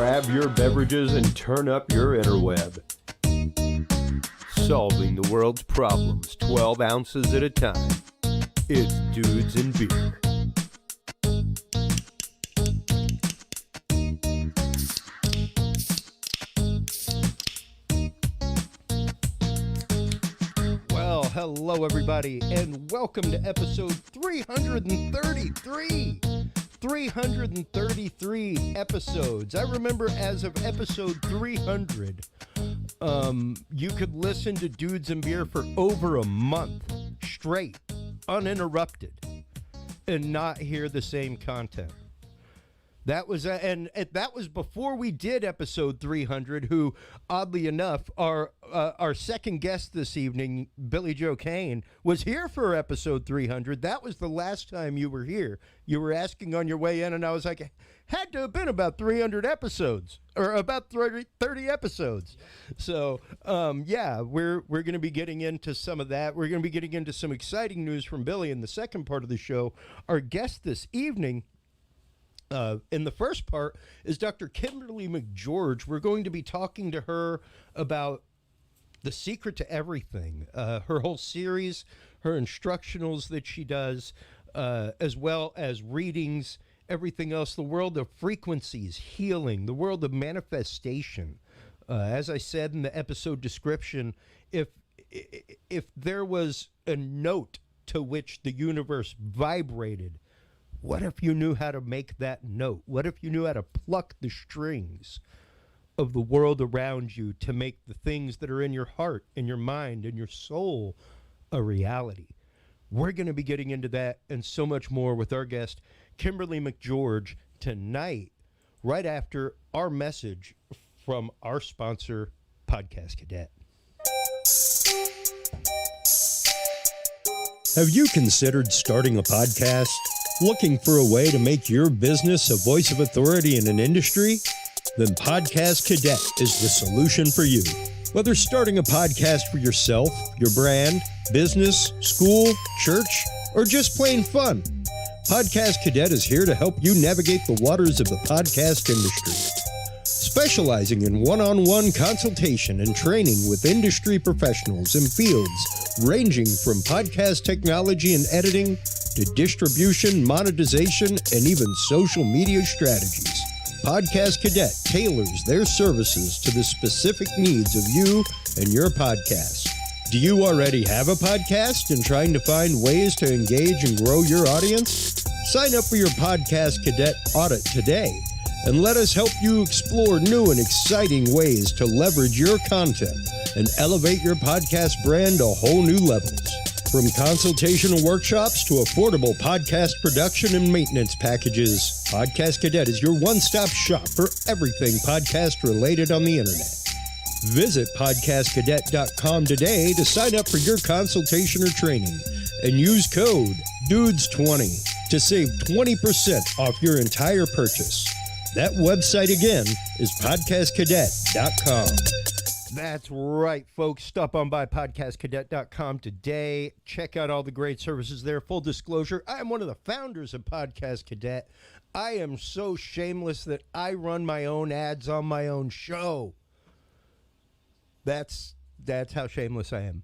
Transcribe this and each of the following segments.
grab your beverages and turn up your interweb. Solving the world's problems 12 ounces at a time. It's Dudes and Beer. Well, hello everybody, and welcome to episode 333. 333 episodes. I remember as of episode 300, you could listen to Dudes and Beer for over a month straight, uninterrupted, and not hear the same content. That was that was before we did episode 300. Who, oddly enough, our second guest this evening, Billy Joe Cain, was here for episode 300. That was the last time you were here. You were asking on your way in, and I was like, had to have been about 300 episodes or about 30 episodes. So, yeah, we're going to be getting into some of that. We're going to be getting into some exciting news from Billy in the second part of the show. Our guest this evening, in the first part, is Dr. Kimberly McGeorge. We're going to be talking to her about the secret to everything, her whole series, her instructionals that she does, as well as readings, everything else, the world of frequencies, healing, the world of manifestation. As I said in the episode description, if there was a note to which the universe vibrated, what if you knew how to make that note? What if you knew how to pluck the strings of the world around you to make the things that are in your heart, in your mind, in your soul a reality? We're going to be getting into that and so much more with our guest, Kimberly McGeorge, tonight, right after our message from our sponsor, Podcast Cadet. Have you considered starting a podcast? Looking for a way to make your business a voice of authority in an industry? Then Podcast Cadet is the solution for you. Whether starting a podcast for yourself, your brand, business, school, church, or just plain fun, Podcast Cadet is here to help you navigate the waters of the podcast industry. Specializing in one-on-one consultation and training with industry professionals in fields ranging from podcast technology and editing to distribution, monetization, and even social media strategies. Podcast Cadet tailors their services to the specific needs of you and your podcast. Do you already have a podcast and trying to find ways to engage and grow your audience? Sign up for your Podcast Cadet audit today and let us help you explore new and exciting ways to leverage your content and elevate your podcast brand to whole new levels. From consultational workshops to affordable podcast production and maintenance packages, Podcast Cadet is your one-stop shop for everything podcast related on the internet. Visit podcastcadet.com today to sign up for your consultation or training and use code DUDES20 to save 20% off your entire purchase. That website again is podcastcadet.com. That's right, folks. Stop on by podcastcadet.com today. Check out all the great services there. Full disclosure, I am one of the founders of Podcast Cadet. I am so shameless that I run my own ads on my own show. That's how shameless I am.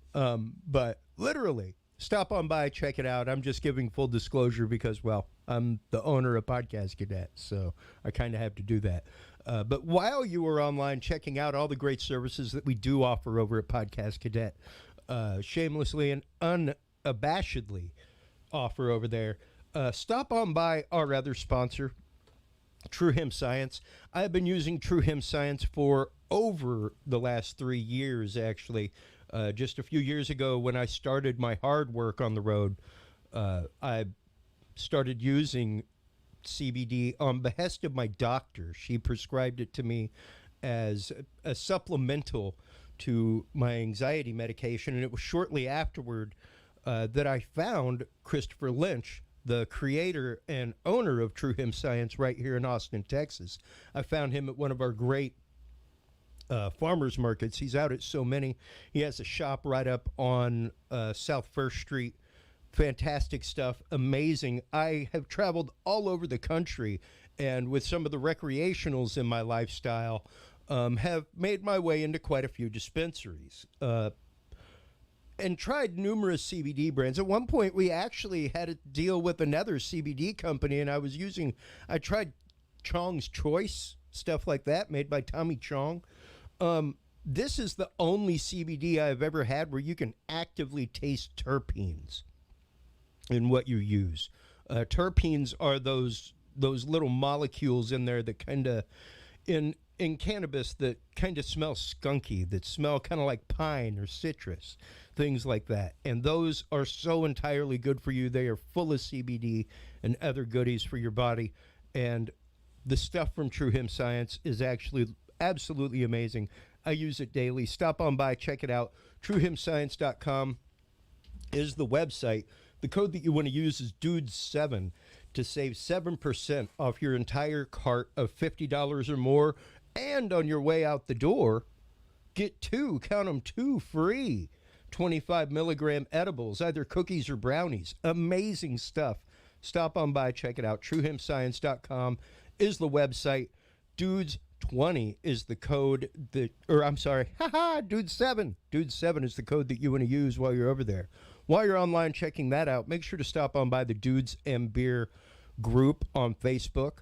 But literally, stop on by, check it out. I'm just giving full disclosure because, well, I'm the owner of Podcast Cadet, so I kind of have to do that. But while you were online checking out all the great services that we do offer over at Podcast Cadet, shamelessly and unabashedly offer over there, stop on by our other sponsor, True Hemp Science. I have been using True Hemp Science for over the last 3 years, actually. Just a few years ago when I started my hard work on the road, I started using CBD on behest of my doctor. She prescribed it to me as a supplemental to my anxiety medication, and it was shortly afterward that I found Christopher Lynch, the creator and owner of True Hemp Science right here in Austin, Texas. I found him at one of our great farmers markets. He's out at so many. He has a shop right up on South First Street Fantastic stuff. Amazing. I have traveled all over the country, and with some of the recreationals in my lifestyle, have made my way into quite a few dispensaries. And tried numerous CBD brands. At one point, we actually had to deal with another CBD company, and I tried Chong's Choice, stuff like that, made by Tommy Chong. This is the only CBD I've ever had where you can actively taste terpenes in what you use. Terpenes are those little molecules in there that kind of, in cannabis, that kind of smell skunky, that smell kind of like pine or citrus, things like that. And those are so entirely good for you. They are full of CBD and other goodies for your body. And the stuff from True Hemp Science is actually absolutely amazing. I use it daily. Stop on by, check it out. TrueHempScience.com is the website. The code that you want to use is DUDES7 to save 7% off your entire cart of $50 or more. And on your way out the door, get two, count them, two free 25 milligram edibles, either cookies or brownies. Amazing stuff. Stop on by, check it out. TrueHempScience.com is the website. Dudes20 is the code that, or I'm sorry, Dudes7. Dudes7 is the code that you want to use while you're over there. While you're online checking that out, make sure to stop on by the Dudes and Beer group on Facebook.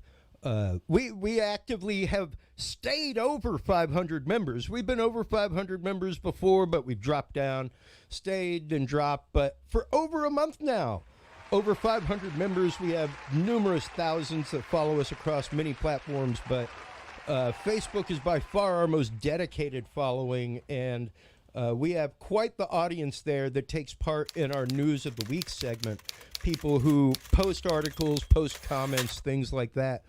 We actively have stayed over 500 members. We've been over 500 members before, but we've dropped down, stayed and dropped. But for over a month now, over 500 members. We have numerous thousands that follow us across many platforms, but Facebook is by far our most dedicated following, and we have quite the audience there that takes part in our News of the Week segment. People who post articles, post comments, things like that.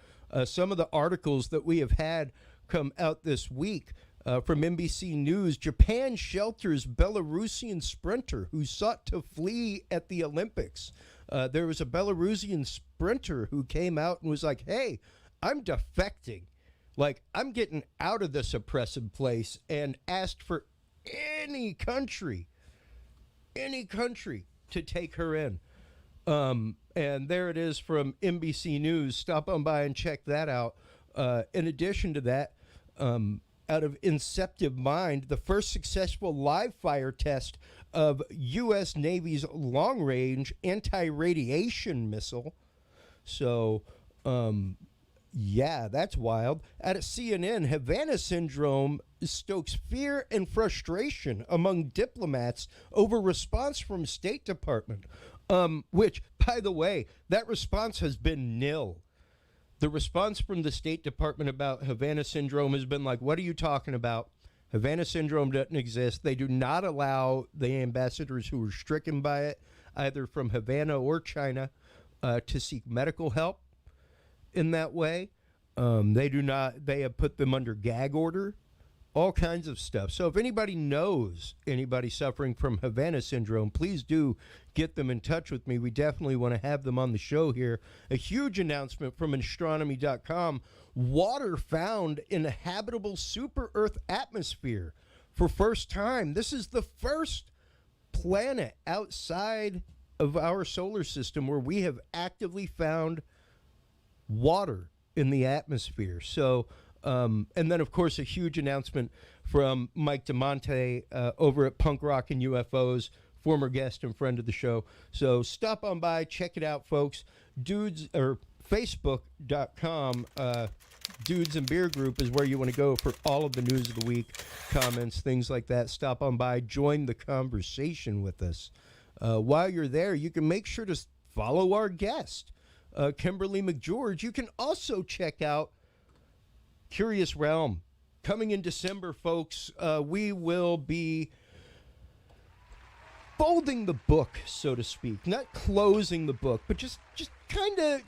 Some of the articles that we have had come out this week from NBC News: Japan shelters Belarusian sprinter who sought to flee at the Olympics. There was a Belarusian sprinter who came out and was like, hey, I'm defecting. Like, I'm getting out of this oppressive place, and asked for any country to take her in. And there it is from NBC News. Stop on by and check that out. In addition to that, out of Inceptive Mind, the first successful live fire test of U.S. Navy's long-range anti-radiation missile. So, yeah, that's wild. At a CNN, Havana syndrome stokes fear and frustration among diplomats over response from State Department. Which, by the way, that response has been nil. The response from the State Department about Havana syndrome has been like, what are you talking about? Havana syndrome doesn't exist. They do not allow the ambassadors who were stricken by it, either from Havana or China, to seek medical help in that way. They have put them under gag order, all kinds of stuff. So if anybody knows anybody suffering from Havana syndrome, please do get them in touch with me. We definitely want to have them on the show here. A huge announcement from astronomy.com: water found in a habitable super Earth atmosphere for first time. This is the first planet outside of our solar system where we have actively found water in the atmosphere. So, and then, of course, a huge announcement from Mike DeMonte over at Punk Rock and UFOs, former guest and friend of the show. So stop on by, check it out, folks. Dudes, or Facebook.com, Dudes and Beer Group is where you want to go for all of the news of the week, comments, things like that. Stop on by, join the conversation with us. While you're there, you can make sure to follow our guest, Kimberly McGeorge. You can also check out Curious Realm. Coming in December, folks, we will be folding the book, so to speak. Not closing the book, but just kind of,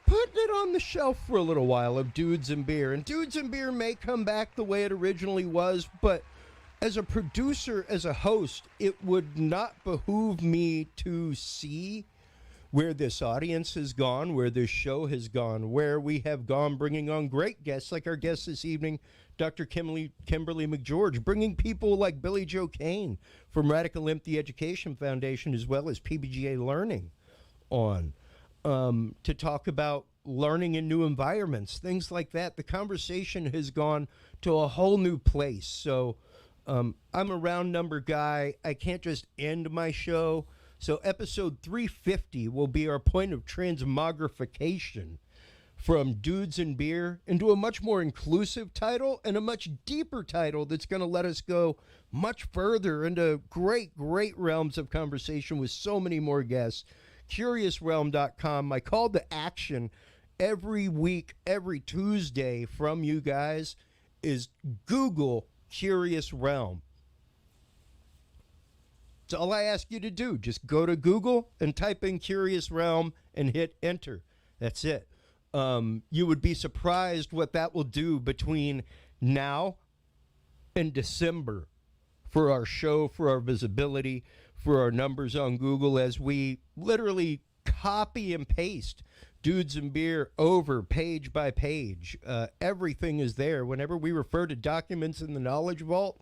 putting it on the shelf for a little while of Dudes and Beer. And Dudes and Beer may come back the way it originally was, but as a producer, as a host, it would not behoove me to see where this audience has gone, where this show has gone, where we have gone bringing on great guests like our guest this evening, Dr. Kimberly McGeorge, bringing people like Billy Joe Cain from Radical Empathy Education Foundation, as well as PBJ Learning on to talk about learning in new environments, things like that. The conversation has gone to a whole new place. So I'm a round number guy. I can't just end my show. So episode 350 will be our point of transmogrification from Dudes and Beer into a much more inclusive title and a much deeper title that's going to let us go much further into great, great realms of conversation with so many more guests. CuriousRealm.com. My call to action every week, every Tuesday from you guys is Google Curious Realm. It's all I ask you to do. Just go to Google and type in Curious Realm and hit enter. That's it. You would be surprised what that will do between now and December for our show, for our visibility, for our numbers on Google, as we literally copy and paste Dudes and Beer over page by page. Everything is there. Whenever we refer to documents in the Knowledge Vault,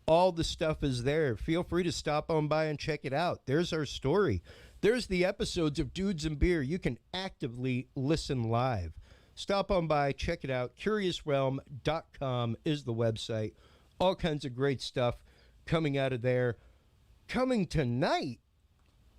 all the stuff is there. Feel free to stop on by and check it out. There's our story. There's the episodes of Dudes and Beer. You can actively listen live. Stop on by, check it out. CuriousRealm.com is the website. All kinds of great stuff coming out of there. Coming tonight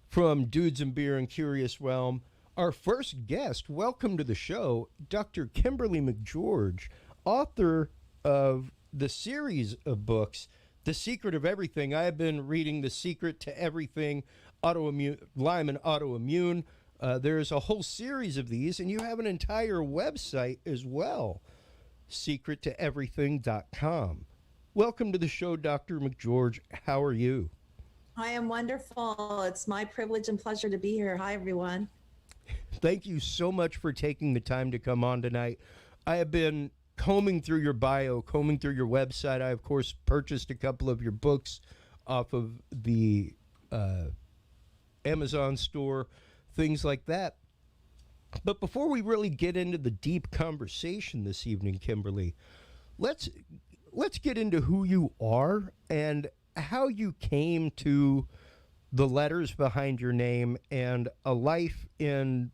from Dudes and Beer and Curious Realm, our first guest. Welcome to the show, Dr. Kimberly McGeorge, author of the series of books, The Secret of Everything. I have been reading The Secret to Everything, Lyme and Autoimmune. There's a whole series of these, and you have an entire website as well, secrettoeverything.com. Welcome to the show, Dr. McGeorge. How are you? I am wonderful. It's my privilege and pleasure to be here. Hi, everyone. Thank you so much for taking the time to come on tonight. I have been combing through your bio, combing through your website. I, of course, purchased a couple of your books off of the Amazon store, things like that. But before we really get into the deep conversation this evening, Kimberly, let's get into who you are and how you came to the letters behind your name and a life in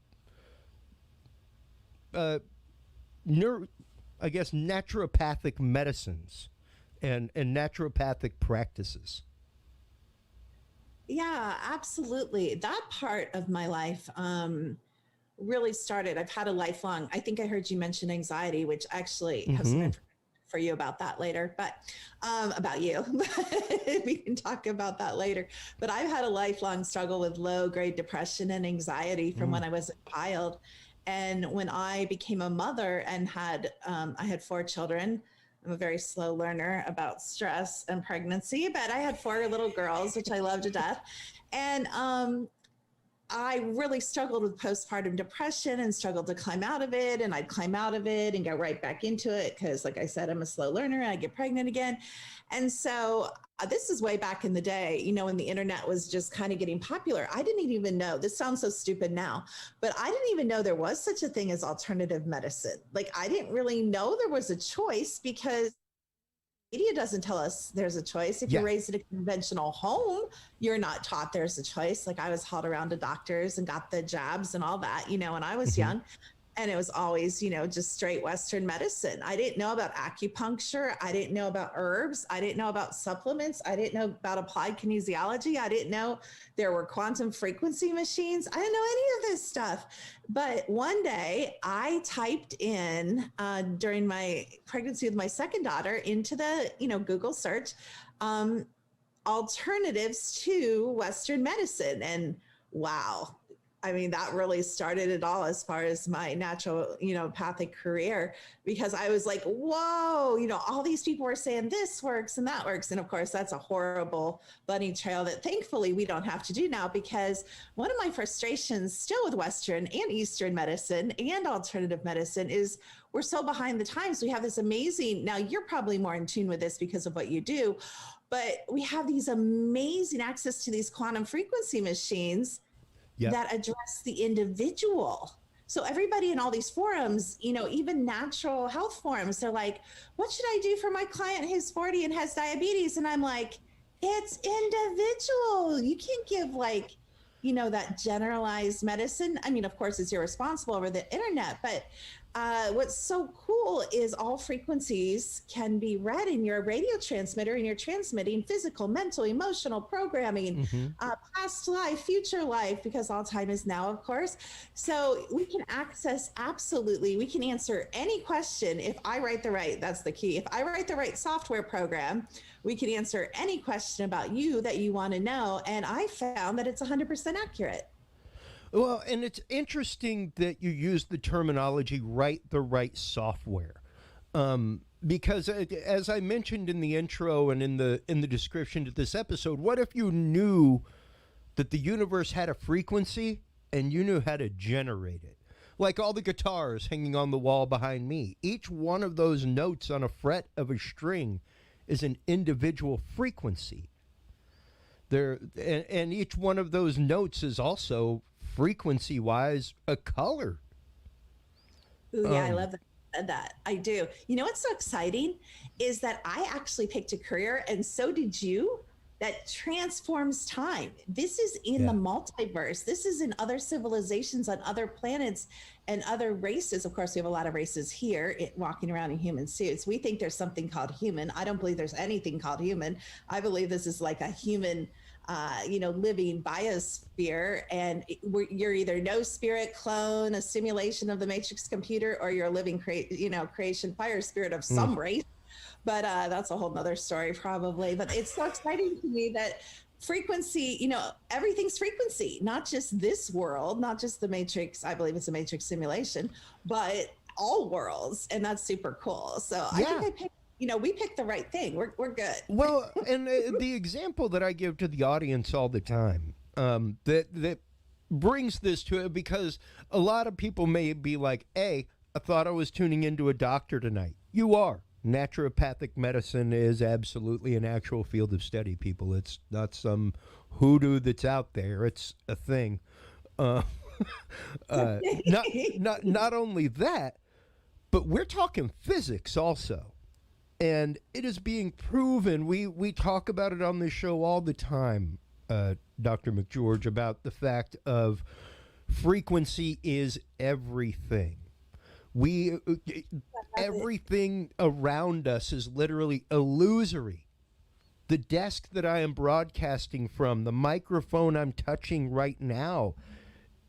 naturopathic medicines and naturopathic practices. Yeah, absolutely. That part of my life really started. I've had a lifelong, I think I heard you mention anxiety, which actually have some information for you about that later, but about you. We can talk about that later. But I've had a lifelong struggle with low-grade depression and anxiety from when I was a child. And when I became a mother and I had 4 children, I'm a very slow learner about stress and pregnancy, but I had 4 little girls, which I love to death. And I really struggled with postpartum depression and struggled to climb out of it. And I'd climb out of it and go right back into it because, like I said, I'm a slow learner and I get pregnant again. And so this is way back in the day, when the internet was just kind of getting popular. I didn't even know, this sounds so stupid now, but I didn't even know there was such a thing as alternative medicine. Like, I didn't really know there was a choice because media doesn't tell us there's a choice. If you're raised in a conventional home, you're not taught there's a choice. Like, I was hauled around to doctors and got the jabs and all that, when I was young. And it was always, just straight Western medicine. I didn't know about acupuncture. I didn't know about herbs. I didn't know about supplements. I didn't know about applied kinesiology. I didn't know there were quantum frequency machines. I didn't know any of this stuff. But one day I typed in during my pregnancy with my second daughter into the, Google search, alternatives to Western medicine. And wow. I mean, that really started it all as far as my naturopathic career, because I was like, whoa, all these people were saying this works and that works. And of course, that's a horrible bunny trail that thankfully we don't have to do now, because one of my frustrations still with Western and Eastern medicine and alternative medicine is we're so behind the times. We have this amazing, now you're probably more in tune with this because of what you do, but we have these amazing access to these quantum frequency machines. that address the individual. So everybody in all these forums, you know, even natural health forums, they're like, what should I do for my client who's 40 and has diabetes? And I'm like, it's individual. You can't give like, you know, that generalized medicine. I mean, of course, it's irresponsible over the internet, but what's so cool is all frequencies can be read in your radio transmitter, and you're transmitting physical, mental, emotional programming, past life, future life, because all time is now, of course. So we can access, absolutely, we can answer any question if I write the right, that's the key. If I write the right software program, we can answer any question about you that you want to know. And I found that it's 100% accurate. Well, and it's interesting that you use the terminology "write the right software," because as I mentioned in the intro and in the description to this episode, what if you knew that the universe had a frequency and you knew how to generate it? Like all the guitars hanging on the wall behind me, each one of those notes on a fret of a string is an individual frequency. And each one of those notes is also frequency-wise a color. Ooh, yeah, I love that. I do. You know what's so exciting is that I actually picked a career, and so did you, that transforms time. This is in the multiverse. This is in other civilizations on other planets and other races. Of course, we have a lot of races here walking around in human suits. We think there's something called human. I don't believe there's anything called human. I believe this is like a human living biosphere, and you're either no spirit clone, a simulation of the matrix computer, or you're a living creation fire spirit of some race. But that's a whole nother story probably. But it's so exciting to me that frequency, you know, everything's frequency, not just this world, not just the matrix. I believe it's a matrix simulation, but all worlds. And that's super cool. So I think we picked the right thing. We're good. Well, and the example that I give to the audience all the time, that brings this to it, because a lot of people may be like, hey, I thought I was tuning into a doctor tonight. You are. Naturopathic medicine is absolutely an actual field of study, people. It's not some hoodoo that's out there. It's a thing. Not only that, but we're talking physics also. And it is being proven. We talk about it on this show all the time, Dr. McGeorge, about the fact of frequency is everything. Everything around us is literally illusory. The desk that I am broadcasting from, the microphone I'm touching right now,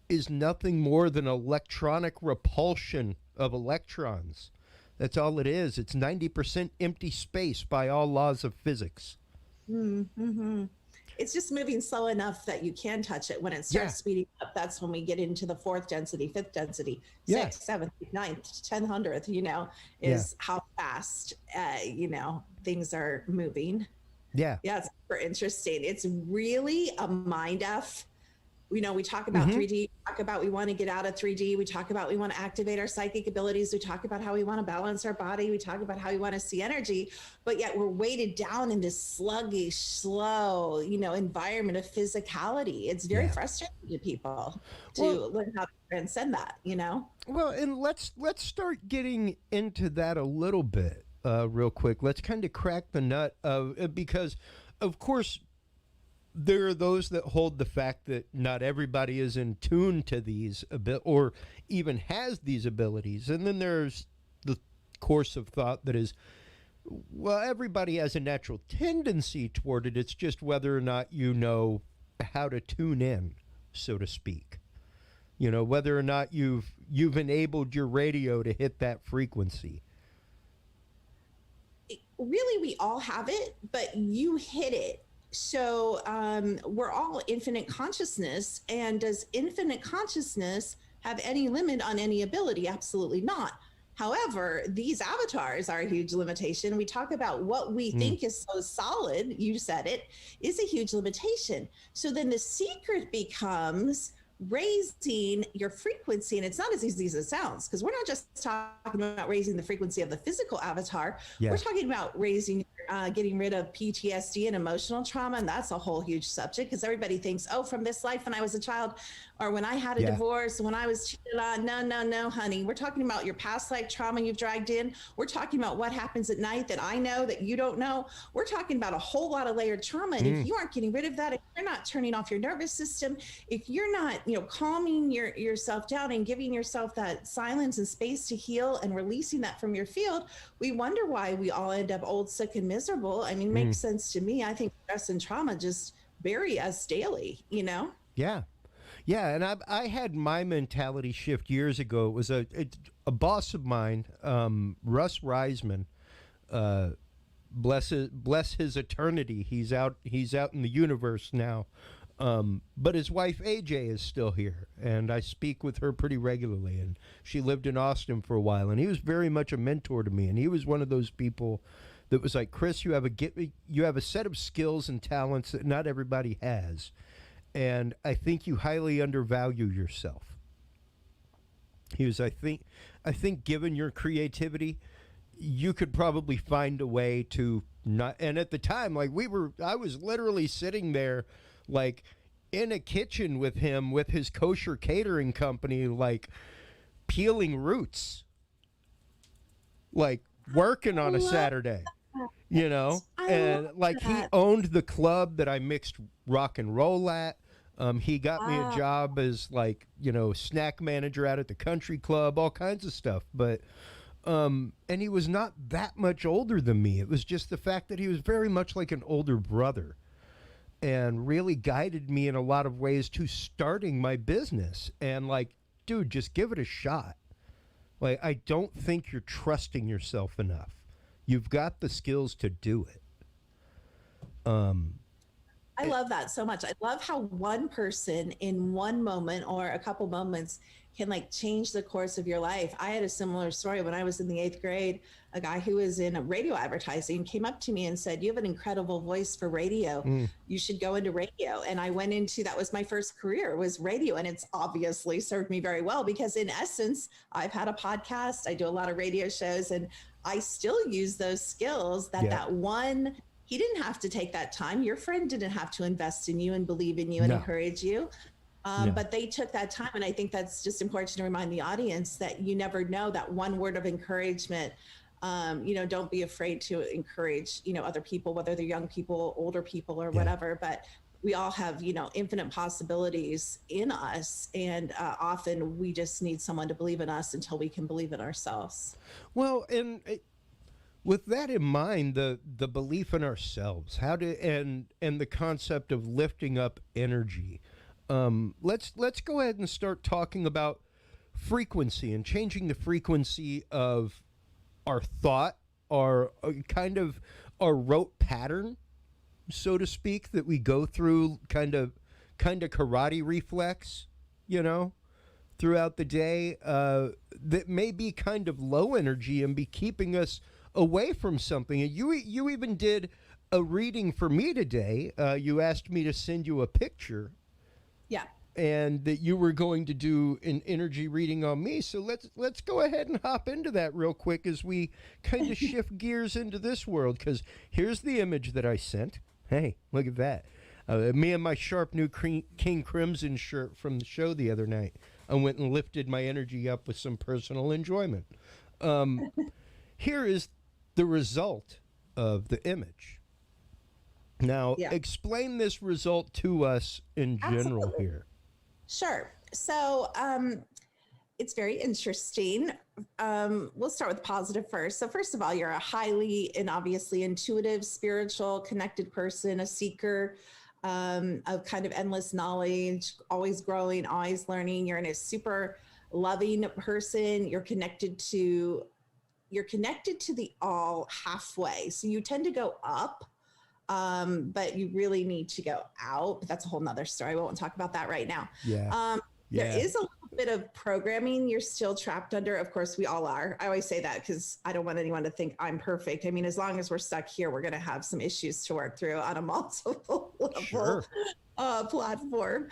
is nothing more than electronic repulsion of electrons. That's all it is. It's 90% empty space by all laws of physics. Mm-hmm. It's just moving slow enough that you can touch it. When it starts speeding up, that's when we get into the fourth density, fifth density, sixth, seventh, ninth, 10,000th, is how fast, things are moving. Yeah. Yeah, it's super interesting. It's really a mind F. We talk about 3D, we talk about we want to get out of 3D, we talk about we want to activate our psychic abilities, we talk about how we want to balance our body, we talk about how we want to see energy, but yet we're weighted down in this sluggish, slow, environment of physicality. It's very frustrating to people to learn how to transcend that, Well, and let's start getting into that a little bit real quick. Let's kind of crack the nut of, because of course, there are those that hold the fact that not everybody is in tune to these or even has these abilities. And then there's the course of thought that is, well, everybody has a natural tendency toward it. It's just whether or not you know how to tune in, so to speak. Whether or not you've enabled your radio to hit that frequency. Really, we all have it, but you hit it. So we're all infinite consciousness. And does infinite consciousness have any limit on any ability? Absolutely not. However, these avatars are a huge limitation. We talk about what we think is so solid, you said it, is a huge limitation. So then the secret becomes raising your frequency. And it's not as easy as it sounds, because we're not just talking about raising the frequency of the physical avatar. We're talking about raising, getting rid of PTSD and emotional trauma. And that's a whole huge subject, because everybody thinks, oh, from this life when I was a child, or when I had a divorce, when I was cheated on. No, honey. We're talking about your past life trauma you've dragged in. We're talking about what happens at night that I know that you don't know. We're talking about a whole lot of layered trauma. And if you aren't getting rid of that, if you're not turning off your nervous system, if you're not, calming yourself down and giving yourself that silence and space to heal and releasing that from your field, we wonder why we all end up old, sick, and miserable. I mean, it makes sense to me. I think stress and trauma just bury us daily, Yeah. Yeah. And I had my mentality shift years ago. It was a boss of mine, Russ Reisman, bless his eternity. He's out in the universe now. But his wife AJ is still here, and I speak with her pretty regularly, and she lived in Austin for a while, and he was very much a mentor to me, and he was one of those people that was like, Chris, you have a set of skills and talents that not everybody has, and I think you highly undervalue yourself. He was, I think given your creativity, you could probably find a way to not, and at the time, like I was literally sitting there like in a kitchen with him with his kosher catering company, like peeling roots, like working on a Saturday, and like he owned the club that I mixed rock and roll at. He got me a job as like, snack manager out at the country club, all kinds of stuff. But, and he was not that much older than me. It was just the fact that he was very much like an older brother, and really guided me in a lot of ways to starting my business. And like, dude, just give it a shot. Like, I don't think you're trusting yourself enough. You've got the skills to do it. I love that so much. I love how one person in one moment or a couple moments can like change the course of your life. I had a similar story when I was in the 8th grade. A guy who was in radio advertising came up to me and said, you have an incredible voice for radio. You should go into radio. And I went into, that was my first career, was radio. And it's obviously served me very well because in essence, I've had a podcast, I do a lot of radio shows, and I still use those skills that one, he didn't have to take that time. Your friend didn't have to invest in you and believe in you and encourage you. But they took that time. And I think that's just important to remind the audience that you never know that one word of encouragement. Don't be afraid to encourage, other people, whether they're young people, older people, or whatever. But we all have, infinite possibilities in us. And often we just need someone to believe in us until we can believe in ourselves. Well, and with that in mind, the belief in ourselves, and the concept of lifting up energy. Let's go ahead and start talking about frequency and changing the frequency of our thought, our kind of our rote pattern, so to speak, that we go through, kind of karate reflex, throughout the day, that may be kind of low energy and be keeping us away from something. And you even did a reading for me today. You asked me to send you a picture. Yeah. And that you were going to do an energy reading on me. So let's go ahead and hop into that real quick as we kind of shift gears into this world, because here's the image that I sent. Hey, look at that. Me and my sharp new King Crimson shirt from the show the other night. I went and lifted my energy up with some personal enjoyment. Here is the result of the image. Now, explain this result to us in general here. Sure. So it's very interesting. We'll start with positive first. So first of all, you're a highly and obviously intuitive, spiritual, connected person, a seeker of kind of endless knowledge, always growing, always learning. You're a super loving person. You're connected to the all halfway. So you tend to go up. But you really need to go out. But that's a whole nother story. We won't talk about that right now. There is a little bit of programming you're still trapped under. Of course, we all are. I always say that because I don't want anyone to think I'm perfect. I mean, as long as we're stuck here, we're going to have some issues to work through on a multiple level platform.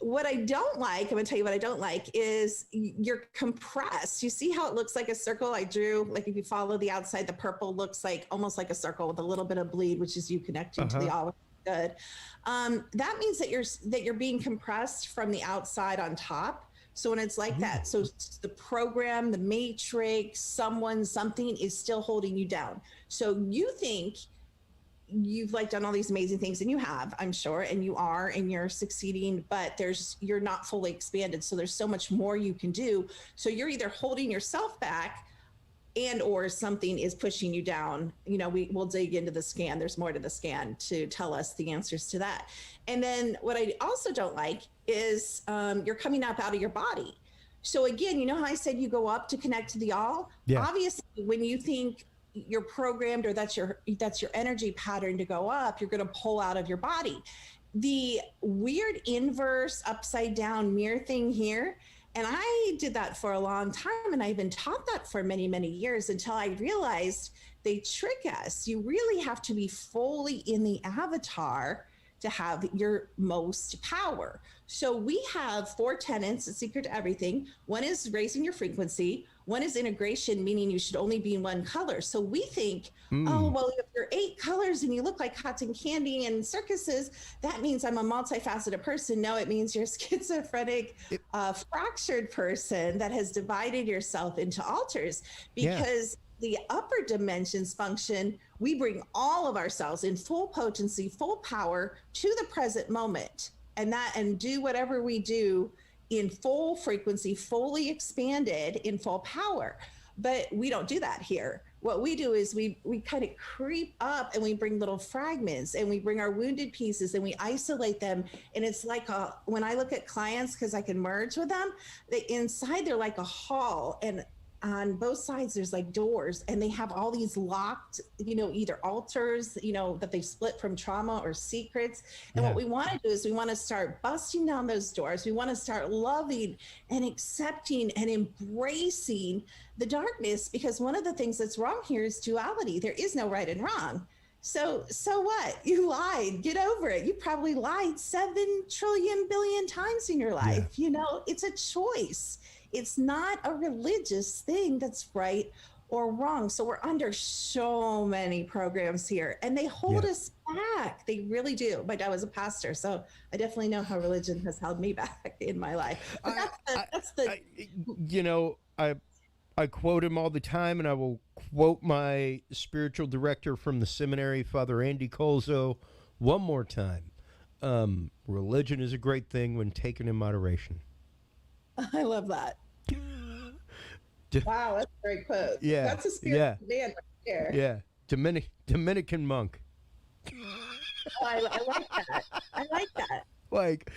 What I don't like, I'm going to tell you what I don't like, is you're compressed. You see how it looks like a circle I drew? Like if you follow the outside, the purple looks like almost like a circle with a little bit of bleed, which is you connecting to the all. good. That means that you're being compressed from the outside on top. So when it's like that, so the program, the matrix, something is still holding you down. So you think you've like done all these amazing things, and you have, I'm sure, and you are, and you're succeeding, but you're not fully expanded. So there's so much more you can do. So you're either holding yourself back and or something is pushing you down. We'll dig into the scan. There's more to the scan to tell us the answers to that. And then what I also don't like is you're coming up out of your body. So again, you know how I said you go up to connect to the all? Yeah. Obviously, when you think you're programmed or that's your energy pattern to go up, you're going to pull out of your body. The weird inverse upside down mirror thing here, and I did that for a long time, and I've been taught that for many, many years until I realized they trick us. You really have to be fully in the avatar to have your most power. So we have 4 tenets, the secret to everything. One is raising your frequency. One is integration, meaning you should only be in one color. So we think, oh, well, if you're 8 colors and you look like cotton candy and circuses, that means I'm a multifaceted person. No, it means you're a schizophrenic, fractured person that has divided yourself into alters, because the upper dimensions function, we bring all of ourselves in full potency, full power to the present moment, and do whatever we do in full frequency, fully expanded in full power. But we don't do that here. What we do is we kind of creep up and we bring little fragments and we bring our wounded pieces and we isolate them. And it's like when I look at clients, because I can merge with them, inside they're like a hall, and on both sides there's like doors, and they have all these locked, either altars, that they split from trauma or secrets. And what we want to do is we want to start busting down those doors. We want to start loving and accepting and embracing the darkness, because one of the things that's wrong here is duality. There is no right and wrong. So what? You lied. Get over it. You probably lied 7 trillion billion times in your life. It's a choice. It's not a religious thing that's right or wrong. So we're under so many programs here, and they hold us back. They really do. My dad was a pastor, so I definitely know how religion has held me back in my life. But I quote him all the time, and I will quote my spiritual director from the seminary, Father Andy Colzo, one more time. Religion is a great thing when taken in moderation. I love that. Wow, that's a great quote. Yeah, that's a spiritual man right there. Yeah, Dominican monk. Oh, I like that. I like that. Like,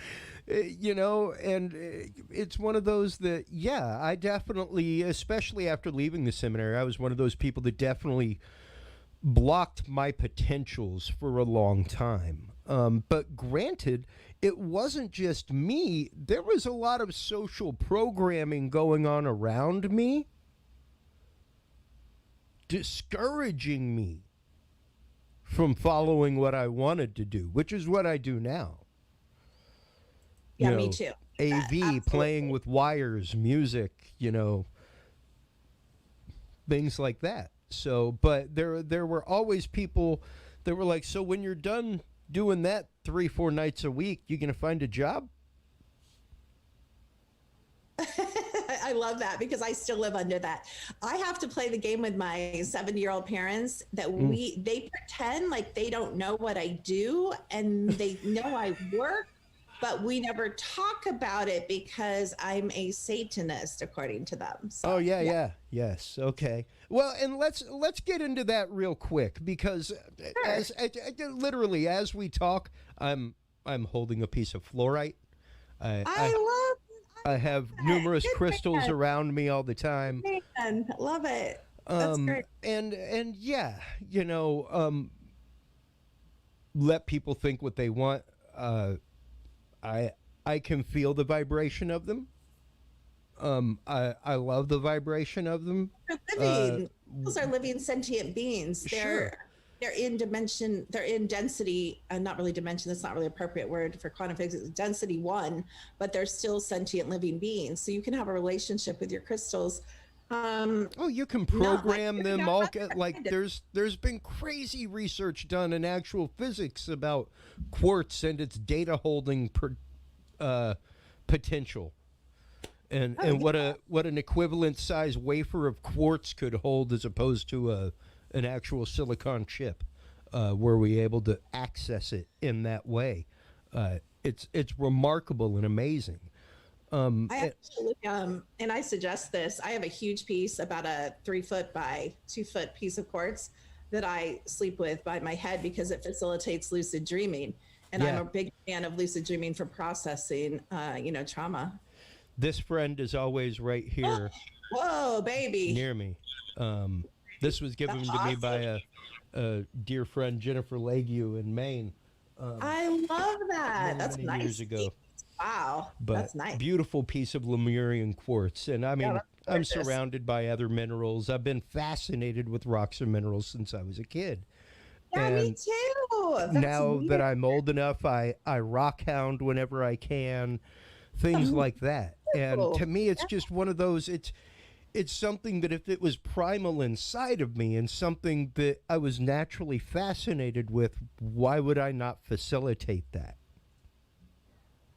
and it's one of those that, I definitely, especially after leaving the seminary, I was one of those people that definitely blocked my potentials for a long time. But granted, it wasn't just me. There was a lot of social programming going on around me, discouraging me from following what I wanted to do, which is what I do now. Yeah, me too. AV, playing with wires, music, things like that. So, but there were always people that were like, so when you're done doing that 3-4 nights a week, you gonna find a job? I love that, because I still live under that. I have to play the game with my 70-year-old parents that they pretend like they don't know what I do, and they know I work, but we never talk about it because I'm a Satanist, according to them. So, yes, okay. Well, and let's get into that real quick, because literally as we talk, I'm holding a piece of fluorite. I have numerous crystals around me all the time. Man, love it. That's great. And let people think what they want. I can feel the vibration of them. I love the vibration of them. Those are living sentient beings. They're in dimension, they're in density, not really dimension, that's not really an appropriate word for quantum physics, density 1, but they're still sentient living beings. So you can have a relationship with your crystals Oh, you can program them all. Like there's been crazy research done in actual physics about quartz and its data holding potential, and what an equivalent size wafer of quartz could hold as opposed to an actual silicon chip. Were we able to access it in that way? It's remarkable and amazing. I actually, and I suggest this. I have a huge piece, about a 3-foot by 2-foot piece of quartz that I sleep with by my head because it facilitates lucid dreaming. And I'm a big fan of lucid dreaming for processing, trauma. This friend is always right here. Whoa, baby. Near me. This was given to me by a dear friend, Jennifer Legue in Maine. I love that. That's many nice. Years ago. Wow, but that's nice. Beautiful piece of Lemurian quartz. And I mean, I'm surrounded by other minerals. I've been fascinated with rocks and minerals since I was a kid. Yeah, and me too. That's now weird. that I'm old enough, I rock hound whenever I can, things like that. And to me, it's just one of those, it's something that if it was primal inside of me and something that I was naturally fascinated with, why would I not facilitate that?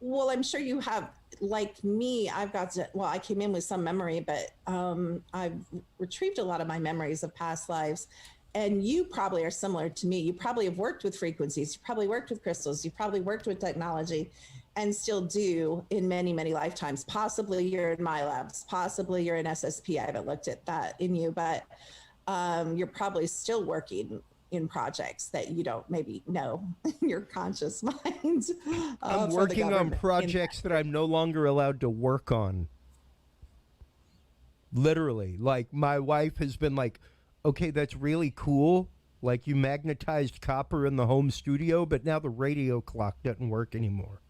Well, I'm sure you have, like me, I came in with some memory, but I've retrieved a lot of my memories of past lives. And you probably are similar to me. You probably have worked with frequencies. You probably worked with crystals. You probably worked with technology and still do in many, many lifetimes. Possibly you're in my labs. Possibly you're in SSP. I haven't looked at that in you, but you're probably still working in projects that you don't maybe know in your conscious mind. I'm working on projects that I'm no longer allowed to work on. Literally. Like, my wife has been like, okay, that's really cool. Like, you magnetized copper in the home studio, but now the radio clock doesn't work anymore.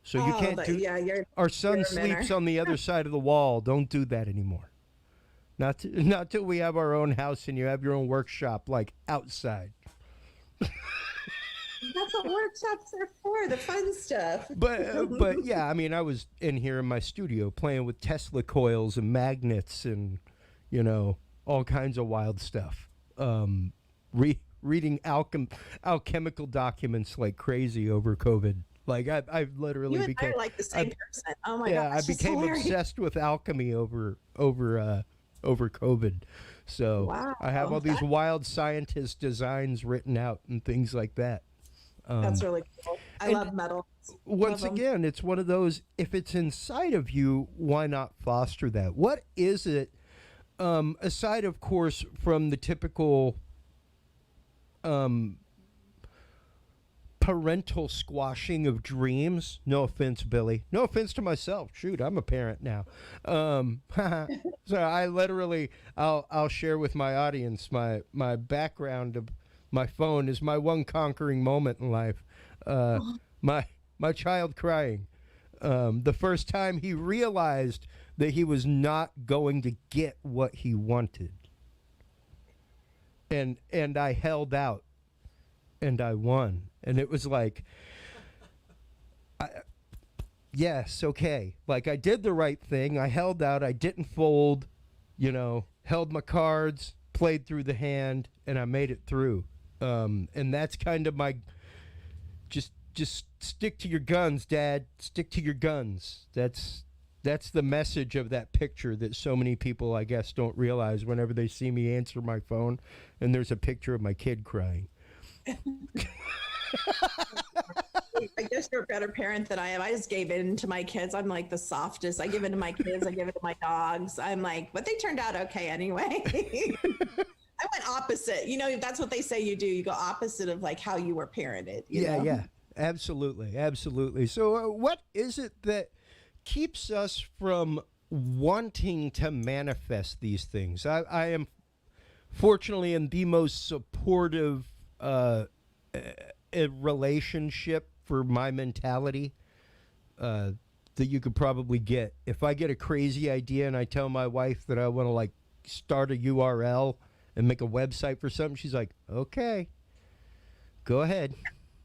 So you can't do. Yeah, our son sleeps on the other side of the wall. Don't do that anymore. Not till we have our own house and you have your own workshop, like outside. That's what workshops are for, the fun stuff. But yeah, I mean, I was in here in my studio playing with Tesla coils and magnets and, all kinds of wild stuff. Reading alchemical documents like crazy over COVID. Like I literally became like the same person. Oh my gosh, I became obsessed with alchemy over COVID. So wow. I have all these wild scientist designs written out and things like that. That's really cool. I love metal. Once again, it's one of those, if it's inside of you, why not foster that? What is it, aside, of course, from the typical parental squashing of dreams? No offense, Billy. No offense to myself. Shoot, I'm a parent now. So I literally, I'll share with my audience my background of my phone is my one conquering moment in life. My child crying. The first time he realized that he was not going to get what he wanted. And I held out and I won. And it was like, yes, okay. Like, I did the right thing. I held out. I didn't fold, held my cards, played through the hand, and I made it through. And that's kind of my, just stick to your guns, Dad. Stick to your guns. That's the message of that picture that so many people, I guess, don't realize whenever they see me answer my phone and there's a picture of my kid crying. I guess you're a better parent than I am. I just gave in to my kids. I'm like the softest. I give in to my kids. I give it to my dogs. I'm like, but they turned out okay anyway. I went opposite. That's what they say you do. You go opposite of like how you were parented. You know? Yeah. Absolutely. So what is it that keeps us from wanting to manifest these things? I am fortunately in the most supportive relationship for my mentality that you could probably get. If I get a crazy idea and I tell my wife that I want to like start a URL and make a website for something, she's like, okay, go ahead.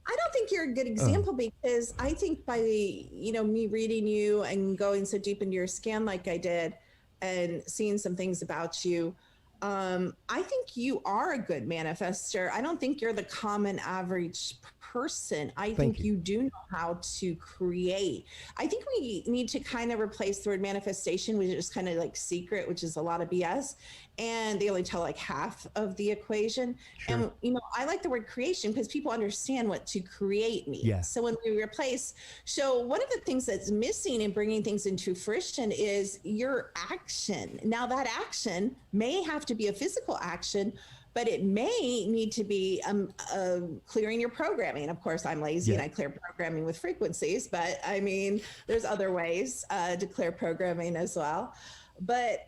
I don't think you're a good example because I think by, me reading you and going so deep into your scan like I did, and seeing some things about you, I think you are a good manifester. I don't think you're the common average person. I think you do know how to create. I think we need to kind of replace the word manifestation, which is kind of like secret, which is a lot of BS. And they only tell like half of the equation. Sure. And, you know, I like the word creation because people understand what to create means. Yeah. So when we replace, so one of the things that's missing in bringing things into fruition is your action. Now that action may have to be a physical action, but it may need to be clearing your programming. Of course, I'm lazy and I clear programming with frequencies, but I mean, there's other ways to clear programming as well. But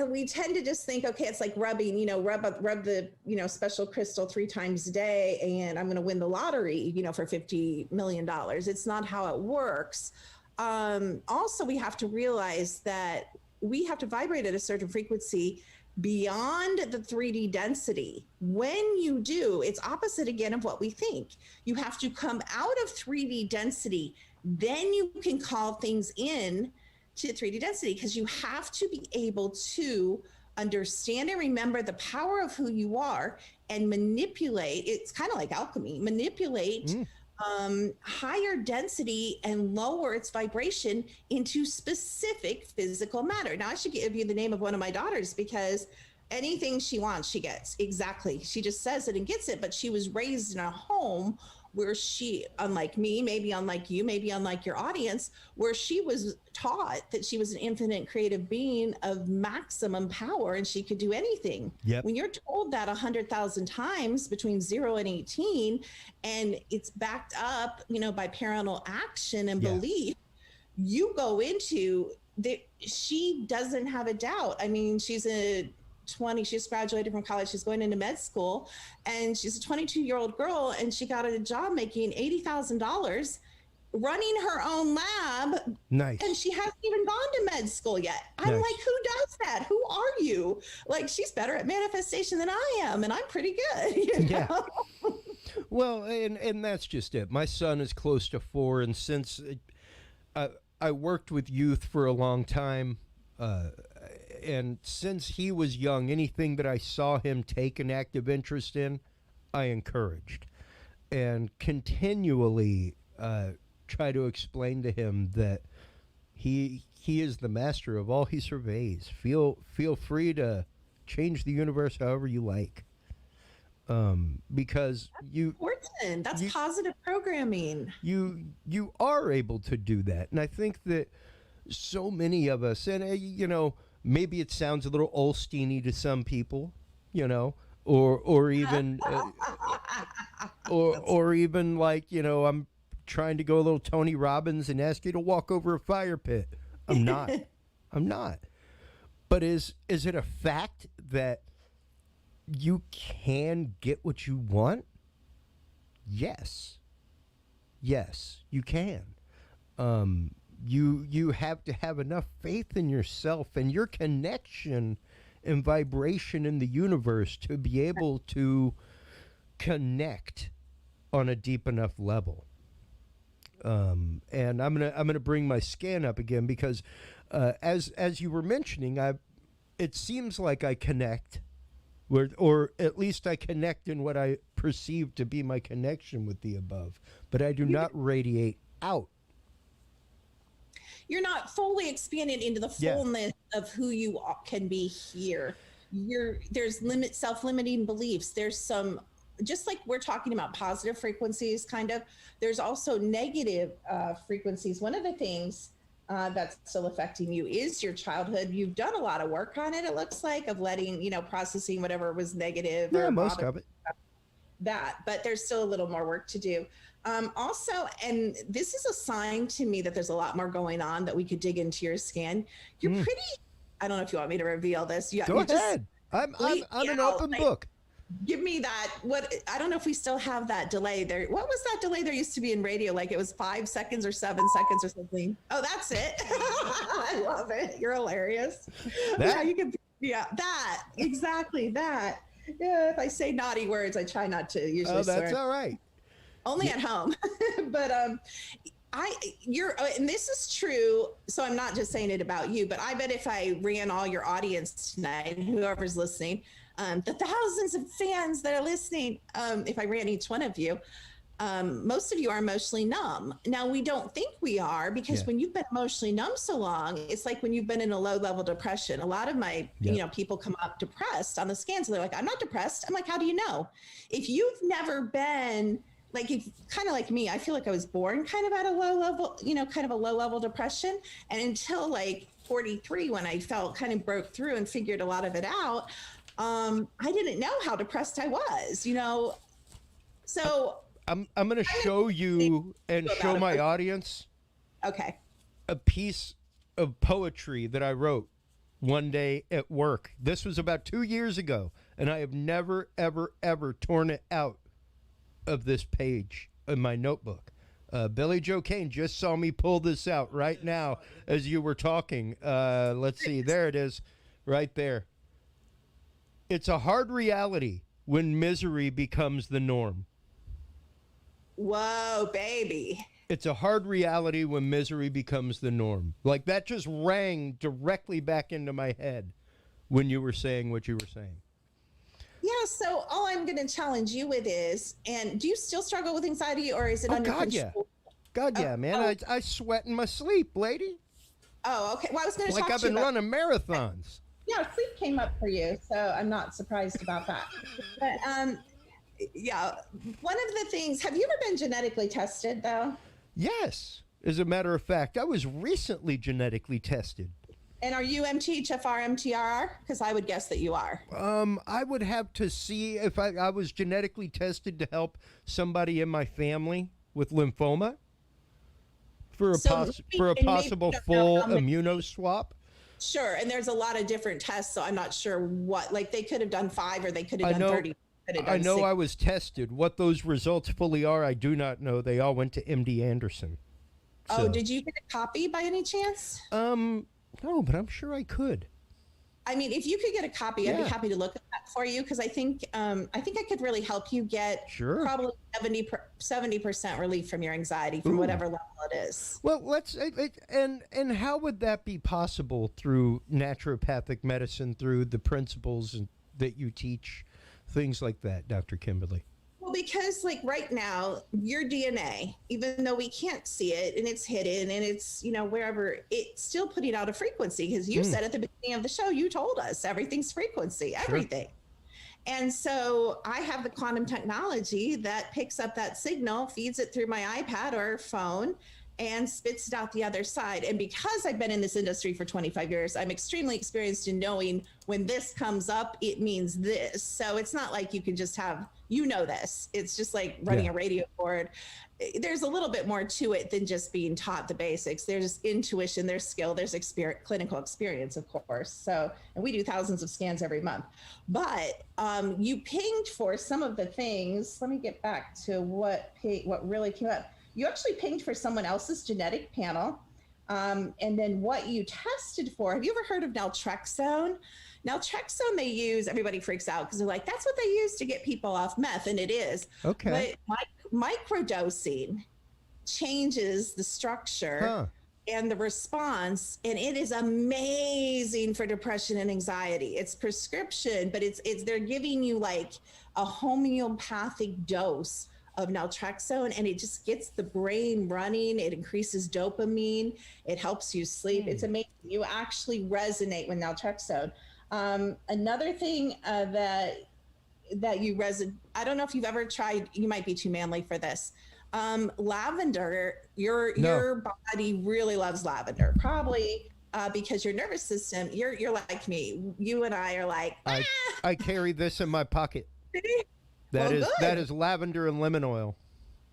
we tend to just think, okay, it's like rubbing, you know, rub the, you know, special crystal 3 times a day and I'm going to win the lottery, you know, for $50 million. It's not how it works. Also, we have to realize that we have to vibrate at a certain frequency beyond the 3D density. When you do, it's opposite again of what we think. You have to come out of 3D density, then you can call things in to 3D density, because you have to be able to understand and remember the power of who you are and manipulate. It's kind of like alchemy, manipulate higher density and lower its vibration into specific physical matter. Now I should give you the name of one of my daughters, because anything she wants, she gets. Exactly. She just says it and gets it. But she was raised in a home where she, unlike me, maybe unlike you, maybe unlike your audience, where she was taught that she was an infinite creative being of maximum power and she could do anything. Yep. When you're told that 100,000 times between 0 and 18, and it's backed up, you know, by parental action and belief, you go into she doesn't have a doubt. I mean, she's she's graduated from college, she's going into med school, and she's a 22-year-old girl, and she got a job making $80,000 running her own lab. Nice. And she hasn't even gone to med school yet. I'm like, who does that? Who are you? Like, she's better at manifestation than I am, and I'm pretty good. You know? Well, and that's just it. My son is close to 4, and since I worked with youth for a long time, and since he was young, anything that I saw him take an active interest in, I encouraged, and continually try to explain to him that he is the master of all he surveys. Feel free to change the universe however you like, because that's positive programming. You are able to do that, and I think that so many of us, and you know, maybe it sounds a little Olstein-y to some people, you know, or even or even like, you know, I'm trying to go a little Tony Robbins and ask you to walk over a fire pit. I'm not. I'm not. But is it a fact that you can get what you want? Yes. Yes, you can. You have to have enough faith in yourself and your connection and vibration in the universe to be able to connect on a deep enough level. And I'm gonna bring my scan up again, because as you were mentioning, it seems like I connect, or at least I connect in what I perceive to be my connection with the above, but I do not radiate out. You're not fully expanded into the fullness of who you can be here. There's self-limiting beliefs. There's some, just like we're talking about positive frequencies, kind of, there's also negative frequencies. One of the things that's still affecting you is your childhood. You've done a lot of work on it, it looks like, of letting, you know, processing whatever was negative. Yeah, most of it. But there's still a little more work to do. Also, and this is a sign to me that there's a lot more going on that we could dig into your scan. You're pretty, I don't know if you want me to reveal this. Go ahead. I'm an open book. Give me that. I don't know if we still have that delay there. What was that delay there used to be in radio? Like it was 5 seconds or 7 seconds or something. Oh, that's it. I love it. You're hilarious. That? That. Exactly that. Yeah, if I say naughty words, I try not to usually swear. That's all right. Only at home. But and this is true. So I'm not just saying it about you, but I bet if I ran all your audience tonight, whoever's listening, the thousands of fans that are listening, if I ran each one of you, most of you are emotionally numb. Now, we don't think we are, because when you've been emotionally numb so long, it's like when you've been in a low level depression. A lot of my, people come up depressed on the scans. And they're like, I'm not depressed. I'm like, how do you know? If you've never been like, if kind of like me, I feel like I was born kind of at a low level, kind of a low level depression. And until like 43, when I felt kind of broke through and figured a lot of it out, I didn't know how depressed I was, So I'm going to show you and show my audience a piece of poetry that I wrote one day at work. This was about 2 years ago, and I have never, ever, ever torn it out of this page in my notebook. Billy Joe Cain just saw me pull this out right now as you were talking. Let's see. There it is, right there. It's a hard reality when misery becomes the norm. Whoa, baby. It's a hard reality when misery becomes the norm. Like, that just rang directly back into my head when you were saying what you were saying. Yeah, so all I'm going to challenge you with is, and do you still struggle with anxiety, or is it under control? God, yeah, man. I sweat in my sleep, lady. Oh, okay. Well, I was going to talk like I've to you been about running marathons. Yeah, sleep came up for you, so I'm not surprised about that. But yeah, one of the things, have you ever been genetically tested, though? Yes. As a matter of fact, I was recently genetically tested. And are you MTHFR, MTRR? Because I would guess that you are. I would have to see if I was genetically tested to help somebody in my family with lymphoma for a possible full immunoswap. Sure, and there's a lot of different tests, so I'm not sure what, like they could have done 5 or they could have done 30. I know 6. I was tested. What those results fully are, I do not know. They all went to MD Anderson. Oh, did you get a copy by any chance? No, but I'm sure I could. I mean, if you could get a copy, I'd be happy to look at that for you, because I think I could really help you get probably 70% relief from your anxiety from whatever level it is. Well, and how would that be possible through naturopathic medicine, through the principles that you teach, things like that, Dr. Kimberly? Well, because like right now, your DNA, even though we can't see it and it's hidden and it's, wherever, it's still putting out a frequency, because you said at the beginning of the show, you told us everything's frequency, everything. And so I have the quantum technology that picks up that signal, feeds it through my iPad or phone, and spits it out the other side. And because I've been in this industry for 25 years, I'm extremely experienced in knowing when this comes up, it means this. So it's not like you can just have, this. It's just like running a radio board. There's a little bit more to it than just being taught the basics. There's intuition, there's skill, there's clinical experience, of course. So, and we do thousands of scans every month. But you pinged for some of the things. Let me get back to what really came up. You actually pinged for someone else's genetic panel. And then what you tested for, have you ever heard of naltrexone? Naltrexone they use, everybody freaks out because they're like, that's what they use to get people off meth, and it is. Okay. But microdosing changes the structure and the response, and it is amazing for depression and anxiety. It's prescription, but it's they're giving you like a homeopathic dose of naltrexone, and it just gets the brain running. It increases dopamine. It helps you sleep. It's amazing. You actually resonate with naltrexone. Another thing that you resonate, I don't know if you've ever tried, you might be too manly for this. Lavender, your body really loves lavender, probably because your nervous system, you're like me. You and I are like, I carry this in my pocket. That is lavender and lemon oil.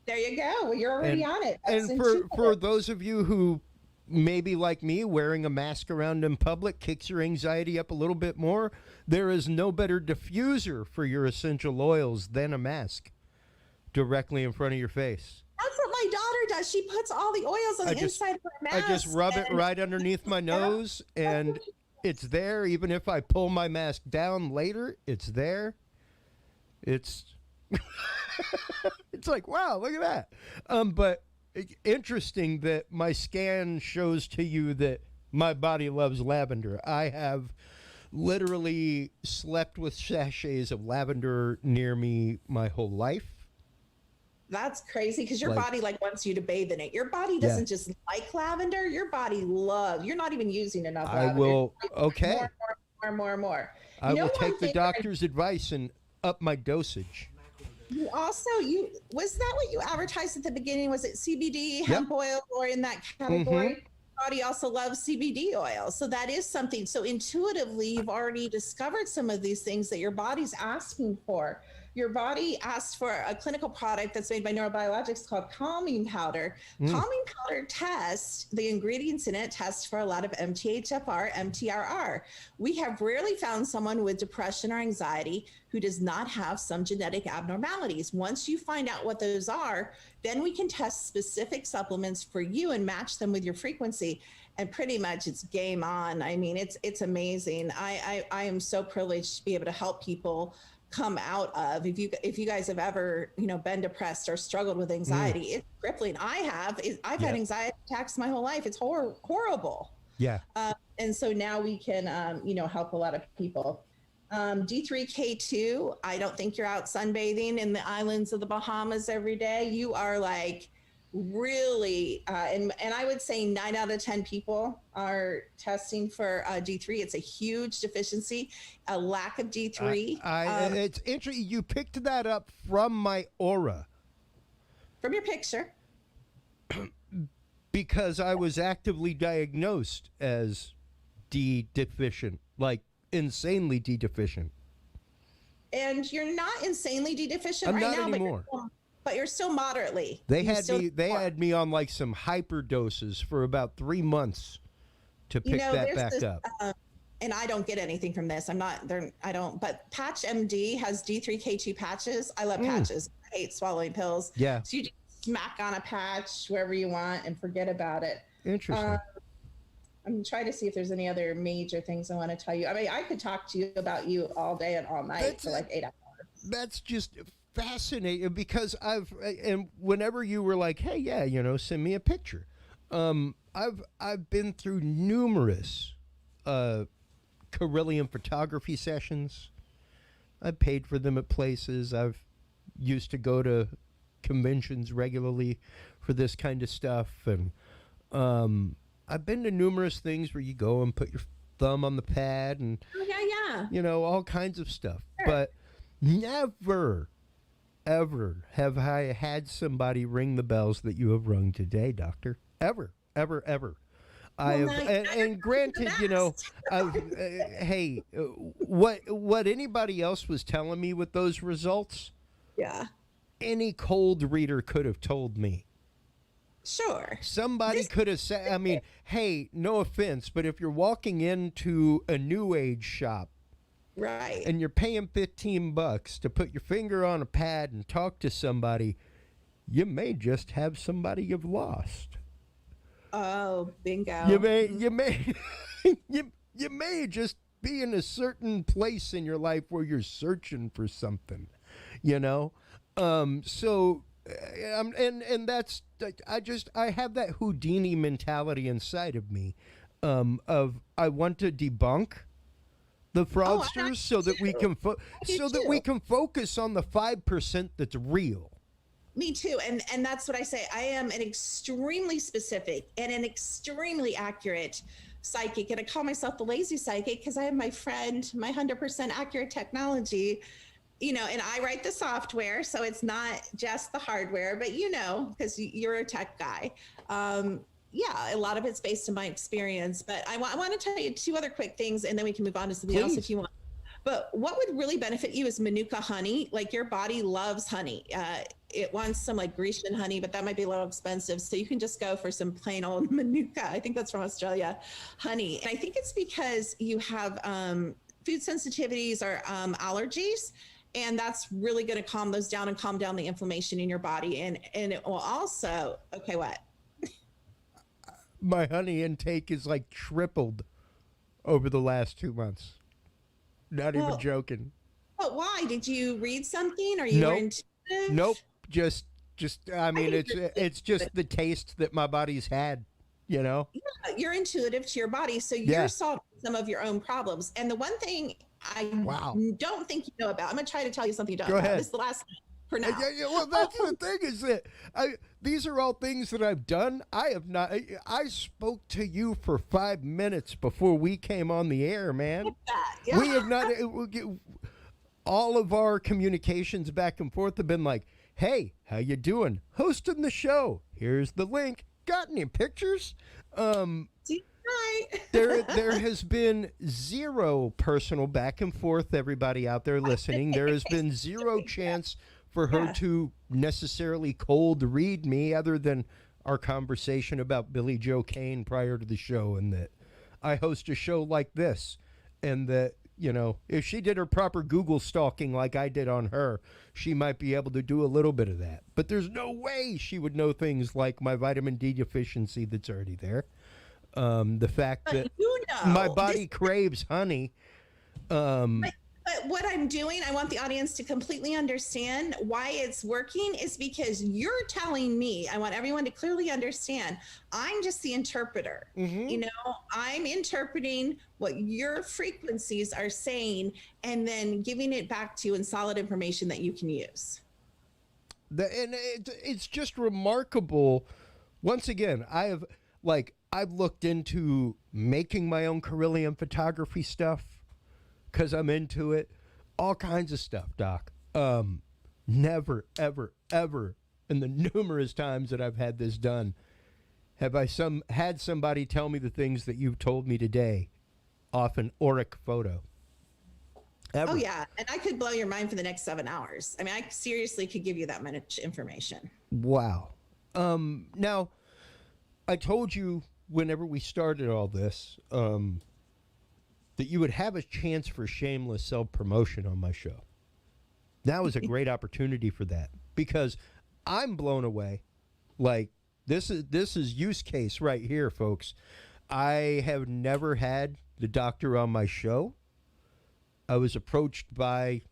There you go. Well, you're already on it. That's and for those of you who maybe like me, wearing a mask around in public kicks your anxiety up a little bit more, there is no better diffuser for your essential oils than a mask directly in front of your face. That's what my daughter does. She puts all the oils on the inside of her mask. I just rub it right underneath my nose, and it's there. Even if I pull my mask down later, it's there. It's it's like, wow, look at that. But interesting that my scan shows to you that my body loves lavender. I have literally slept with sachets of lavender near me my whole life. That's crazy because your body like wants you to bathe in it. Your body doesn't just like lavender. Your body loves. You're not even using enough lavender. I will. Okay. More. I will take the doctor's advice and up my dosage. You also was that what you advertised at the beginning? Was it CBD, hemp oil, or in that category? Mm-hmm. Body also loves CBD oil, so that is something. So intuitively, you've already discovered some of these things that your body's asking for. Your body asked for a clinical product that's made by Neurobiologics called calming powder. Calming powder tests the ingredients in it, tests for a lot of MTHFR, MTRR. We have rarely found someone with depression or anxiety who does not have some genetic abnormalities. Once you find out what those are, then we can test specific supplements for you and match them with your frequency. And pretty much it's game on. I mean, it's amazing. I am so privileged to be able to help people come out of, if you guys have ever been depressed or struggled with anxiety, it's crippling. I've had anxiety attacks my whole life. It's horrible. And so now we can help a lot of people. D3K2, I don't think you're out sunbathing in the islands of the Bahamas every day. You are like really, and I would say 9 out of 10 people are testing for D3. It's a huge deficiency, a lack of D3. It's interesting. You picked that up from my aura. From your picture. Because I was actively diagnosed as D deficient, like insanely D deficient. And you're not insanely D deficient right now. I'm not anymore. But you're still moderately. They had me on like some hyper doses for about 3 months to pick that back up. And I don't get anything from this. But Patch MD has D3K2 patches. I love patches. I hate swallowing pills. Yeah. So you just smack on a patch wherever you want and forget about it. Interesting. I'm trying to see if there's any other major things I want to tell you. I mean, I could talk to you about you all day and all night for like 8 hours. That's just fascinating because and whenever you were like, hey, send me a picture. I've been through numerous Carillion photography sessions. I paid for them at places. I've used to go to conventions regularly for this kind of stuff, and I've been to numerous things where you go and put your thumb on the pad and all kinds of stuff. Sure. But never ever have I had somebody ring the bells that you have rung today, doctor. Ever. And granted, hey, what anybody else was telling me with those results, any cold reader could have told me. Sure. Somebody could have said, I mean, hey, no offense, but if you're walking into a New Age shop, right, and you're paying $15 to put your finger on a pad and talk to somebody, you may just have somebody you've lost. Oh, bingo. You may you may just be in a certain place in your life where you're searching for something, so and that's, I have that Houdini mentality inside of me, of I want to debunk the fraudsters so that we can focus on the 5% that's real. Me too. And that's what I say. I am an extremely specific and an extremely accurate psychic. And I call myself the lazy psychic because I have my friend, my 100% accurate technology, and I write the software. So it's not just the hardware, but because you're a tech guy. A lot of it's based on my experience. But I want to tell you 2 other quick things, and then we can move on to something else if you want. But what would really benefit you is Manuka honey. Like your body loves honey. It wants some like Grecian honey, but that might be a little expensive. So you can just go for some plain old Manuka. I think that's from Australia, honey. And I think it's because you have food sensitivities or allergies. And that's really going to calm those down and calm down the inflammation in your body. And it will also, okay, what? My honey intake is like tripled over the last 2 months. Not even joking. But why? Did you read something? Or you were intuitive? Nope. Just Just, I mean, it's just the taste that my body's had, you know? Yeah, you're intuitive to your body, so you're solving some of your own problems. And the one thing I don't think you know about, I'm going to try to tell you something you don't know. This is the last thing for now. Well, that's the thing is that these are all things that I've done. I have not. I spoke to you for 5 minutes before we came on the air, man. Yeah. We have not. All of our communications back and forth have been like, "Hey, how you doing? Hosting the show. Here's the link. Got any pictures?" There has been zero personal back and forth. Everybody out there listening, there has been zero chance for her to necessarily cold read me, other than our conversation about Billy Joe Cain prior to the show, and that I host a show like this, and that, you know, if she did her proper Google stalking like I did on her, she might be able to do a little bit of that. But there's no way she would know things like my vitamin D deficiency that's already there. The fact that my body craves honey. But what I'm doing, I want the audience to completely understand why it's working, is because you're telling me, I want everyone to clearly understand, I'm just the interpreter. You know, I'm interpreting what your frequencies are saying and then giving it back to you in solid information that you can use. And it's just remarkable. Once again, I've looked into making my own Carillion photography stuff because I'm into it. All kinds of stuff, Doc. Never, ever, ever in the numerous times that I've had this done have I had somebody tell me the things that you've told me today off an auric photo. Ever. Oh, yeah. And I could blow your mind for the next 7 hours. I mean, I seriously could give you that much information. Wow. Now, I told you whenever we started all this that you would have a chance for shameless self-promotion on my show. Now is a great opportunity for that, because I'm blown away. Like, this is use case right here, folks. I have never had the doctor on my show. I was approached by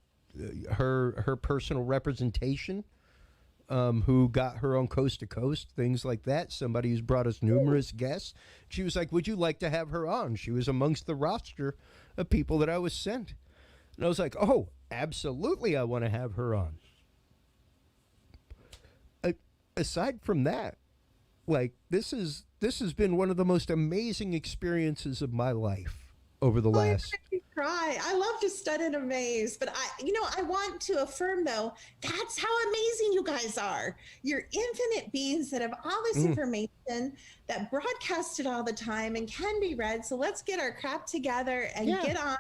her personal representation, who got her on Coast to Coast, things like that. Somebody who's brought us numerous guests. She was like, would you like to have her on? She was amongst the roster of people that I was sent. And I was like, oh, absolutely, I want to have her on. Aside from that, like, this has been one of the most amazing experiences of my life over the last... Cry. I love to stun and amaze, but I want to affirm, though, that's how amazing you guys are. You're infinite beings that have all this information that broadcast it all the time and can be read. So let's get our crap together and get on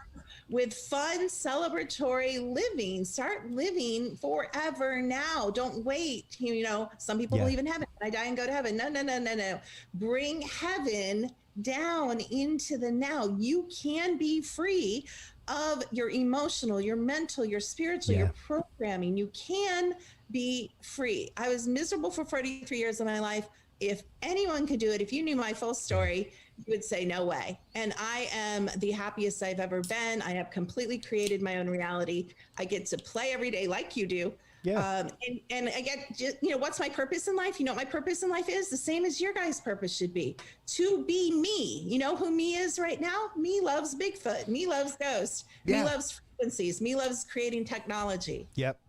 with fun, celebratory living. Start living forever now. Don't wait. You know, some people believe in heaven. I die and go to heaven. No. Bring heaven down into the now. You can be free of your emotional, your mental, your spiritual, your programming. You can be free. I was miserable for 43 years of my life. If anyone could do it, if you knew my full story, you would say no way. And I am the happiest I've ever been. I have completely created my own reality. I get to play every day like you do. And I get, what's my purpose in life? You know what my purpose in life is? The same as your guys' purpose should be. To be me. You know who me is right now? Me loves Bigfoot. Me loves ghosts. Me loves frequencies. Me loves creating technology. Yep.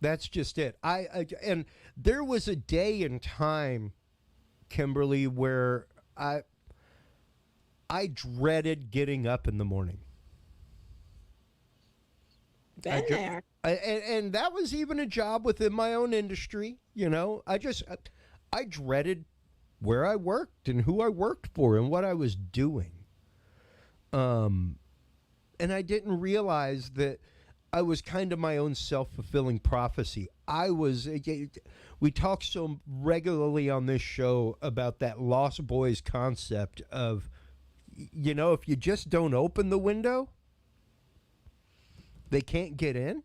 That's just it. And there was a day and time, Kimberly, where I dreaded getting up in the morning. Been there. And that was even a job within my own industry. You know, I dreaded where I worked and who I worked for and what I was doing. And I didn't realize that I was kind of my own self-fulfilling prophecy. We talk so regularly on this show about that Lost Boys concept of, if you just don't open the window, they can't get in.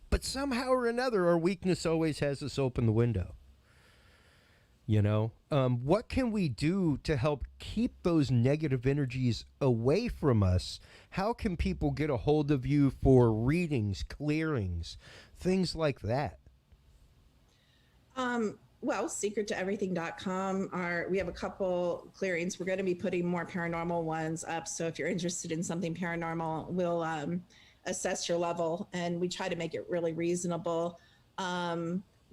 But somehow or another, our weakness always has us open the window. What can we do to help keep those negative energies away from us? How can people get a hold of you for readings, clearings, things like that? Well, secrettoeverything.com. We have a couple clearings. We're going to be putting more paranormal ones up. So if you're interested in something paranormal, we'll assess your level, and we try to make it really reasonable.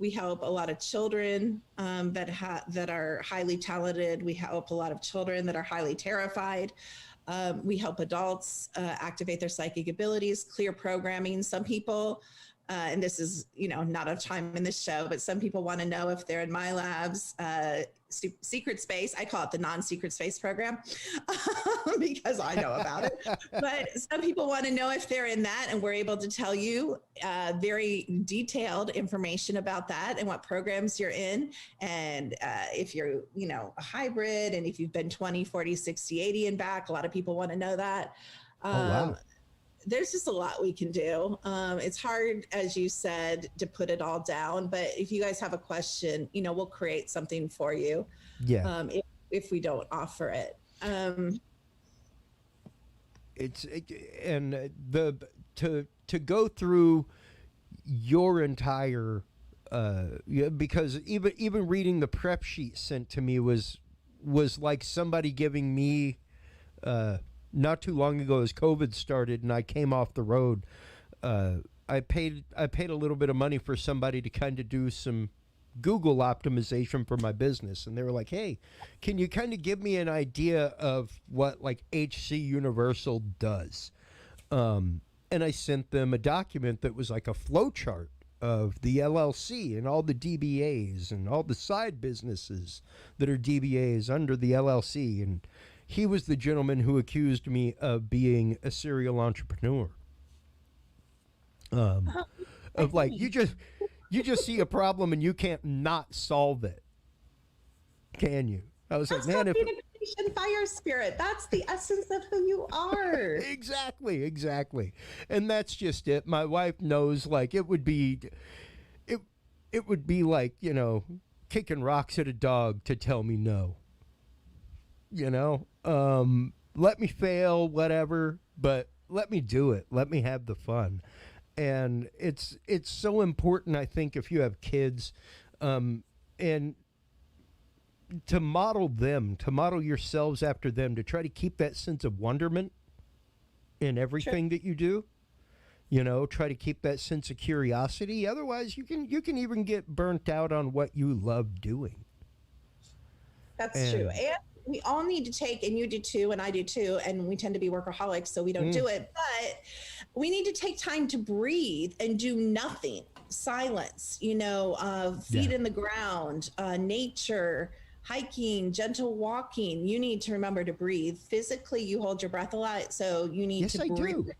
We help a lot of children that are highly talented. We help a lot of children that are highly terrified. We help adults activate their psychic abilities, clear programming. Some people, and this is, not a time in this show, but some people want to know if they're in my lab's secret space. I call it the non-secret space program because I know about it. But some people want to know if they're in that, and we're able to tell you very detailed information about that and what programs you're in. And if you're, a hybrid, and if you've been 20, 40, 60, 80 and back, a lot of people want to know that. Wow. There's just a lot we can do. It's hard, as you said, to put it all down, but if you guys have a question, we'll create something for you. Yeah. If we don't offer it. To go through your entire, because even reading the prep sheet sent to me was like somebody giving me, not too long ago, as COVID started and I came off the road, I paid a little bit of money for somebody to kind of do some Google optimization for my business. And they were like, hey, can you kind of give me an idea of what like HC Universal does? And I sent them a document that was like a flow chart of the LLC and all the DBAs and all the side businesses that are DBAs under the LLC. And he was the gentleman who accused me of being a serial entrepreneur. Of like, you just see a problem and you can't not solve it, can you? I was like, man, if being a Christian fire spirit, that's the essence of who you are. Exactly. And that's just it. My wife knows, like, it would be like, kicking rocks at a dog to tell me no. Let me fail, whatever, but let me do it. Let me have the fun. And it's so important, I think, if you have kids, and to model yourselves after them, to try to keep that sense of wonderment in everything that you do. Try to keep that sense of curiosity. Otherwise, you can even get burnt out on what you love doing. That's true. And we all need to take, and you do too, and I do too, and we tend to be workaholics, so we don't do it, but we need to take time to breathe and do nothing. Silence, feet in the ground, nature, hiking, gentle walking. You need to remember to breathe. Physically, you hold your breath a lot, so you need to breathe. Do.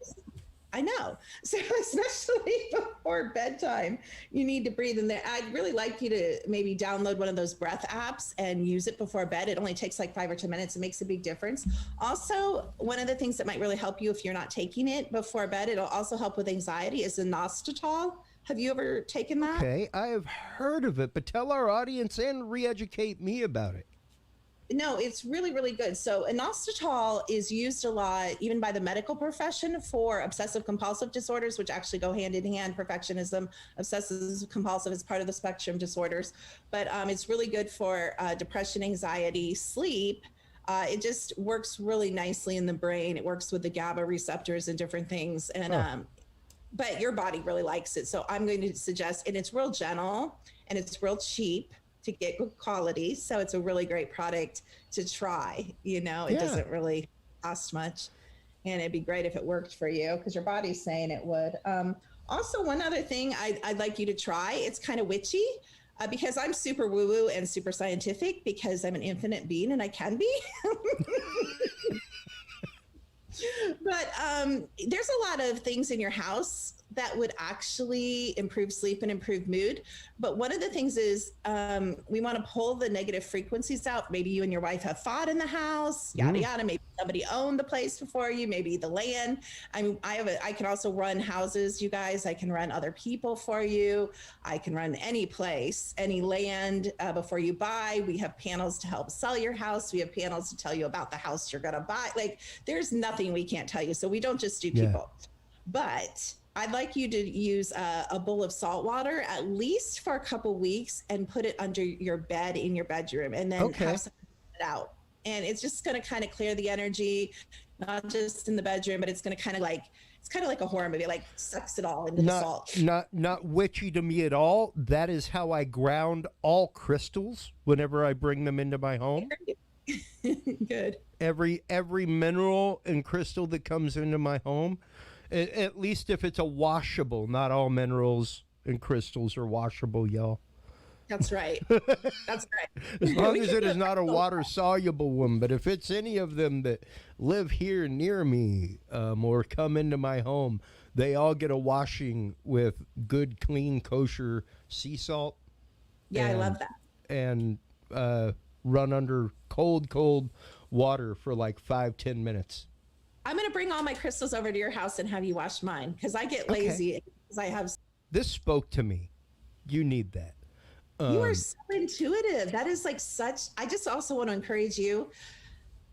I know. So especially before bedtime, you need to breathe in there. I'd really like you to maybe download one of those breath apps and use it before bed. It only takes like 5 or 10 minutes. It makes a big difference. Also, one of the things that might really help you if you're not taking it before bed, it'll also help with anxiety, is inositol. Have you ever taken that? Okay, I have heard of it, but tell our audience and re-educate me about it. No, it's really, really good. So inositol is used a lot, even by the medical profession, for obsessive compulsive disorders, which actually go hand in hand. Perfectionism, obsessive compulsive is part of the spectrum disorders, but it's really good for depression, anxiety, sleep. It just works really nicely in the brain. It works with the GABA receptors and different things. And but your body really likes it. So I'm going to suggest, and it's real gentle and it's real cheap to get good quality. So it's a really great product to try. It doesn't really cost much, and it'd be great if it worked for you because your body's saying it would. Also, one other thing I'd like you to try, it's kind of witchy because I'm super woo-woo and super scientific because I'm an infinite being and I can be. But there's a lot of things in your house that would actually improve sleep and improve mood. But one of the things is we want to pull the negative frequencies out. Maybe you and your wife have fought in the house, yada, yada. Maybe somebody owned the place before you, maybe the land. I mean, I can also run houses, you guys. I can run other people for you. I can run any place, any land before you buy. We have panels to help sell your house. We have panels to tell you about the house you're going to buy. Like, there's nothing we can't tell you. So we don't just do people. But I'd like you to use a bowl of salt water at least for a couple weeks and put it under your bed in your bedroom, and then have something it out. And it's just going to kind of clear the energy, not just in the bedroom, but it's going to kind of like, it's kind of like a horror movie, like sucks it all into the salt. Not witchy to me at all. That is how I ground all crystals whenever I bring them into my home. Good. Every mineral and crystal that comes into my home, at least if it's a washable, not all minerals and crystals are washable, y'all. That's right. That's right. As long as it is not a water soluble one, but if it's any of them that live here near me or come into my home, they all get a washing with good, clean, kosher sea salt. Yeah, I love that. And run under cold water for like 5-10 minutes. I'm going to bring all my crystals over to your house and have you wash mine, because I get lazy. Because I have. This spoke to me. You need that. You are so intuitive. That is like such. I just also want to encourage you.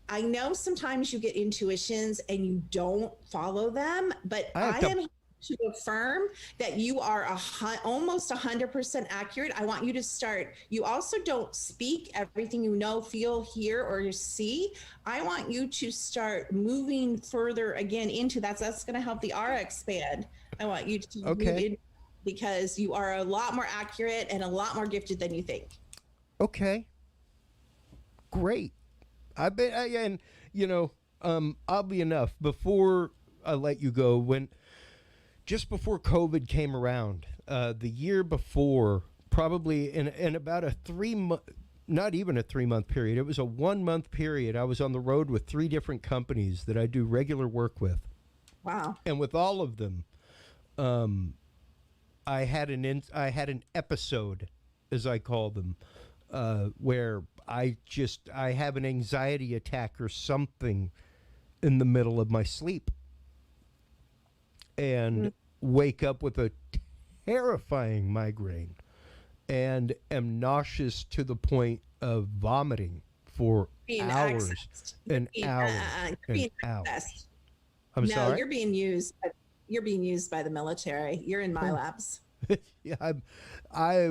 I know sometimes you get intuitions and you don't follow them, but I am here to affirm that you are almost 100% accurate. I want you to start. You also don't speak everything you know, feel, hear, or see. I want you to start moving further again into that. So that's going to help the aura expand. I want you to move in, because you are a lot more accurate and a lot more gifted than you think. Okay. Great. I bet, and you know, oddly enough, before I let you go, just before COVID came around, the year before, probably in about a 3-month, not even a 3-month period, it was a 1-month period, I was on the road with 3 different companies that I do regular work with. Wow. And with all of them, I had an episode, as I call them, where I have an anxiety attack or something in the middle of my sleep, and wake up with a terrifying migraine and am nauseous to the point of vomiting for hours and hours and hours. I'm sorry? You're being used. You're being used by the military. You're in my labs. Yeah, I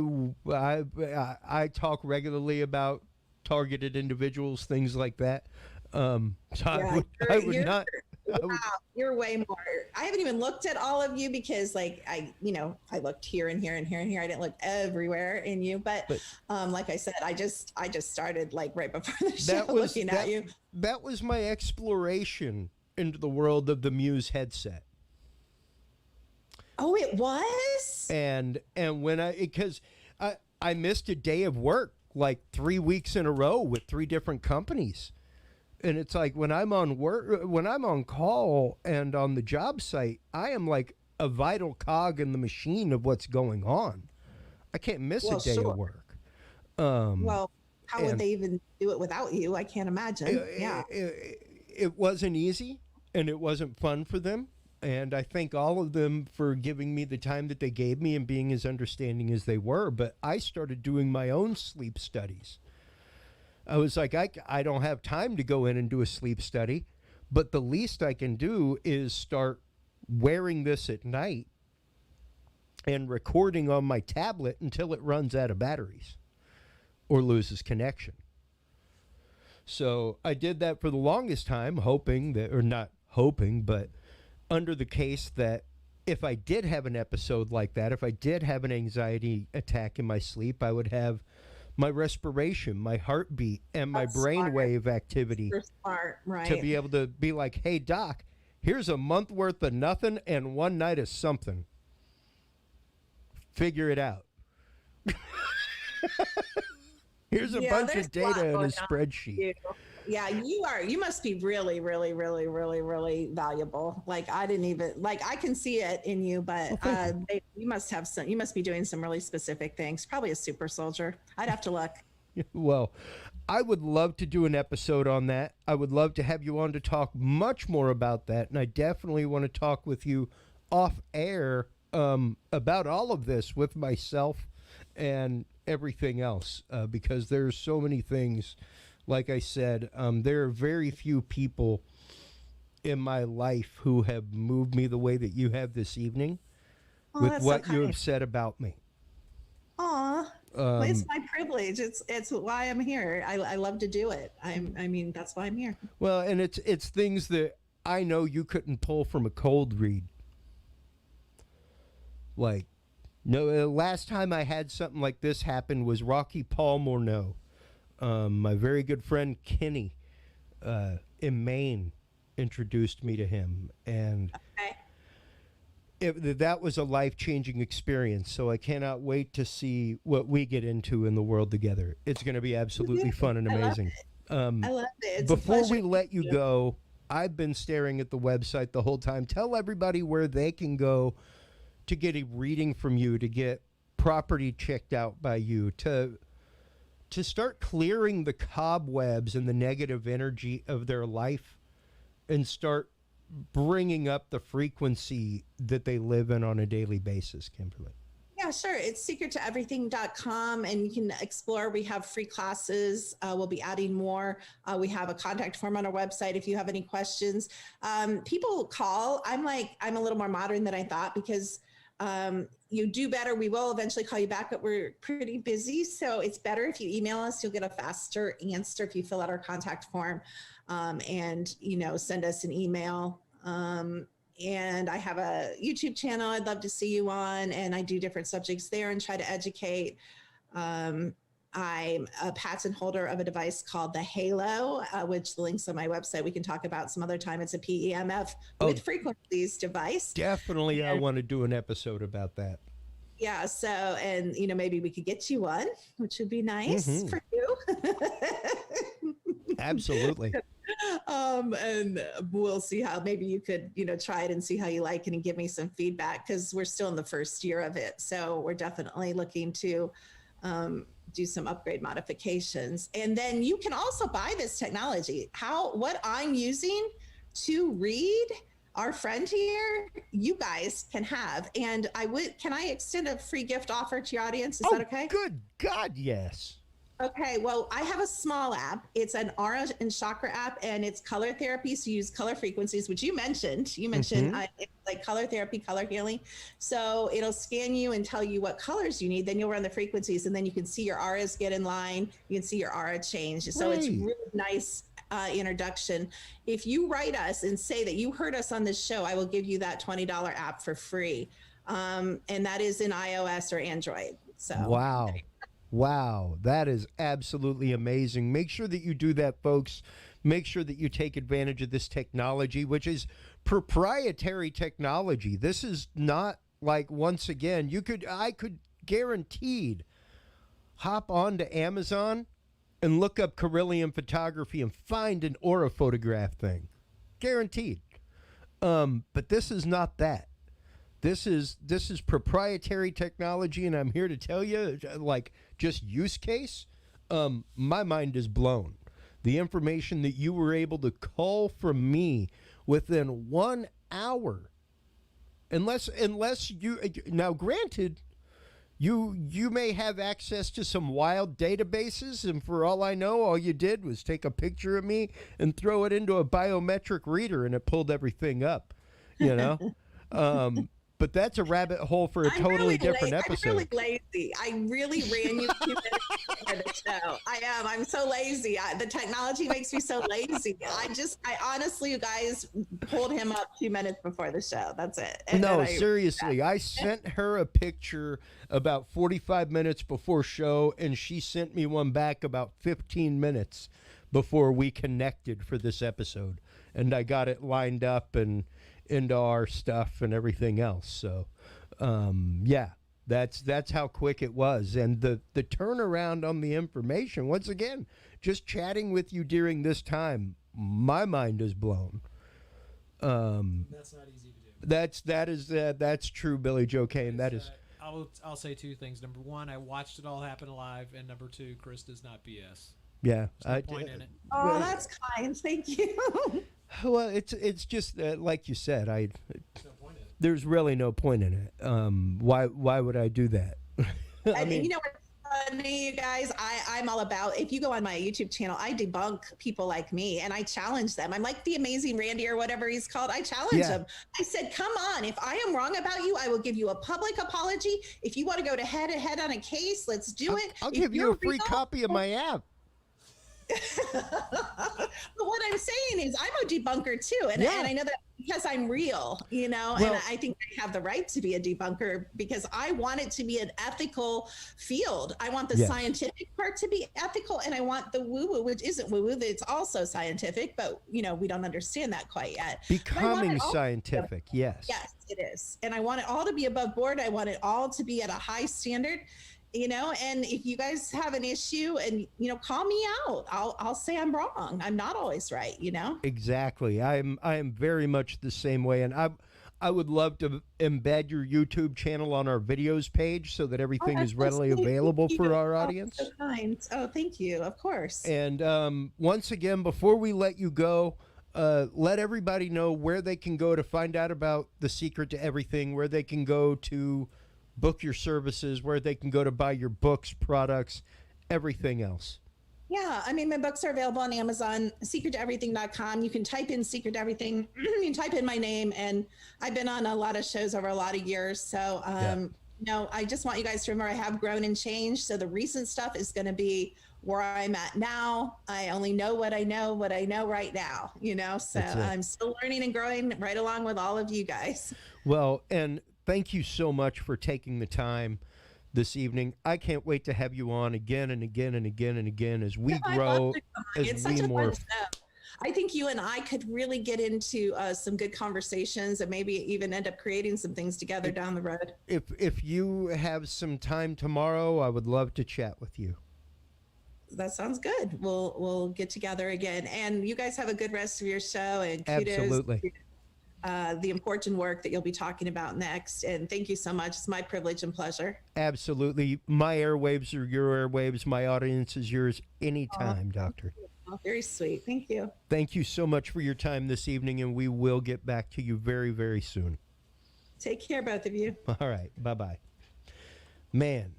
talk regularly about targeted individuals, things like that. So yeah, I would not. Wow, you're way more. I haven't even looked at all of you, because like I looked here and here and here and here. I didn't look everywhere in you, but like I said, I just started like right before the show looking at you. That was my exploration into the world of the Muse headset. Oh, it was? And because I missed a day of work like 3 weeks in a row with 3 different companies. And it's like when I'm on call and on the job site, I am like a vital cog in the machine of what's going on. I can't miss a day of work. Well, how would they even do it without you? I can't imagine. It wasn't easy, and it wasn't fun for them. And I thank all of them for giving me the time that they gave me and being as understanding as they were. But I started doing my own sleep studies. I was like, I don't have time to go in and do a sleep study, but the least I can do is start wearing this at night and recording on my tablet until it runs out of batteries or loses connection. So I did that for the longest time, hoping that, or not hoping, but under the case that if I did have an episode like that, if I did have an anxiety attack in my sleep, I would have my respiration, my heartbeat, and my brainwave activity to be able to be like, hey, doc, here's a month worth of nothing and 1 night of something. Figure it out. Here's a bunch of data in a spreadsheet. Yeah, you are. You must be really, really, really, really, really valuable. Like I didn't even like I can see it in you, but you must have some. You must be doing some really specific things. Probably a super soldier. I'd have to look. Well, I would love to do an episode on that. I would love to have you on to talk much more about that, and I definitely want to talk with you off air about all of this with myself and everything else because there's so many things. Like I said, there are very few people in my life who have moved me the way that you have this evening with what you have said about me. Aw, it's my privilege. It's why I'm here. I love to do it. I mean, that's why I'm here. Well, and it's things that I know you couldn't pull from a cold read. Like, no, the last time I had something like this happen was Rocky Paul Morneau. My very good friend Kenny in Maine introduced me to him, and that was a life-changing experience. So I cannot wait to see what we get into in the world together. It's going to be absolutely fun and amazing. I love it. It's before we let you go, I've been staring at the website the whole time. Tell everybody where they can go to get a reading from you, to get property checked out by you, to start clearing the cobwebs and the negative energy of their life and start bringing up the frequency that they live in on a daily basis, Kimberly. Yeah, sure. It's secrettoeverything.com, and you can explore. We have free classes. We'll be adding more. We have a contact form on our website if you have any questions. People call. I'm a little more modern than I thought because you do better. We will eventually call you back, but we're pretty busy. So it's better if you email us. You'll get a faster answer if you fill out our contact form and, send us an email. And I have a YouTube channel I'd love to see you on, and I do different subjects there and try to educate. I'm a patent holder of a device called the Halo, which the link's on my website. We can talk about some other time. It's a PEMF with frequencies device. Definitely, I want to do an episode about that. Yeah, so, and, maybe we could get you one, which would be nice for you. Absolutely. And we'll see how maybe you could, try it and see how you like it and give me some feedback, because we're still in the first year of it. So we're definitely looking to do some upgrade modifications. And then you can also buy this technology. What I'm using to read our friend here, you guys can have. And can I extend a free gift offer to your audience? Is that okay? Good God, yes. Okay, well, I have a small app. It's an aura and chakra app, and it's color therapy. So you use color frequencies, which you mentioned. It's like color therapy, color healing. So it'll scan you and tell you what colors you need. Then you'll run the frequencies, and then you can see your auras get in line. You can see your aura change. So it's really nice introduction. If you write us and say that you heard us on this show, I will give you that $20 app for free. And that is in iOS or Android. So Wow, that is absolutely amazing. Make sure that you do that, folks. Make sure that you take advantage of this technology, which is proprietary technology. This is not like, once again, I could guaranteed hop onto Amazon and look up Carillion photography and find an aura photograph thing. Guaranteed. But this is not that. This is proprietary technology, and I'm here to tell you, like, just use case, my mind is blown. The information that you were able to cull from me within 1 hour, unless you, now granted, you may have access to some wild databases, and for all I know, all you did was take a picture of me and throw it into a biometric reader, and it pulled everything up, But that's a rabbit hole for a totally different episode. I'm really lazy. I really ran you 2 minutes before the show. I am. I'm so lazy. The technology makes me so lazy. I honestly, you guys, pulled him up 2 minutes before the show. That's it. And no, seriously. I sent her a picture about 45 minutes before show, and she sent me one back about 15 minutes before we connected for this episode. And I got it lined up and into our stuff and everything else. So, yeah, That's how quick it was. And the turnaround on the information, once again, just chatting with you during this time, my mind is blown. That's not easy to do. That's true, Billy Joe Cain. That is. I'll say two things. Number one, I watched it all happen live, and number two, Chris does not BS. Yeah, There's no point in it. Oh, that's kind. Thank you. Well, it's just like you said. There's no point in it. There's really no point in it. Why would I do that? I mean, you know what's funny, you guys? I'm all about, if you go on my YouTube channel, I debunk people like me and I challenge them. I'm like the amazing Randy or whatever he's called. I challenge them. I said, come on, if I am wrong about you, I will give you a public apology. If you want to go to head to head on a case, let's do it. I'll give you a free copy of my app. But what I'm saying is I'm a debunker too. And I know that because I'm real, you know, and I think I have the right to be a debunker because I want it to be an ethical field. I want the scientific part to be ethical, and I want the woo-woo, which isn't woo-woo, it's also scientific, but you know, we don't understand that quite yet. Becoming scientific, yes. Yes, it is. And I want it all to be above board. I want it all to be at a high standard. You know, and if you guys have an issue and, you know, call me out, I'll say I'm wrong. I'm not always right, you know? Exactly. I am very much the same way. And I would love to embed your YouTube channel on our videos page so that everything is readily available for our audience. So kind. Oh, thank you. Of course. And once again, before we let you go, let everybody know where they can go to find out about the secret to everything, where they can go to book your services, where they can go to buy your books, products, everything else. Yeah, I mean, my books are available on Amazon, secrettoeverything.com. You can type in Secret to Everything. You can type in my name, and I've been on a lot of shows over a lot of years. So, you know, I just want you guys to remember I have grown and changed. So the recent stuff is going to be where I'm at now. I only know what I know right now, you know, so I'm still learning and growing right along with all of you guys. Well, and thank you so much for taking the time this evening. I can't wait to have you on again and again and again and again as we grow, as we morph. I think you and I could really get into some good conversations and maybe even end up creating some things together down the road. If you have some time tomorrow, I would love to chat with you. That sounds good. We'll get together again. And you guys have a good rest of your show, and kudos. Absolutely. The important work that you'll be talking about next. And thank you so much. It's my privilege and pleasure. Absolutely. My airwaves are your airwaves. My audience is yours anytime, Doctor. Oh, very sweet. Thank you. Thank you so much for your time this evening, and we will get back to you very, very soon. Take care, both of you. All right. Bye-bye. Man,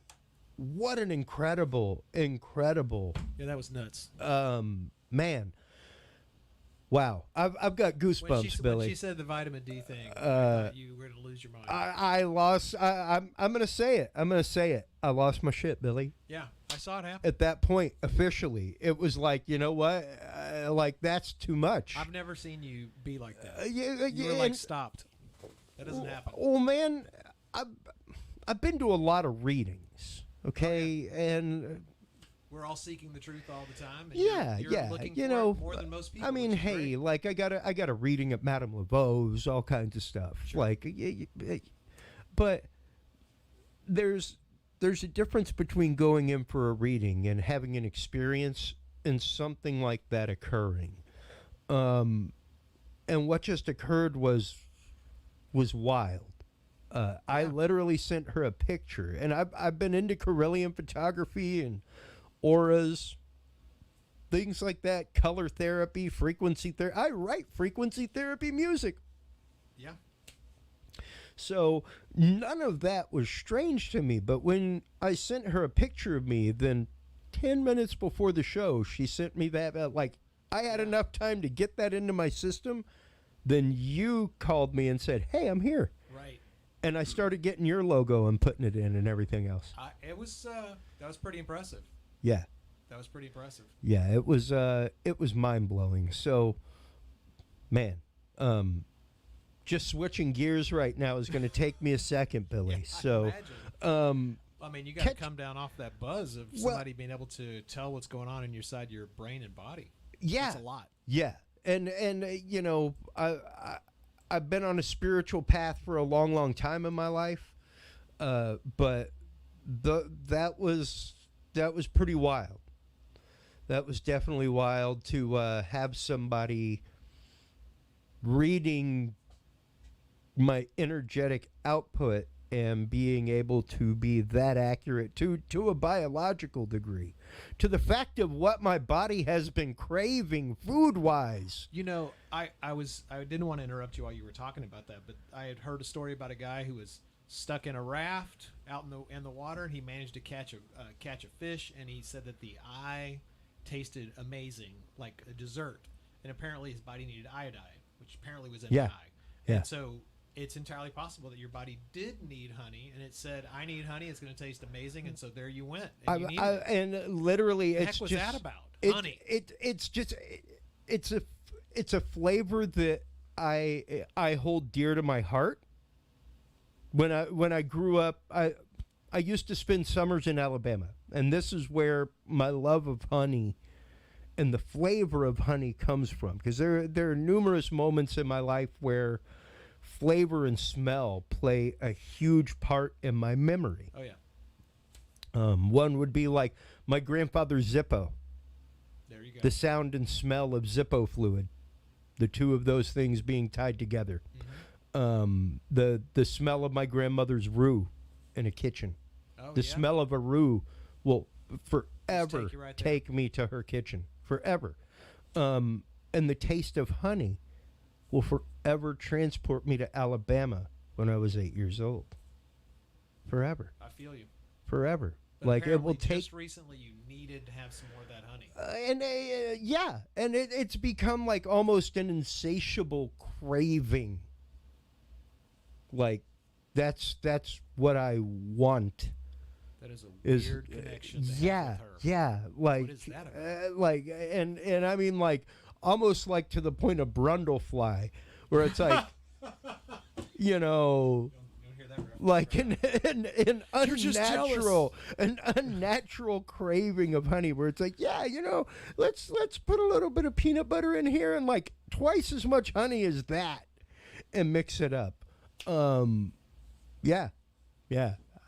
what an incredible. Yeah, that was nuts. Man. Wow, I've got goosebumps, Billy. When she said the vitamin D thing, I thought you were going to lose your mind. I'm going to say it. I lost my shit, Billy. Yeah, I saw it happen. At that point, officially, it was like, you know what? Like, that's too much. I've never seen you be like that. You were like stopped. That doesn't happen. Well, man, I've been to a lot of readings, okay? And we're all seeking the truth all the time. And you're looking you for know, it more than most people. I mean, hey, great. like I got a reading at Madame Laveau's, all kinds of stuff. Sure. Like, but there's a difference between going in for a reading and having an experience and something like that occurring. And what just occurred was wild. I literally sent her a picture, and I've been into Carillion photography and auras, things like that, color therapy, frequency therapy. I write frequency therapy music. Yeah. So none of that was strange to me. But when I sent her a picture of me, then 10 minutes before the show, she sent me that, like, I had enough time to get that into my system. Then you called me and said, hey, I'm here. Right. And I started getting your logo and putting it in and everything else. That was pretty impressive. Yeah. That was pretty impressive. Yeah, it was mind-blowing. So, man, just switching gears right now is going to take me a second, Billy. Yeah, so, I mean, you got to come down off that buzz of somebody being able to tell what's going on in your brain and body. Yeah. That's a lot. Yeah. And you know, I've been on a spiritual path for a long, long time in my life. But that was pretty wild. That was definitely wild to have somebody reading my energetic output and being able to be that accurate to a biological degree, to the fact of what my body has been craving food-wise. You know, I didn't want to interrupt you while you were talking about that, but I had heard a story about a guy who was stuck in a raft out in the water, and he managed to catch a fish, and he said that the eye tasted amazing, like a dessert, and apparently his body needed iodine, which apparently was in the eye. Yeah. And so it's entirely possible that your body did need honey, and it said, "I need honey. It's going to taste amazing." And so there you went. And, and literally, what the it's heck was just that about? Honey. It's a flavor that I hold dear to my heart. When I grew up, I used to spend summers in Alabama, and this is where my love of honey and the flavor of honey comes from, because there are numerous moments in my life where flavor and smell play a huge part in my memory. Oh, yeah. One would be like my grandfather's Zippo. There you go. The sound and smell of Zippo fluid, the two of those things being tied together. Mm-hmm. The smell of my grandmother's roux in a kitchen. Oh, The smell of a roux will forever right take me to her kitchen. Forever. And the taste of honey will forever transport me to Alabama when I was 8 years old. Forever. I feel you. Forever. But Like it will take. Just recently, you needed to have some more of that honey. And it's become like almost an insatiable craving. Like that's what I want. That is a weird connection to have with her. Yeah. Like, what is that about? And I mean, like, almost like to the point of brundlefly, where it's like, you know, like an unnatural craving of honey, where it's like, yeah, you know, let's put a little bit of peanut butter in here and like twice as much honey as that, and mix it up. Yeah.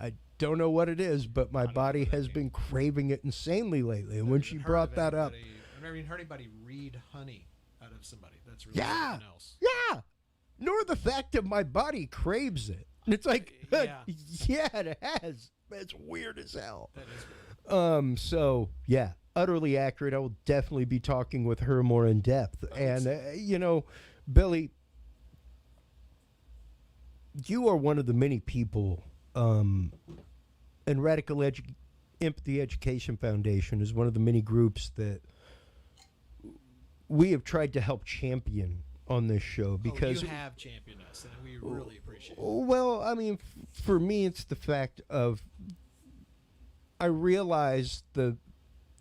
I don't know what it is, but my body has been craving it insanely lately. And when she brought that up, I've never even heard anybody read honey out of somebody. That's really something else. Yeah. Nor the fact that my body craves it. And it's like, yeah, it has. It's weird as hell. That is weird. So yeah, utterly accurate. I will definitely be talking with her more in depth. And you know, Billy, you are one of the many people. And Radical Empathy Education Foundation is one of the many groups that we have tried to help champion on this show, because you have championed us, and we really appreciate it. Well, I mean, for me, it's the fact of I realize the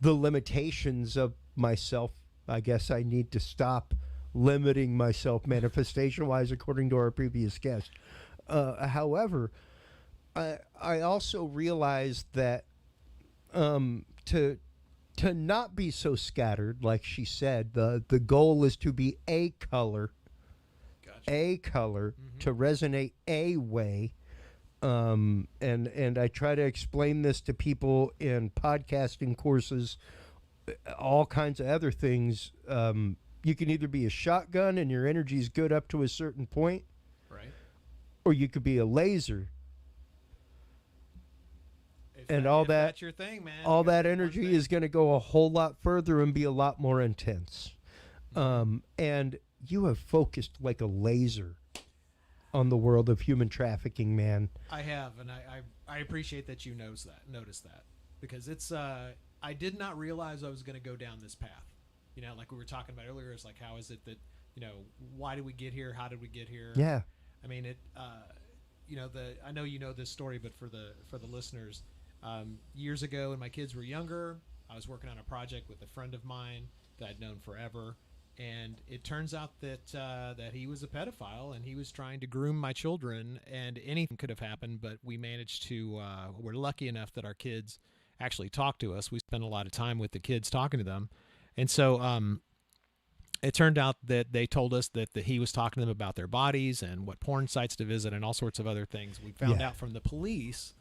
limitations of myself. I guess I need to stop limiting myself manifestation-wise, according to our previous guest. However, I also realized that to not be so scattered, like she said, the goal is to be a color, to resonate a way. And I try to explain this to people in podcasting courses, all kinds of other things. You can either be a shotgun and your energy is good up to a certain point, right? Or you could be a laser. That's your thing, man. All that energy is going to go a whole lot further and be a lot more intense. And you have focused like a laser on the world of human trafficking, man. I have, and I appreciate that you notice that, because it's I did not realize I was going to go down this path. You know, like we were talking about earlier, it's like, how is it that, you know, why did we get here? How did we get here? Yeah. I mean, you know, I know you know this story, but for the listeners, years ago when my kids were younger, I was working on a project with a friend of mine that I'd known forever, and it turns out that he was a pedophile, and he was trying to groom my children, and anything could have happened, but we managed to, we're lucky enough that our kids actually talk to us. We spend a lot of time with the kids talking to them. And so it turned out that they told us that he was talking to them about their bodies and what porn sites to visit and all sorts of other things. We found out from the police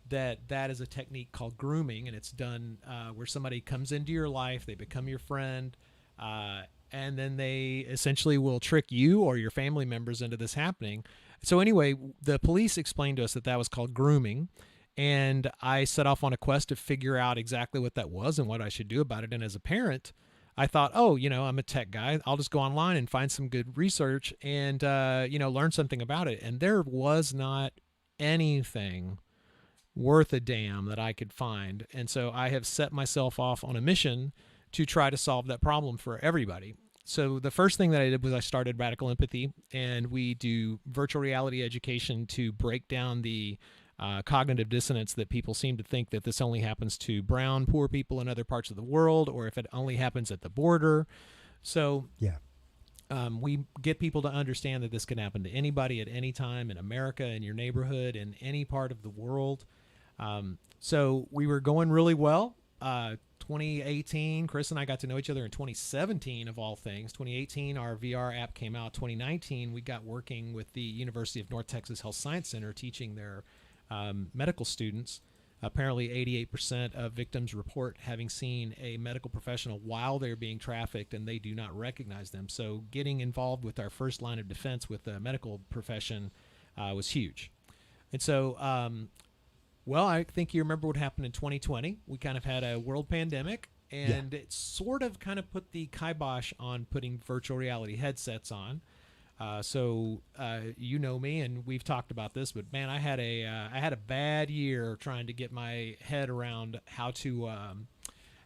that is a technique called grooming, and it's done where somebody comes into your life, they become your friend, and then they essentially will trick you or your family members into this happening. So anyway, the police explained to us that was called grooming, and I set off on a quest to figure out exactly what that was and what I should do about it. And as a parent, I thought, I'm a tech guy. I'll just go online and find some good research and, learn something about it. And there was not anything worth a damn that I could find. And so I have set myself off on a mission to try to solve that problem for everybody. So the first thing that I did was I started Radical Empathy, and we do virtual reality education to break down the cognitive dissonance that people seem to think that this only happens to brown, poor people in other parts of the world, or if it only happens at the border. So we get people to understand that this can happen to anybody at any time in America, in your neighborhood, in any part of the world. So we were going really well. 2018, Chris and I got to know each other in 2017 of all things. 2018, our VR app came out. 2019, we got working with the University of North Texas Health Science Center teaching their medical students. Apparently 88% of victims report having seen a medical professional while they're being trafficked and they do not recognize them. So getting involved with our first line of defense with the medical profession was huge. And so, I think you remember what happened in 2020. We kind of had a world pandemic, and it sort of kind of put the kibosh on putting virtual reality headsets on. So you know me, and we've talked about this, but man, I had a bad year trying to get my head around how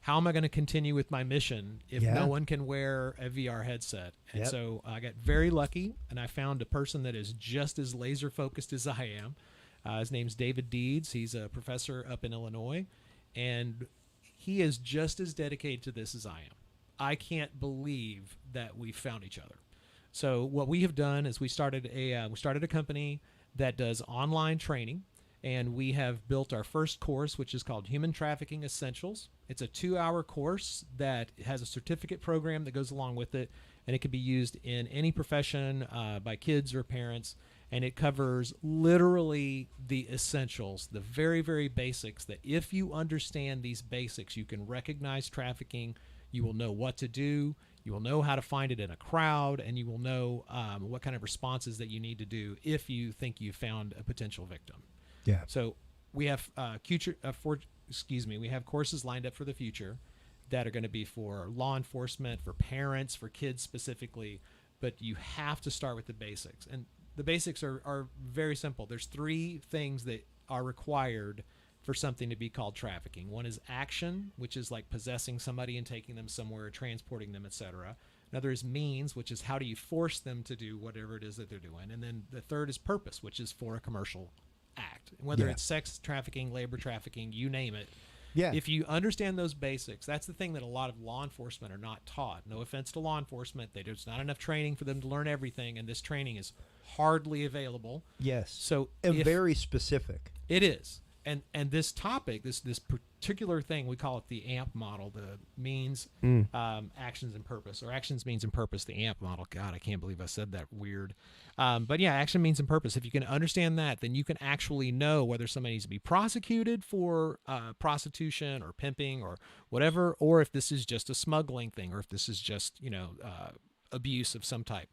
am I going to continue with my mission if no one can wear a VR headset? And so I got very lucky, and I found a person that is just as laser focused as I am. His name's David Deeds. He's a professor up in Illinois, and he is just as dedicated to this as I am. I can't believe that we found each other. So what we have done is we started a company that does online training, and we have built our first course, which is called Human Trafficking Essentials. It's a 2-hour course that has a certificate program that goes along with it, and it can be used in any profession by kids or parents. And it covers literally the essentials, the very, very basics, that if you understand these basics, you can recognize trafficking, you will know what to do, you will know how to find it in a crowd, and you will know what kind of responses that you need to do if you think you found a potential victim. Yeah. So we have we have courses lined up for the future that are going to be for law enforcement, for parents, for kids specifically, but you have to start with the basics. And the basics are very simple. There's 3 things that are required for something to be called trafficking. One is action, which is like possessing somebody and taking them somewhere, transporting them, etc. Another is means, which is how do you force them to do whatever it is that they're doing. And then the third is purpose, which is for a commercial act. And whether it's sex trafficking, labor trafficking, you name it. Yeah. If you understand those basics, that's the thing that a lot of law enforcement are not taught. No offense to law enforcement. There's not enough training for them to learn everything, and this training is hardly available. Yes. So very specific. It is. And this topic, this particular thing, we call it the AMP model, the means, actions, and purpose, or actions, means, and purpose, the AMP model. God, I can't believe I said that weird. But yeah, action, means, and purpose. If you can understand that, then you can actually know whether somebody needs to be prosecuted for prostitution or pimping or whatever, or if this is just a smuggling thing, or if this is just, abuse of some type.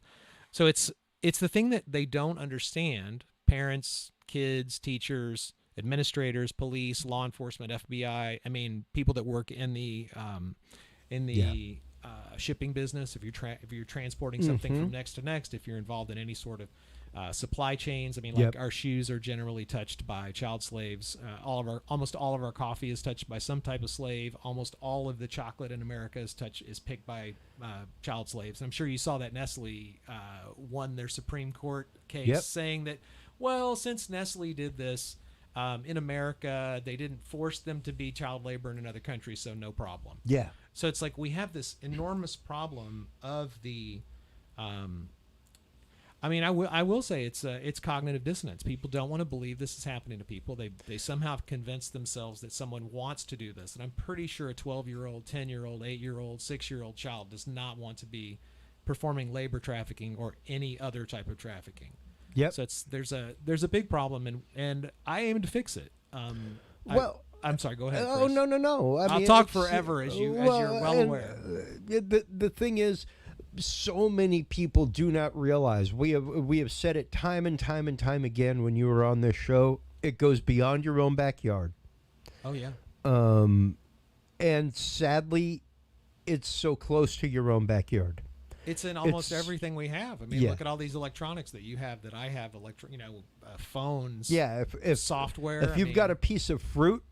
So it's the thing that they don't understand, parents, kids, teachers, administrators, police, law enforcement, FBI. I mean, people that work in the shipping business. If you're transporting something from next to next, if you're involved in any sort of supply chains. I mean, like our shoes are generally touched by child slaves. Almost all of our coffee is touched by some type of slave. Almost all of the chocolate in America is picked by child slaves. And I'm sure you saw that Nestle won their Supreme Court case saying that, well, since Nestle did this in America, they didn't force them to be child labor in another country, so no problem. Yeah. So it's like we have this enormous problem of the I will say it's cognitive dissonance. People don't want to believe this is happening to people. They somehow convince themselves that someone wants to do this. And I'm pretty sure a 12-year-old, 10-year-old, 8-year-old, 6-year-old child does not want to be performing labor trafficking or any other type of trafficking. Yep. So there's a big problem, and I aim to fix it. I'm sorry. Go ahead. Oh, Chris. no. I'll talk forever, as you're well aware. The thing is, so many people do not realize. We have said it time and time and time again when you were on this show. It goes beyond your own backyard. Oh yeah. And sadly, it's so close to your own backyard. It's in almost everything we have. I mean, look at all these electronics that you have, that I have, phones. Yeah, if software. If you've got a piece of fruit,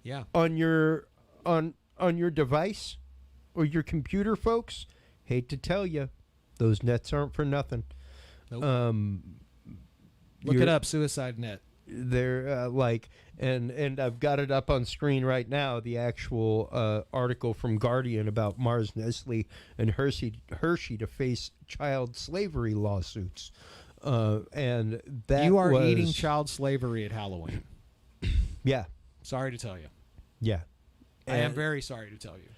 yeah, on your device or your computer, folks, hate to tell you, those nets aren't for nothing. Nope. Look it up, Suicide Net. They're and I've got it up on screen right now, the actual article from Guardian about Mars, Nestle, and Hershey to face child slavery lawsuits. And that you are eating child slavery at Halloween. Yeah. Sorry to tell you. Yeah. I am very sorry to tell you.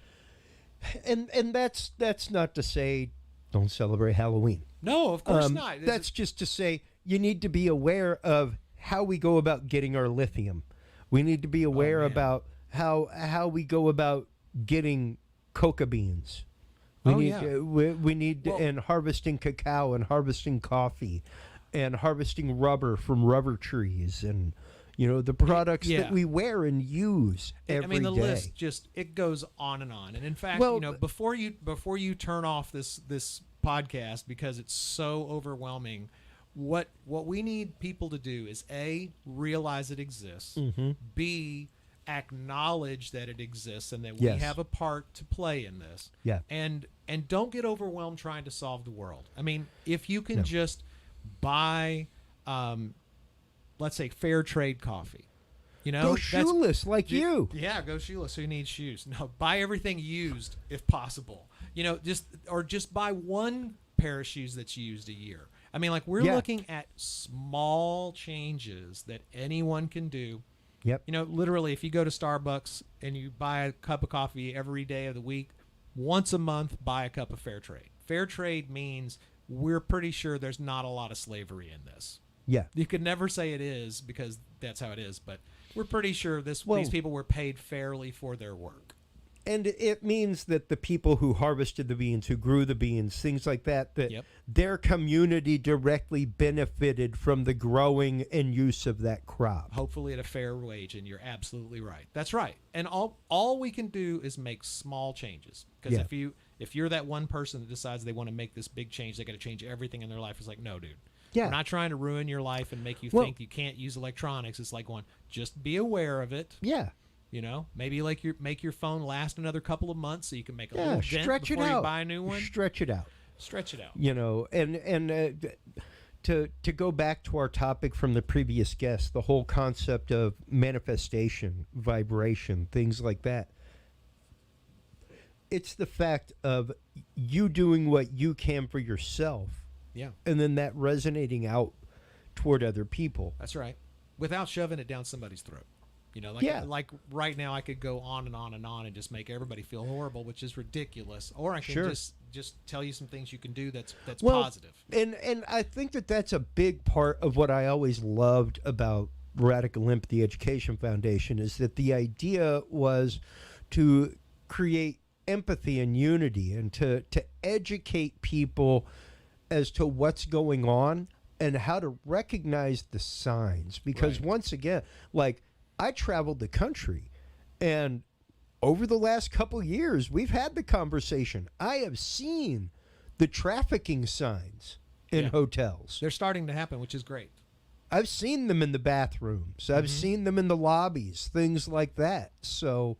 And that's not to say don't celebrate Halloween. No, of course not. That's just to say you need to be aware of how we go about getting our lithium. We need to be aware about how we go about getting coca beans. We need and harvesting cacao and harvesting coffee and harvesting rubber from rubber trees, and the products that we wear and use every day. The list it goes on and on. And in fact, before you turn off this podcast, because it's so overwhelming, what we need people to do is A, realize it exists, B, acknowledge that it exists and that we have a part to play in this. Yeah. And don't get overwhelmed trying to solve the world. I mean, if you can just buy let's say fair trade coffee. Go shoeless like you. Yeah, go shoeless. Who needs shoes? No, buy everything used if possible. Just buy one pair of shoes that's used a year. I mean, we're looking at small changes that anyone can do. Yep. Literally, if you go to Starbucks and you buy a cup of coffee every day of the week, once a month, buy a cup of fair trade. Fair trade means we're pretty sure there's not a lot of slavery in this. Yeah. You could never say it is, because that's how it is, but we're pretty sure these people were paid fairly for their work. And it means that the people who harvested the beans, who grew the beans, things like that, their community directly benefited from the growing and use of that crop. Hopefully at a fair wage, and you're absolutely right. That's right. And all we can do is make small changes. Because if you're that one person that decides they want to make this big change, they got to change everything in their life. It's like, no, dude. Yeah. We're not trying to ruin your life and make you think you can't use electronics. It's like going, just be aware of it. Yeah. Maybe make your phone last another couple of months so you can make a little dent before you buy a new one. Stretch it out. And to go back to our topic from the previous guest, the whole concept of manifestation, vibration, things like that. It's the fact of you doing what you can for yourself. Yeah. And then that resonating out toward other people. That's right. Without shoving it down somebody's throat. Like right now I could go on and on and on and just make everybody feel horrible, which is ridiculous. Or I can just tell you some things you can do that's positive. And I think that's a big part of what I always loved about Radical Empathy Education Foundation, is that the idea was to create empathy and unity, and to educate people as to what's going on and how to recognize the signs. Because once again, I traveled the country, and over the last couple years, we've had the conversation. I have seen the trafficking signs in hotels. They're starting to happen, which is great. I've seen them in the bathrooms. I've seen them in the lobbies, things like that. So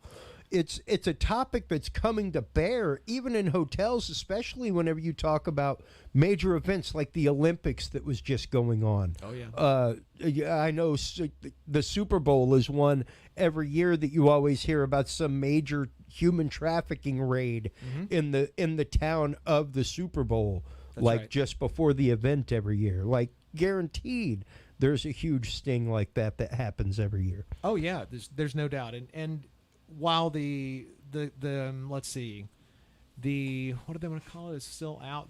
it's a topic that's coming to bear even in hotels, especially whenever you talk about major events like the Olympics that was just going on. Oh yeah. I know the Super Bowl is one every year that you always hear about some major human trafficking raid in the town of the Super Bowl. That's right. Just before the event every year. Guaranteed there's a huge sting like that happens every year. Oh yeah, there's no doubt. And while the let's see, what do they want to call it? It's still out.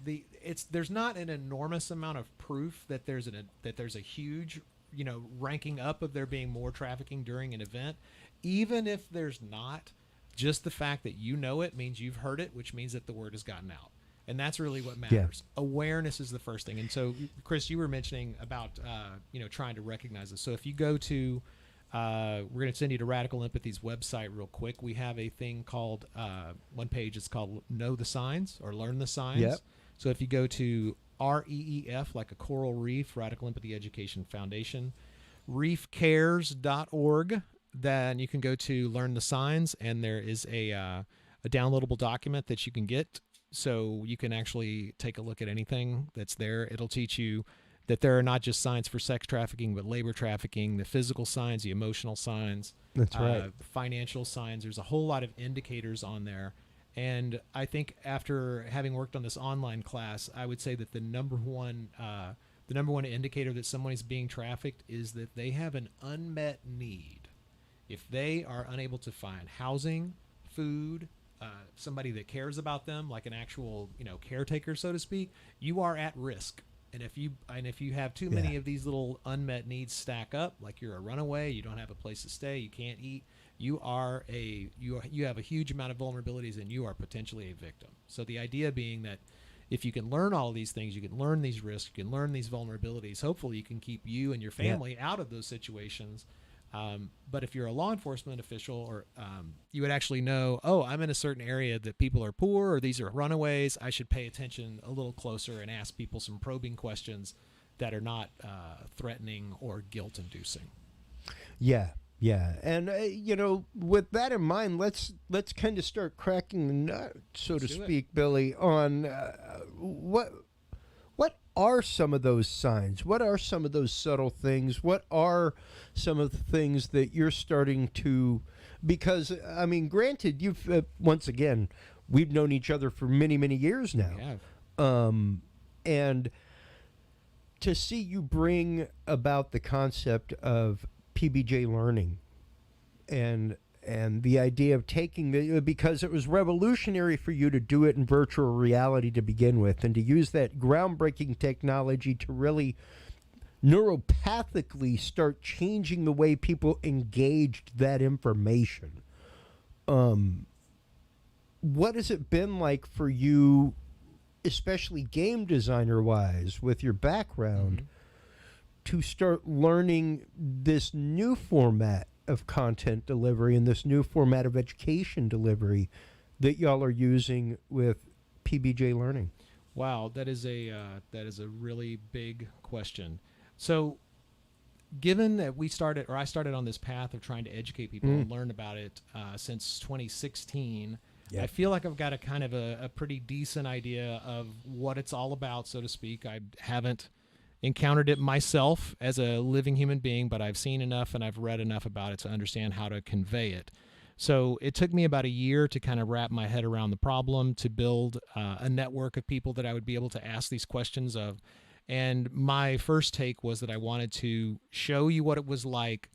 There's not an enormous amount of proof that there's a huge, ranking up of there being more trafficking during an event. Even if there's not, just the fact that you know it means you've heard it, which means that the word has gotten out. And that's really what matters. Yeah. Awareness is the first thing. And so, Chris, you were mentioning about, trying to recognize this. So if you go to, we're going to send you to Radical Empathy's website real quick. We have a thing called, one page, it's called Know the Signs or Learn the Signs. Yep. So if you go to REEF, like a coral reef, Radical Empathy Education Foundation, reefcares.org, then you can go to Learn the Signs, and there is a downloadable document that you can get. So you can actually take a look at anything that's there. It'll teach you that there are not just signs for sex trafficking, but labor trafficking, the physical signs, the emotional signs. That's right. Financial signs. There's a whole lot of indicators on there. And I think after having worked on this online class, I would say that the number one indicator that someone is being trafficked is that they have an unmet need. If they are unable to find housing, food, somebody that cares about them, like an actual, caretaker, so to speak, you are at risk. And if you have too many of these little unmet needs stack up, like you're a runaway, you don't have a place to stay, you can't eat, you have a huge amount of vulnerabilities, and you are potentially a victim. So the idea being that if you can learn all of these things, you can learn these risks, you can learn these vulnerabilities, hopefully you can keep you and your family out of those situations. But if you're a law enforcement official, or you would actually know, I'm in a certain area that people are poor, or these are runaways, I should pay attention a little closer and ask people some probing questions that are not threatening or guilt-inducing. Yeah. And, with that in mind, let's kind of start cracking the nut, so to speak, Billy, on what are some of those signs? What are some of those subtle things? What are some of the things that you're starting to, because, I mean, granted, you've, once again, we've known each other for many, many years now. Yeah. And to see you bring about the concept of PBJ Learning and the idea of taking because it was revolutionary for you to do it in virtual reality to begin with, and to use that groundbreaking technology to really neuropathically start changing the way people engaged that information. What has it been like for you, especially game designer wise, with your background, to start learning this new format of content delivery and this new format of education delivery that y'all are using with PBJ Learning? Wow, that is a really big question. So, given that I started on this path of trying to educate people and learn about it since 2016, I feel like I've got a kind of a pretty decent idea of what it's all about, so to speak. I haven't encountered it myself as a living human being, but I've seen enough and I've read enough about it to understand how to convey it. So it took me about a year to kind of wrap my head around the problem, to build a network of people that I would be able to ask these questions of. And my first take was that I wanted to show you what it was like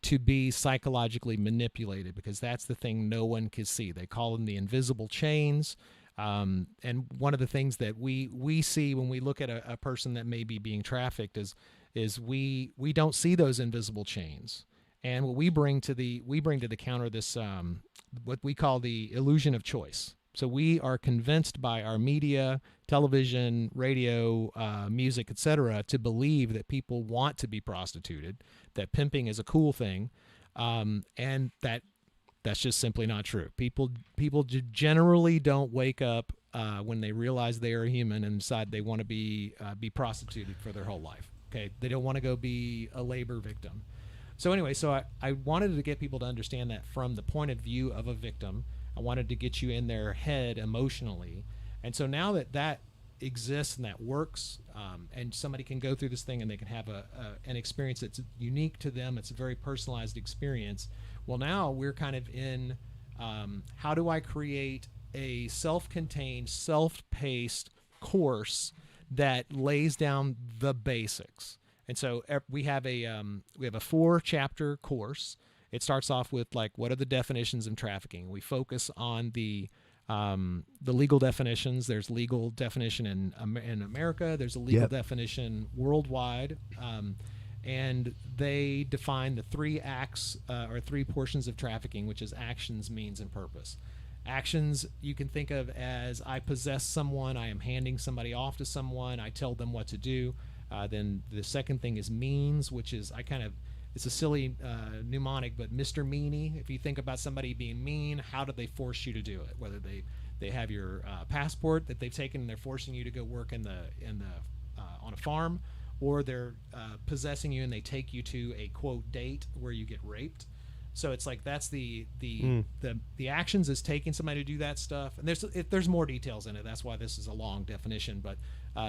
to be psychologically manipulated, because that's the thing no one can see. They call them the invisible chains. And one of the things that we see when we look at a person that may be being trafficked is we don't see those invisible chains. And what we bring to the counter this what we call the illusion of choice. So we are convinced by our media, television, radio, music, etc., to believe that people want to be prostituted, that pimping is a cool thing, and that's just simply not true. People generally don't wake up when they realize they are human and decide they want to be prostituted for their whole life. Okay, they don't want to go be a labor victim. So anyway, I wanted to get people to understand that from the point of view of a victim. I wanted to get you in their head emotionally. And so now that exists and that works, and somebody can go through this thing and they can have an experience that's unique to them, it's a very personalized experience. Well, now we're kind of in how do I create a self-contained, self-paced course that lays down the basics. And so we have a 4-chapter course. It starts off with, like, what are the definitions of trafficking? We focus on the the legal definitions. There's legal definition in America. There's a legal definition worldwide. And they define the 3 acts or 3 portions of trafficking, which is actions, means, and purpose. Actions you can think of as I possess someone, I am handing somebody off to someone, I tell them what to do. Then the second thing is means, which is it's a silly mnemonic, but Mr. Meanie. If you think about somebody being mean, how do they force you to do it? Whether they have your passport that they've taken and they're forcing you to go work on a farm, or they're possessing you and they take you to a quote date where you get raped. So it's like that's the actions is taking somebody to do that stuff, and there's more details in it. That's why this is a long definition. But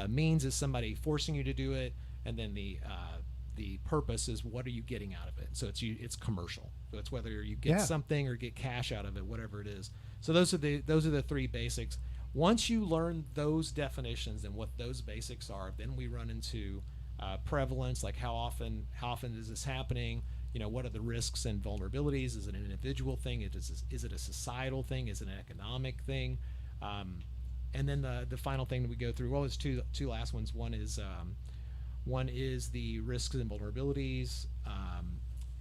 means is somebody forcing you to do it, and then the purpose is what are you getting out of it. So it's commercial. So it's whether you get something or get cash out of it, whatever it is. So those are the 3 basics. Once you learn those definitions and what those basics are, then we run into prevalence, like how often is this happening? What are the risks and vulnerabilities? Is it an individual thing? Is it a societal thing? Is it an economic thing? And then the final thing that we go through, well, it's two last ones. One is the risks and vulnerabilities,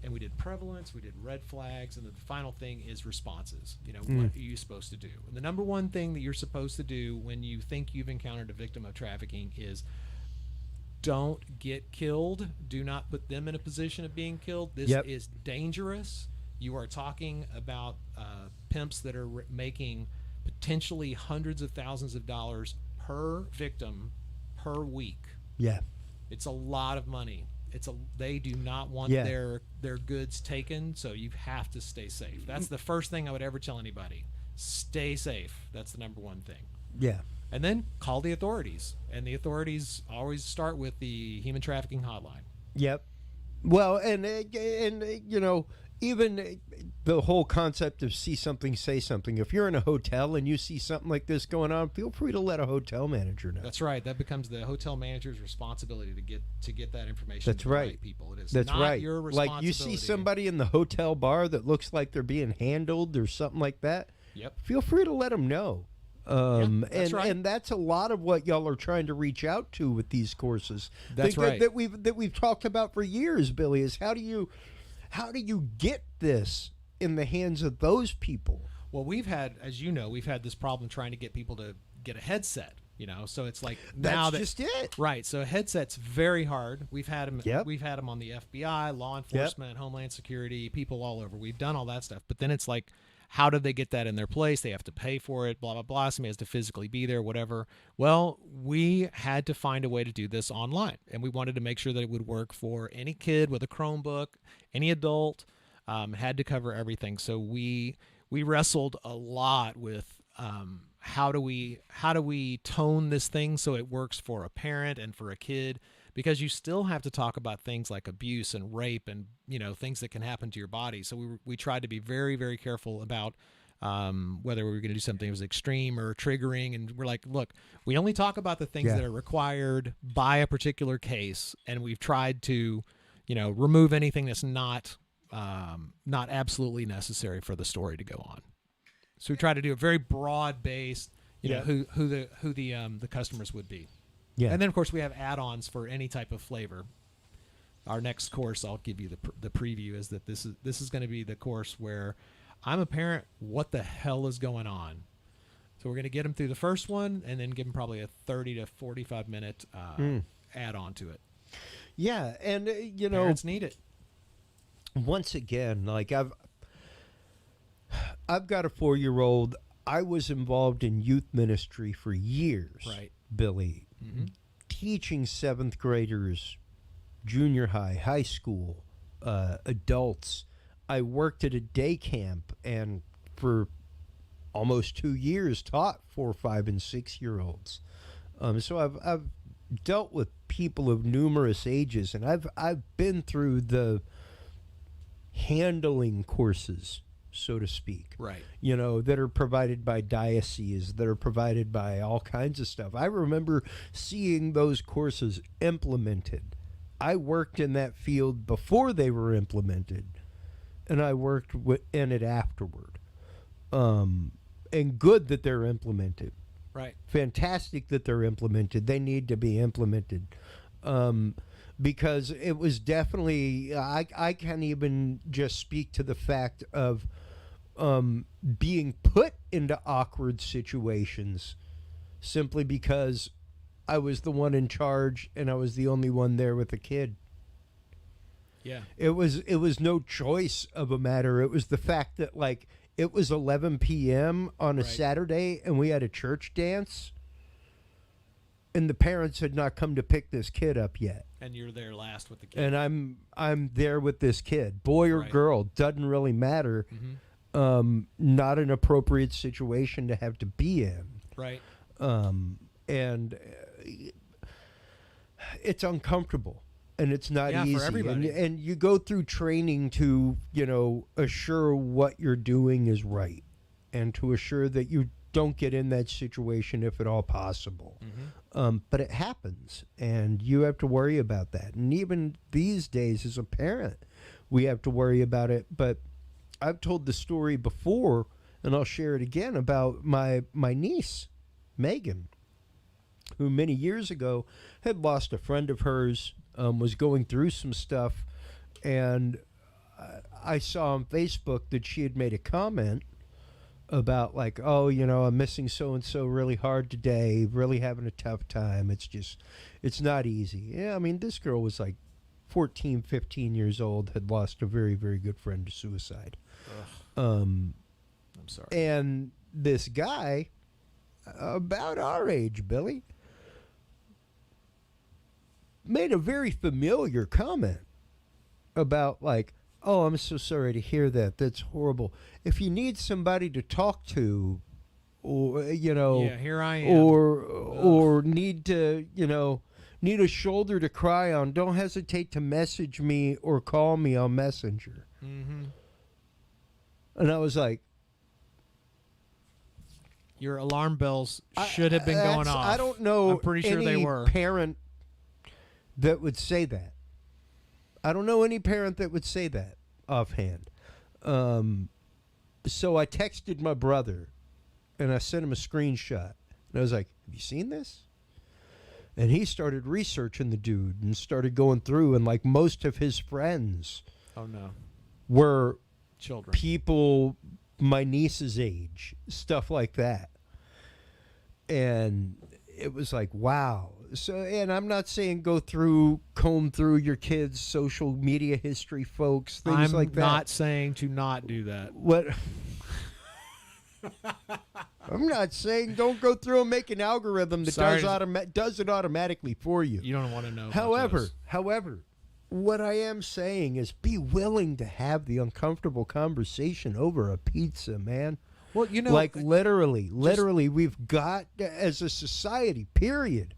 and we did prevalence, we did red flags, and then the final thing is responses. What are you supposed to do? And the number one thing that you're supposed to do when you think you've encountered a victim of trafficking is don't get killed. Do not put them in a position of being killed. This is dangerous. You are talking about pimps that are making potentially hundreds of thousands of dollars per victim per week. Yeah. It's a lot of money. They do not want their goods taken, so you have to stay safe. That's the first thing I would ever tell anybody. Stay safe. That's the number one thing. Yeah. And then call the authorities. And the authorities always start with the human trafficking hotline. Yep. Well, and even the whole concept of see something, say something. If you're in a hotel and you see something like this going on, feel free to let a hotel manager know. That's right. That becomes the hotel manager's responsibility to get that information That's to the right. right people. It is That's not right. your responsibility. Like you see somebody in the hotel bar that looks like they're being handled or something like that. Yep. Feel free to let them know. That's right. And that's a lot of what y'all are trying to reach out to with these courses. That's right. That we've talked about for years, Billy, is how do you get this in the hands of those people? Well, we've had this problem trying to get people to get a headset. So it's like now that's just it, right? So a headset's very hard. We've had them. Yep. We've had them on the FBI, law enforcement, Homeland Security, people all over. We've done all that stuff. But then it's like, how do they get that in their place? They have to pay for it, blah, blah, blah. Somebody has to physically be there, whatever. Well, we had to find a way to do this online, and we wanted to make sure that it would work for any kid with a Chromebook, any adult, had to cover everything. So we wrestled a lot with how do we tone this thing so it works for a parent and for a kid, because you still have to talk about things like abuse and rape and things that can happen to your body. So we tried to be very, very careful about whether we were going to do something that was extreme or triggering. And we're like, look, we only talk about the things that are required by a particular case, and we've tried to remove anything that's not absolutely necessary for the story to go on. So we try to do a very broad based, who the customers would be. Yeah. And then of course we have add-ons for any type of flavor. Our next course, I'll give you the preview, is that this is going to be the course where I'm a parent. What the hell is going on? So we're going to get them through the first one, and then give them probably a 30 to 45 minute add-on to it. Yeah, and parents need it. Once again, like I've got a 4-year-old. I was involved in youth ministry for years, right, Billy, teaching 7th graders, junior high, high school, adults. I worked at a day camp, and for almost 2 years taught 4, 5, and 6-year-olds. So I've dealt with people of numerous ages, and I've been through the handling courses, so to speak, right, that are provided by dioceses, that are provided by all kinds of stuff. I remember seeing those courses implemented. I worked in that field before they were implemented, and I worked in it afterward. and good that they're implemented. Right. Fantastic that they're implemented. They need to be implemented. Because it was definitely, I can't even just speak to the fact of being put into awkward situations simply because I was the one in charge and I was the only one there with a kid. Yeah. It was no choice of a matter. It was the fact that, like, it was 11 p.m. on a Saturday and we had a church dance and the parents had not come to pick this kid up yet. And you're there last with the kid. And I'm there with this kid, boy or girl, doesn't really matter. Not an appropriate situation to have to be in. Right. And it's uncomfortable. And it's not easy. For everybody. And you go through training to, assure what you're doing is right. And to assure that you don't get in that situation if at all possible. But it happens. And you have to worry about that. And even these days as a parent, we have to worry about it. But I've told the story before, and I'll share it again, about my niece, Megan, who many years ago had lost a friend of hers, was going through some stuff, and I saw on Facebook that she had made a comment about, like, oh, I'm missing so-and-so really hard today, really having a tough time. It's not easy. Yeah, I mean, this girl was like 14, 15 years old, had lost a very, very good friend to suicide. I'm sorry. And this guy, about our age, Billy, made a very familiar comment about, like, oh, I'm so sorry to hear that. That's horrible. If you need somebody to talk to, or, here I am. Or need to, need a shoulder to cry on, don't hesitate to message me or call me on Messenger. And I was like, your alarm bells should have been going off. I don't know. I'm pretty sure they were. Parent that would say that. I don't know any parent that would say that offhand. So I texted my brother and I sent him a screenshot. And I was like, have you seen this? And he started researching the dude and started going through, and like most of his friends were children, people my niece's age, stuff like that. And it was like, wow. So, and I'm not saying comb through your kids' social media history, folks, things like that. I'm not saying to not do that. What? I'm not saying don't go through and make an algorithm that does it automatically for you. You don't want to know. However, what I am saying is be willing to have the uncomfortable conversation over a pizza, man. Well, like literally, we've got, as a society, period,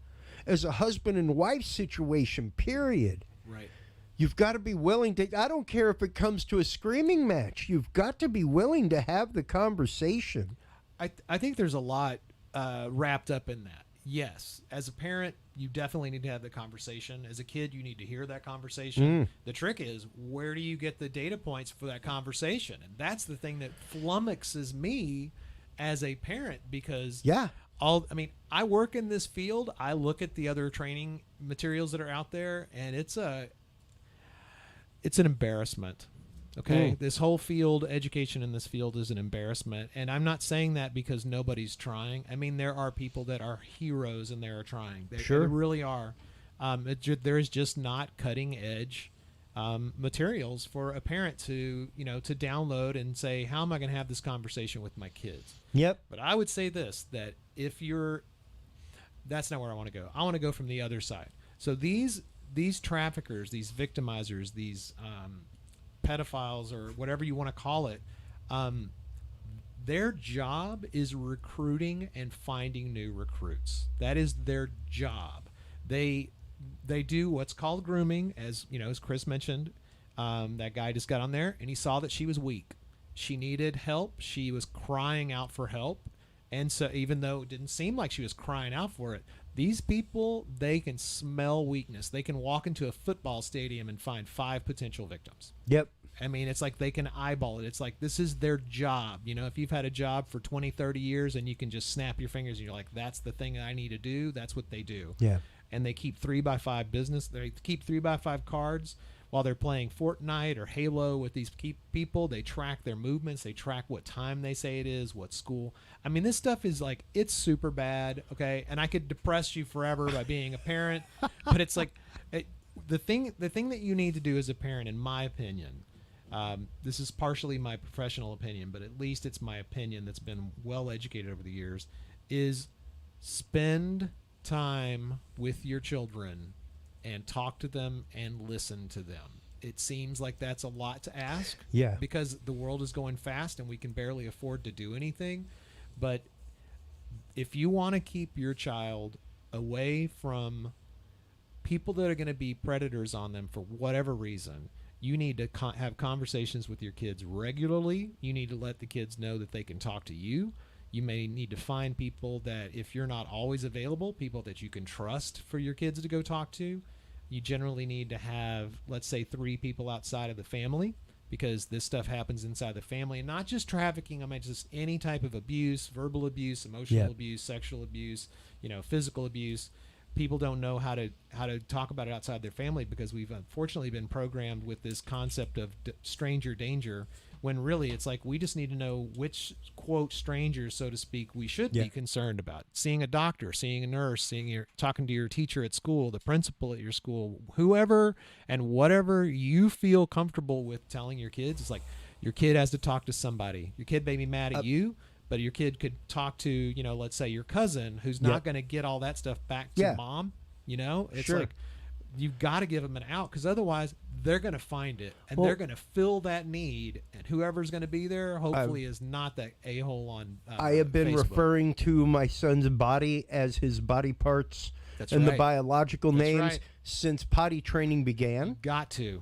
as a husband and wife situation, period. Right. You've got to be willing to, I don't care if it comes to a screaming match, you've got to be willing to have the conversation. I think there's a lot wrapped up in that. Yes, as a parent, you definitely need to have the conversation. As a kid, you need to hear that conversation. The trick is, where do you get the data points for that conversation? And that's the thing that flummoxes me as a parent, because I work in this field. I look at the other training materials that are out there, and it's an embarrassment. Okay, this whole field, education in this field, is an embarrassment. And I'm not saying that because nobody's trying. I mean, there are people that are heroes and they are trying. They really are. There's just not cutting edge materials for a parent to download and say, how am I going to have this conversation with my kids? Yep. But I would say this, that that's not where I want to go. I want to go from the other side. So these traffickers, these victimizers, these pedophiles, or whatever you want to call it, their job is recruiting and finding new recruits. That is their job. They do what's called grooming, as Chris mentioned. That guy just got on there and he saw that she was weak. She needed help. She was crying out for help. And so even though it didn't seem like she was crying out for it, these people, they can smell weakness. They can walk into a football stadium and find 5 potential victims. Yep. I mean, it's like they can eyeball it. It's like this is their job. You know, if you've had a job for 20, 30 years and you can just snap your fingers and you're like, that's the thing that I need to do, that's what they do. Yeah. And they keep 3x5 business. They keep 3x5 cards while they're playing Fortnite or Halo with these people. They track their movements. They track what time they say it is, what school. I mean, this stuff is like, it's super bad. Okay. And I could depress you forever by being a parent, but it's like the thing that you need to do as a parent, in my opinion, this is partially my professional opinion, but at least it's my opinion that's been well educated over the years, is spend time with your children and talk to them and listen to them. It seems like that's a lot to ask, because the world is going fast and we can barely afford to do anything. But if you want to keep your child away from people that are going to be predators on them for whatever reason, you need to have conversations with your kids regularly. You need to let the kids know that they can talk to you. You may need to find people that, if you're not always available, people that you can trust for your kids to go talk to. You generally need to have, let's say, 3 people outside of the family, because this stuff happens inside the family, and not just trafficking. I mean, just any type of abuse, verbal abuse, emotional abuse, sexual abuse, physical abuse. People don't know how to talk about it outside their family, because we've unfortunately been programmed with this concept of stranger danger, when really it's like we just need to know which, quote, strangers, so to speak, we should be concerned about. Seeing a doctor, seeing a nurse, talking to your teacher at school, the principal at your school, whoever and whatever you feel comfortable with telling your kids. It's like your kid has to talk to somebody. Your kid may be mad at you, but your kid could talk to, let's say your cousin, who's not going to get all that stuff back to mom. It's like you've got to give them an out, because otherwise they're going to find it, and they're going to fill that need, and whoever's going to be there hopefully is not that a-hole on I have been Facebook. referring to my son's body as his body parts the biological names since potty training began.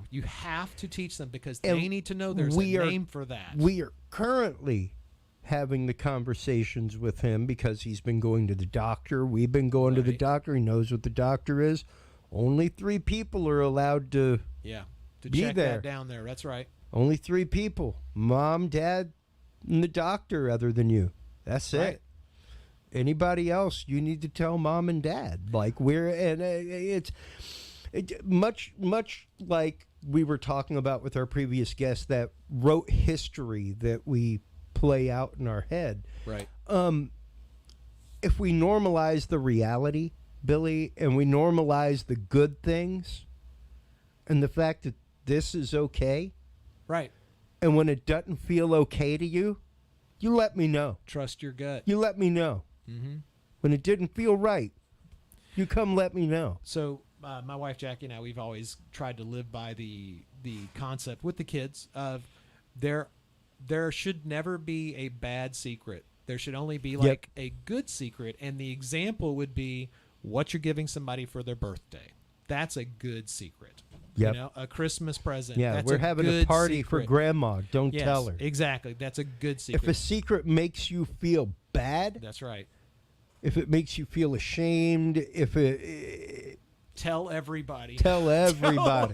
You have to teach them, because they need to know there's a name for that. We are currently having the conversations with him because he's been going to the doctor. We've been going to the doctor. He knows what the doctor is. Only 3 people are allowed to be check there. That down there. That's right. Only 3 people: mom, dad, and the doctor, other than you. That's it. Anybody else, you need to tell mom and dad. Like it's much like we were talking about with our previous guest that wrote history that we play out in our head. Right. If we normalize the reality, Billy, and we normalize the good things and the fact that this is okay. Right. And when it doesn't feel okay to you, you let me know. Trust your gut. You let me know. Mm-hmm. When it didn't feel right, you come let me know. So my wife Jackie and I, we've always tried to live by the concept with the kids of there should never be a bad secret. There should only be like a good secret. And the example would be what you're giving somebody for their birthday. That's a good secret. Yep. A Christmas present. Yeah, that's we're having a party secret. for grandma. Don't tell her. Exactly. That's a good secret. If a secret makes you feel bad. That's right. If it makes you feel ashamed, tell everybody. Tell everybody.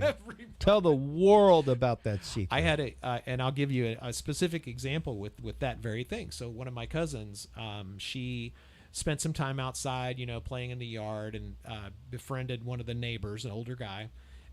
Tell the world about that secret. I had and I'll give you a specific example with that very thing. So one of my cousins, she spent some time outside, playing in the yard, and befriended one of the neighbors, an older guy,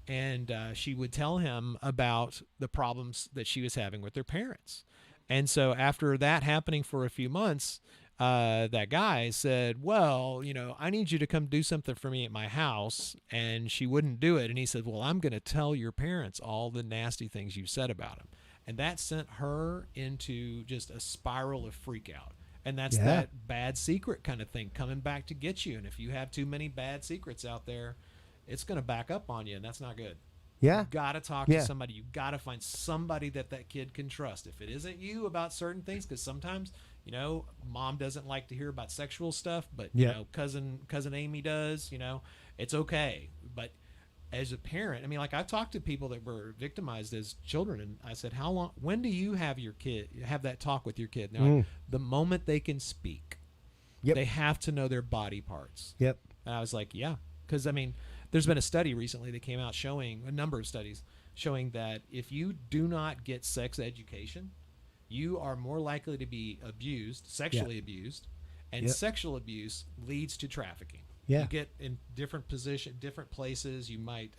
and she would tell him about the problems that she was having with their parents. And so after that happening for a few months, that guy said, well, I need you to come do something for me at my house. And she wouldn't do it. And he said, well, I'm going to tell your parents all the nasty things you said about them. And that sent her into just a spiral of freak out. And that's that bad secret kind of thing coming back to get you. And if you have too many bad secrets out there, it's going to back up on you. And that's not good. Yeah. You got to talk to somebody. You got to find somebody that kid can trust. If it isn't you about certain things, because sometimes, mom doesn't like to hear about sexual stuff, but cousin Amy does. It's okay. But as a parent, I mean, like I've talked to people that were victimized as children, and I said, when do you have your kid have that talk with your kid? Like, the moment they can speak. They have to know their body parts. Yep. And I was like, yeah, because I mean, there's been a study recently that came out showing a number of studies showing that if you do not get sex education, you are more likely to be abused, sexually abused, and sexual abuse leads to trafficking. Yeah. You get in different different places. You might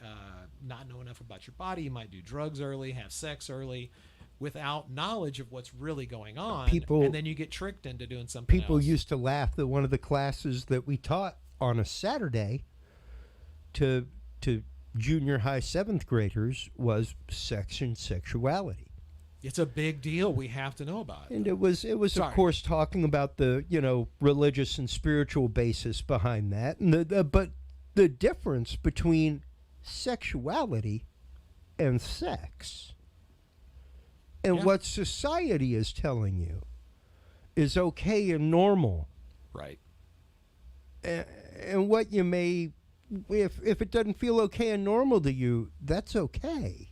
not know enough about your body. You might do drugs early, have sex early, without knowledge of what's really going on. And then you get tricked into doing something else. People used to laugh that one of the classes that we taught on a Saturday to junior high 7th graders was sex and sexuality. It's a big deal. We have to know about it. And it was of course talking about the, religious and spiritual basis behind that, and but the difference between sexuality and sex, and what society is telling you is okay and normal, right? And what you may, if it doesn't feel okay and normal to you, that's okay.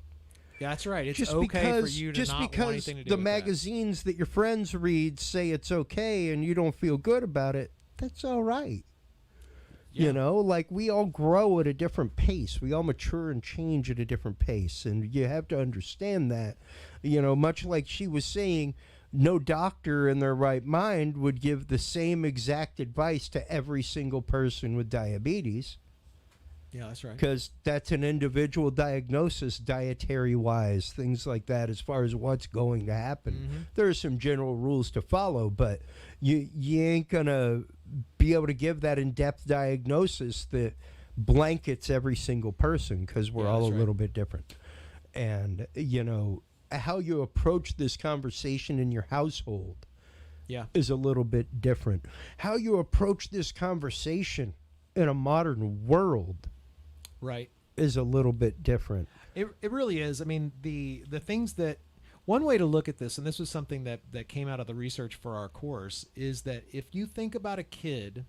Yeah, that's right. It's okay for you to not want anything to do with that. Just because the magazines that your friends read say it's okay and you don't feel good about it, that's all right. Yeah. Like we all grow at a different pace. We all mature and change at a different pace. And you have to understand that, much like she was saying, no doctor in their right mind would give the same exact advice to every single person with diabetes. Yeah, that's right. Because that's an individual diagnosis, dietary-wise, things like that, as far as what's going to happen. Mm-hmm. There are some general rules to follow, but you ain't going to be able to give that in-depth diagnosis that blankets every single person, because we're all a little bit different. And, how you approach this conversation in your household is a little bit different. How you approach this conversation in a modern world is a little bit different. It really is. I mean, the things that, one way to look at this, and this was something that came out of the research for our course, is that if you think about a kid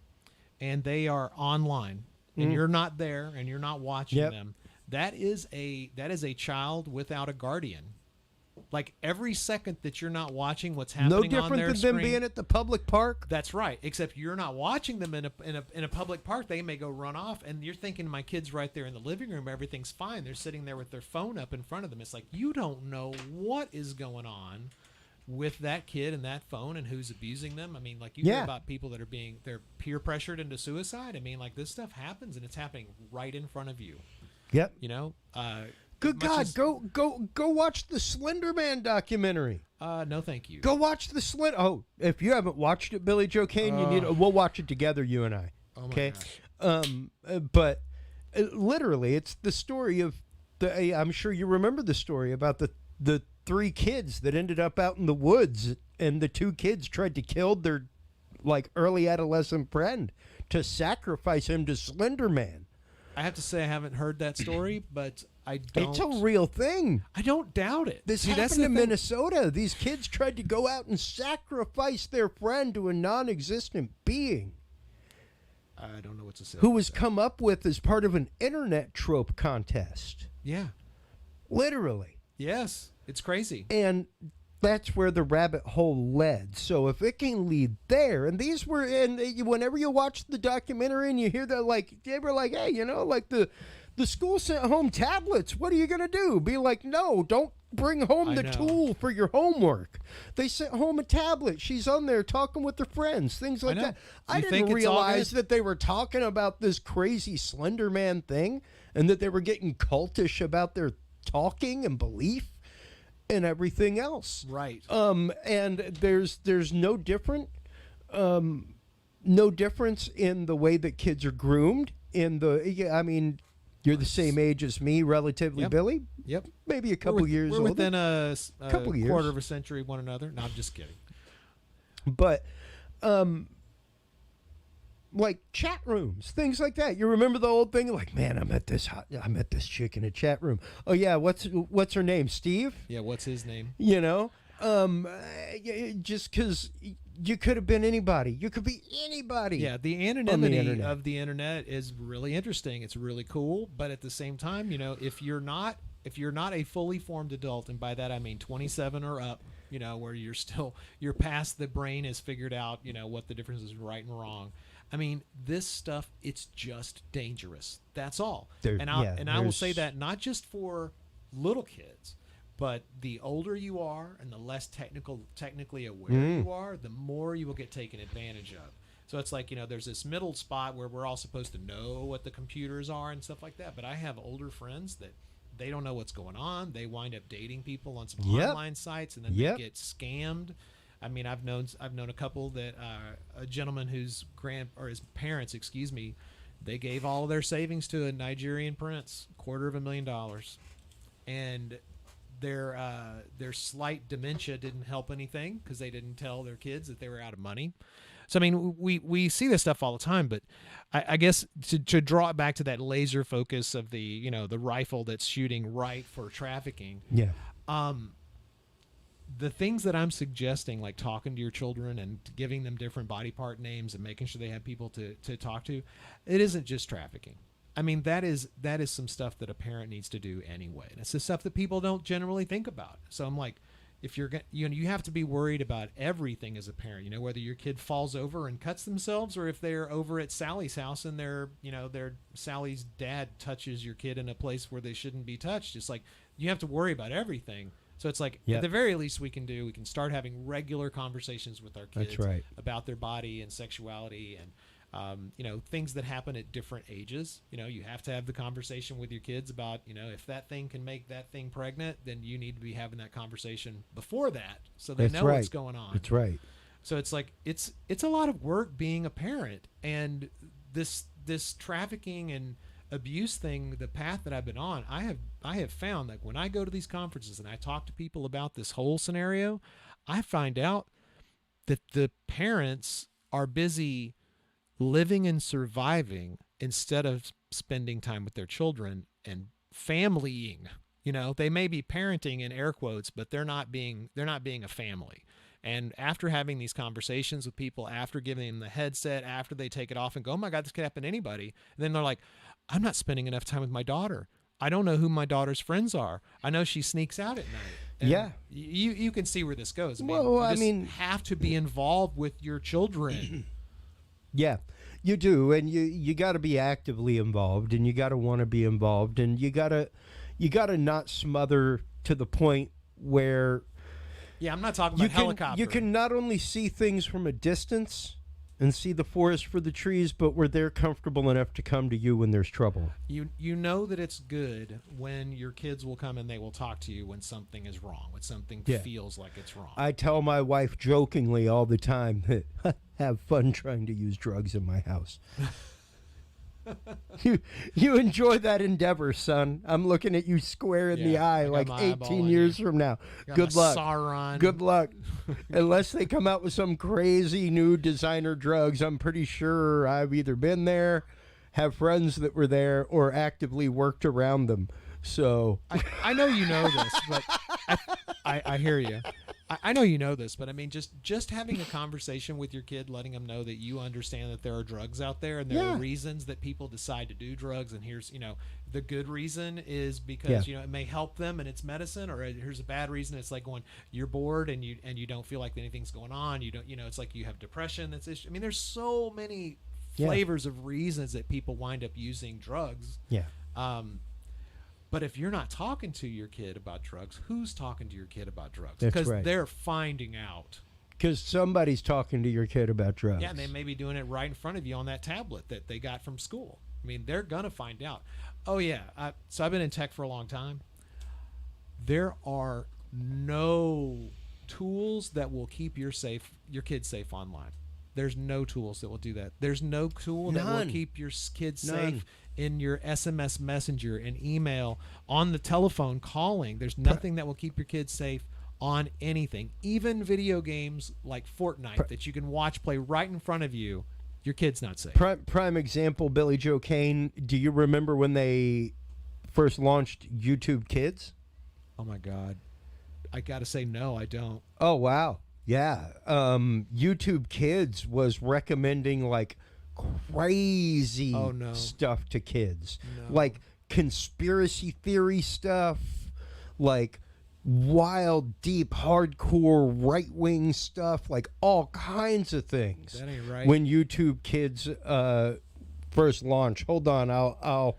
and they are online and you're not there and you're not watching them, that is a child without a guardian. Like every second that you're not watching what's happening on their screen. No different than them being at the public park. That's right. Except you're not watching them in a public park. They may go run off, and you're thinking, my kid's right there in the living room. Everything's fine. They're sitting there with their phone up in front of them. It's like you don't know what is going on with that kid and that phone and who's abusing them. I mean, like you hear about people that they're peer pressured into suicide. I mean, like this stuff happens, and it's happening right in front of you. Yep. Good God, go watch the Slender Man documentary. No, thank you. Go watch the if you haven't watched it, Billy Joe Cain, we'll watch it together, you and I. Okay. But literally, it's the story of I'm sure you remember the story about the 3 kids that ended up out in the woods, and the 2 kids tried to kill their early adolescent friend to sacrifice him to Slender Man. I have to say I haven't heard that story, but I don't. It's a real thing. I don't doubt it. This happened in Minnesota. These kids tried to go out and sacrifice their friend to a non-existent being. I don't know what to say. Who was come up with as part of an internet trope contest. Yeah. Literally. Yes. It's crazy. And that's where the rabbit hole led. So if it can lead there, and these were, and whenever you watch the documentary and you hear that, they were like, hey, the school sent home tablets. What are you going to do? Be like, no, don't bring home the tool for your homework. They sent home a tablet. She's on there talking with her friends, things like that. I didn't realize that they were talking about this crazy Slender Man thing, and that they were getting cultish about their talking and belief and everything else. Right. And there's no difference in the way that kids are groomed. You're the same age as me, relatively, Billy. Yep. Maybe a couple years older. We're within a couple years. Quarter of a century of one another. No, I'm just kidding. But, chat rooms, things like that. You remember the old thing? Like, man, I met this chick in a chat room. Oh yeah, what's her name? Steve? Yeah, what's his name? Just because you could have been anybody. You could be anybody. Yeah, the anonymity of the internet is really interesting. It's really cool, but at the same time, if you're not a fully formed adult, and by that I mean 27 or up, where you're past the brain has figured out, what the difference is right and wrong. I mean, this stuff, it's just dangerous. That's all. I will say that not just for little kids, but the older you are and the less technically aware you are, the more you will get taken advantage of. So it's like, there's this middle spot where we're all supposed to know what the computers are and stuff like that. But I have older friends that they don't know what's going on. They wind up dating people on some online sites, and then they get scammed. I mean, I've known a couple that a gentleman whose his parents, they gave all their savings to a Nigerian prince, $250,000, and their slight dementia didn't help anything because they didn't tell their kids that they were out of money. So, I mean, we see this stuff all the time, but I guess to draw it back to that laser focus of the rifle that's shooting right for trafficking. Yeah. The things that I'm suggesting, like talking to your children and giving them different body part names and making sure they have people to talk to, it isn't just trafficking. I mean, that is some stuff that a parent needs to do anyway. And it's the stuff that people don't generally think about. So I'm like, if you're you have to be worried about everything as a parent, whether your kid falls over and cuts themselves, or if they're over at Sally's house and their Sally's dad touches your kid in a place where they shouldn't be touched. It's like, you have to worry about everything. So it's like, at the very least we can start having regular conversations with our kids about their body and sexuality and, things that happen at different ages. You have to have the conversation with your kids about, if that thing can make that thing pregnant, then you need to be having that conversation before that so they know what's going on. That's right. So it's like, it's a lot of work being a parent, and this trafficking and abuse thing, the path that I've been on, I have found that when I go to these conferences and I talk to people about this whole scenario, I find out that the parents are busy living and surviving instead of spending time with their children and familying. They may be parenting in air quotes, but they're not being a family. And after having these conversations with people, after giving them the headset, after they take it off and go, oh my God, this could happen to anybody. And then they're like, I'm not spending enough time with my daughter. I don't know who my daughter's friends are. I know she sneaks out at night. And you can see where this goes. I mean, you have to be involved with your children. Yeah, you do. And you got to be actively involved, and you got to want to be involved, and you got to not smother to the point where I'm not talking about helicopter. You can not only see things from a distance and see the forest for the trees, but where they're comfortable enough to come to you when there's trouble. You know that it's good when your kids will come and they will talk to you when something is wrong, when something feels like it's wrong. I tell my wife jokingly all the time that I have fun trying to use drugs in my house. You enjoy that endeavor, son. I'm looking at you square in the eye like 18 years from now. Good luck. Sauron. Good luck. Unless they come out with some crazy new designer drugs, I'm pretty sure I've either been there, have friends that were there, or actively worked around them. So I know you know this, but I hear you. I know you know this, but I mean, just having a conversation with your kid, letting them know that you understand that there are drugs out there and there are reasons that people decide to do drugs. And here's, the good reason is because, it may help them and it's medicine, or here's a bad reason. It's like going, you're bored and you don't feel like anything's going on. You don't, it's like you have depression. I mean, there's so many flavors of reasons that people wind up using drugs. Yeah. But if you're not talking to your kid about drugs, who's talking to your kid about drugs? That's Because right. they're finding out. Because somebody's talking to your kid about drugs. Yeah, and they may be doing it right in front of you on that tablet that they got from school. I mean, they're going to find out. Oh, yeah. So I've been in tech for a long time. There are no tools that will keep your kids safe online. There's no tools that will do that. There's no tool that will keep your kids safe in your SMS messenger and email, on the telephone calling. There's nothing that will keep your kids safe on anything. Even video games like Fortnite that you can watch play right in front of you, your kid's not safe. Prime example, Billy Joe Cain. Do you remember when they first launched YouTube Kids? Oh, my God. I got to say no, I don't. Oh, wow. Yeah. YouTube Kids was recommending like crazy stuff to kids. No. Like conspiracy theory stuff, like wild, deep, hardcore, right-wing stuff, like all kinds of things. That ain't right. When YouTube Kids first launched, hold on, I'll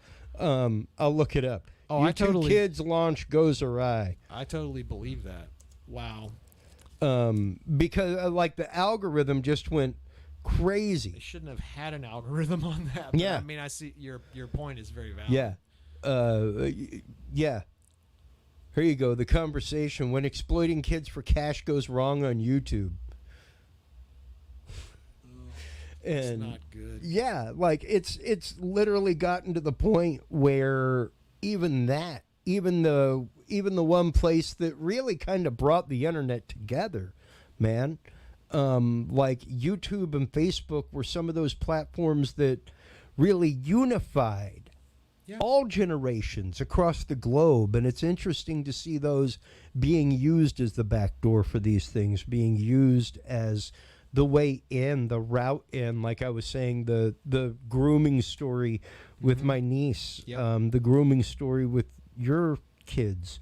look it up. Oh, YouTube Kids launch goes awry. I totally believe that. Wow. Because like the algorithm just went crazy. They shouldn't have had an algorithm on that. But Yeah. I mean, I see your point is very valid. Yeah. Yeah. Here you go. The conversation when exploiting kids for cash goes wrong on YouTube. It's not good. Yeah, like it's literally gotten to the point where even the one place that really kind of brought the internet together, man, like YouTube and Facebook were some of those platforms that really unified all generations across the globe, and it's interesting to see those being used as the back door for these things, being used as the way in, the route in. Like I was saying, the grooming story with my niece, the grooming story with your kids.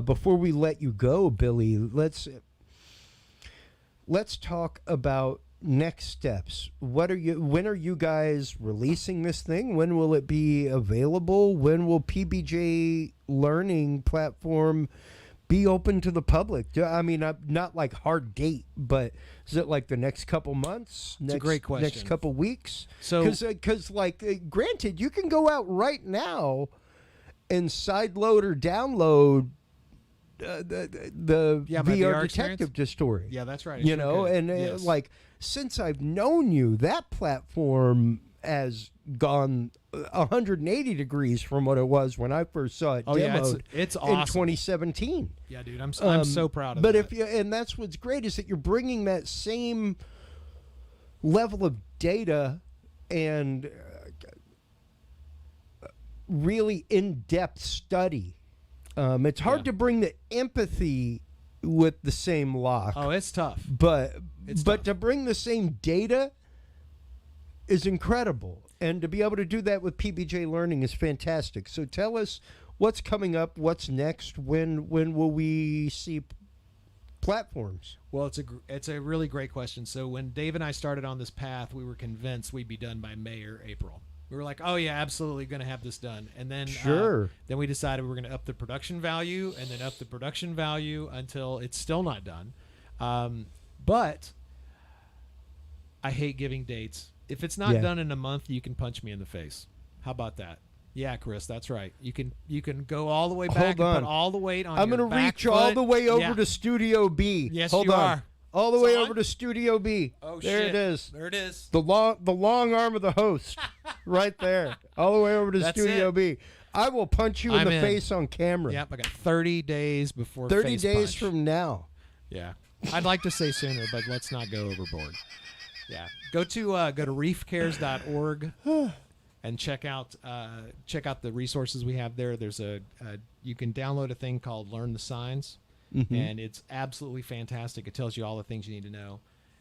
Before we let you go, Billy, let's talk about next steps. When are you guys releasing this thing? When will it be available? When will PBJ Learning platform be open to the public? I mean, not like hard date, but is it like the next couple months? It's a great question. Next couple weeks? So, because granted, you can go out right now and sideload or download the VR detective story. Yeah, that's right. You know, and like since I've known you, that platform has gone 180 degrees from what it was when I first saw it demoed it's awesome. in 2017. Yeah, dude, I'm so proud of but that. And that's what's great is that you're bringing that same level of data and really in-depth study. It's hard to bring the empathy with the same lock. Oh, it's tough. But to bring the same data is incredible. And to be able to do that with PBJ Learning is fantastic. So tell us what's coming up, what's next, when will we see platforms? Well, it's a really great question. So when Dave and I started on this path, we were convinced we'd be done by May or April. We were like, oh yeah, absolutely going to have this done. And then then we decided we were going to up the production value and then up the production value until it's still not done. But I hate giving dates. If it's not done in a month, you can punch me in the face. How about that? Yeah, Chris, that's right. You can go all the way back and put all the weight on I'm your going to reach back all foot. the way over to Studio B. Yes, Hold you on. are. All the way over to Studio B. Oh, there shit. it is. There it is. The long arm of the host. Right there. All the way over to Studio B. I will punch you in the face on camera. Yep, I got 30 days before 30 face days punch. from now. Yeah. I'd like to say sooner, but let's not go overboard. Yeah. Go to reefcares.org and check out the resources we have there. There's you can download a thing called Learn the Signs. And it's absolutely fantastic. It tells you all the things you need to know.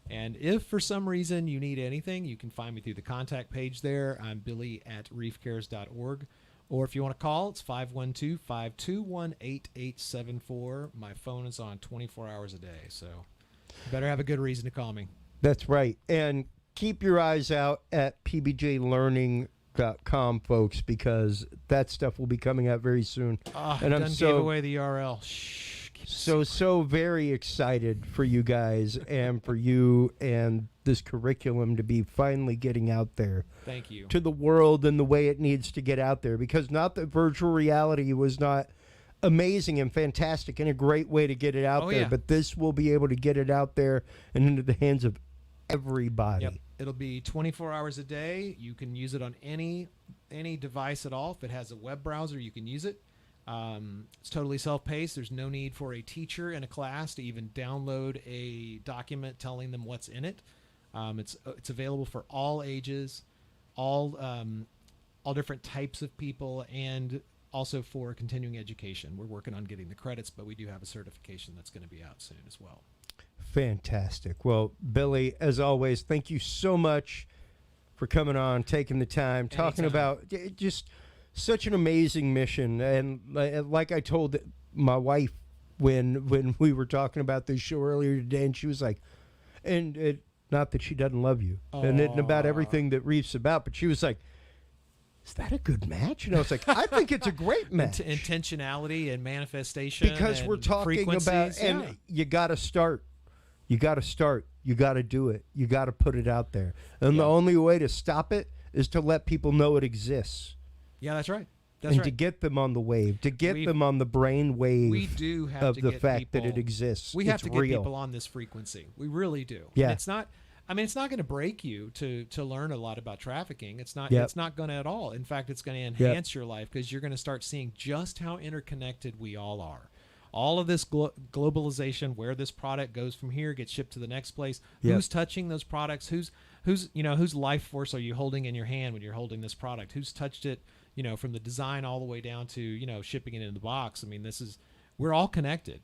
And if for some reason you need anything, you can find me through the contact page there. I'm Billy at reefcares.org. Or if you want to call, it's 512-521-8874. My phone is on 24 hours a day, so you better have a good reason to call me. That's right. And keep your eyes out at pbjlearning.com, folks, because that stuff will be coming out very soon. And I'm gave away the URL. Shh. So very excited for you guys and for you and this curriculum to be finally getting out there. Thank you. To the world in the way it needs to get out there, because not that virtual reality was not amazing and fantastic and a great way to get it out there, but this will be able to get it out there and into the hands of everybody. Yep. It'll be 24 hours a day. You can use it on any device at all. If it has a web browser, you can use it. It's totally self-paced. There's no need for a teacher in a class to even download a document telling them what's in it. It's available for all ages, all different types of people, and also for continuing education. We're working on getting the credits, but we do have a certification that's going to be out soon as well. Fantastic. Well, Billy, as always, thank you so much for coming on, taking the time, talking about just such an amazing mission. And like I told my wife when we were talking about this show earlier today, and she was like, not that she doesn't love you, and about everything that Reef's about, but she was like, is that a good match? And I was like, I think it's a great match. Intentionality and manifestation. Because we're talking about, and you got to start. You got to start. You got to do it. You got to put it out there. And the only way to stop it is to let people know it exists. Yeah, that's right. To get them on the wave, to get them on the brain wave. We do have of to the get fact people, that it exists. We have it's to get real. people on this frequency. We really do. Yeah. And it's not. I mean, it's not going to break you to learn a lot about trafficking. It's not. Yep. It's not going to at all. In fact, it's going to enhance your life because you're going to start seeing just how interconnected we all are. All of this globalization, where this product goes from here, gets shipped to the next place. Yep. Who's touching those products? Whose life force are you holding in your hand when you're holding this product? Who's touched it? From the design all the way down to shipping it in the box. I mean, we're all connected.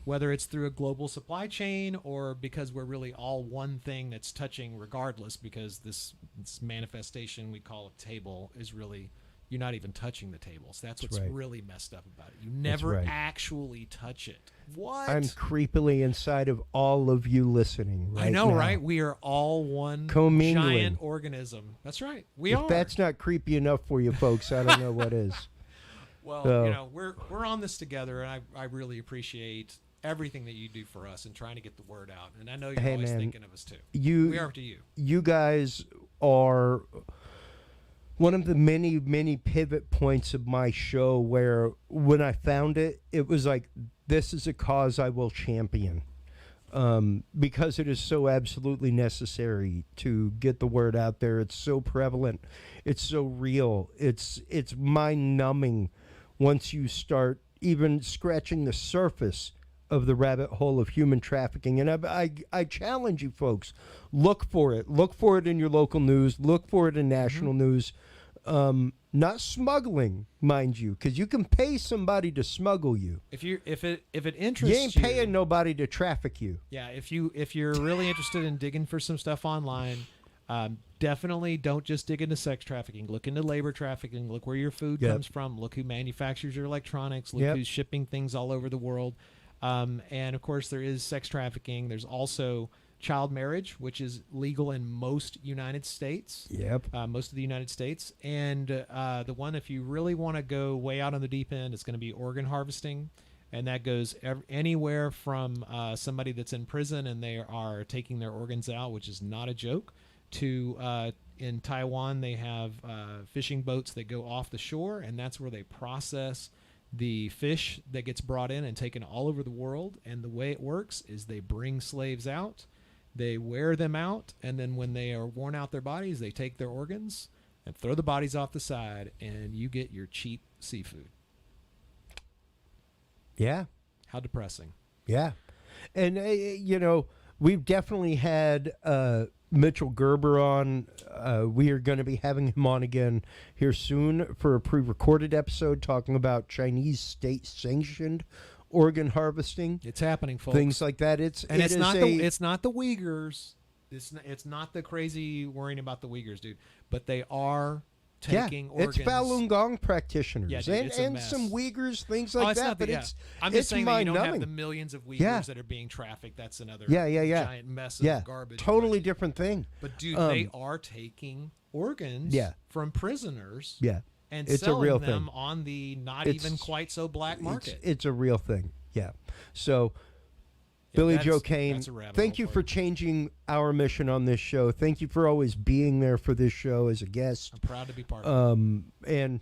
Whether it's through a global supply chain or because we're really all one thing that's touching regardless, because this manifestation we call a table is really, you're not even touching the tables. That's what's really messed up about it. You never actually touch it. What? I'm creepily inside of all of you listening right I know, now. right? We are all one Commingling. giant organism. That's right. If that's not creepy enough for you folks, I don't know what is. Well, we're on this together, and I really appreciate everything that you do for us and trying to get the word out. And I know you're always thinking of us too. We are to you. You guys are one of the many, many pivot points of my show where when I found it, it was like, this is a cause I will champion. Because it is so absolutely necessary to get the word out there. It's so prevalent. It's so real. It's mind-numbing once you start even scratching the surface of the rabbit hole of human trafficking. And I challenge you folks, look for it. Look for it in your local news. Look for it in national news. Not smuggling, mind you, because you can pay somebody to smuggle you. If it interests you, you ain't paying nobody to traffic you. Yeah, if you're really interested in digging for some stuff online, definitely don't just dig into sex trafficking. Look into labor trafficking. Look where your food comes from. Look who manufactures your electronics. Look who's shipping things all over the world. And of course, there is sex trafficking. There's also child marriage, which is legal in most United States. Most of the United States. And the one, if you really want to go way out on the deep end, it's going to be organ harvesting. And that goes anywhere from somebody that's in prison and they are taking their organs out, which is not a joke, to in Taiwan, they have fishing boats that go off the shore, and that's where they process the fish that gets brought in and taken all over the world. And the way it works is they bring slaves out, they wear them out, and then when they are worn out their bodies, they take their organs and throw the bodies off the side, and you get your cheap seafood. Yeah. How depressing. Yeah. And, we've definitely had Mitchell Gerber on. We are going to be having him on again here soon for a pre-recorded episode talking about Chinese state-sanctioned organ harvesting. It's happening, folks. Things like that. It's not the Uyghurs. It's not the crazy worrying about the Uyghurs, dude. But they are taking organs. It's Falun Gong practitioners and some Uyghurs, things like that. But I'm just saying that you don't have the millions of Uyghurs that are being trafficked. That's another giant mess of garbage. Totally different thing. But dude, they are taking organs from prisoners. Yeah. And it's selling a real them thing. on the not even quite so black market. It's a real thing. Yeah. So Billy Joe Cain, thank you for changing our mission on this show. Thank you for always being there for this show as a guest. I'm proud to be part of it. And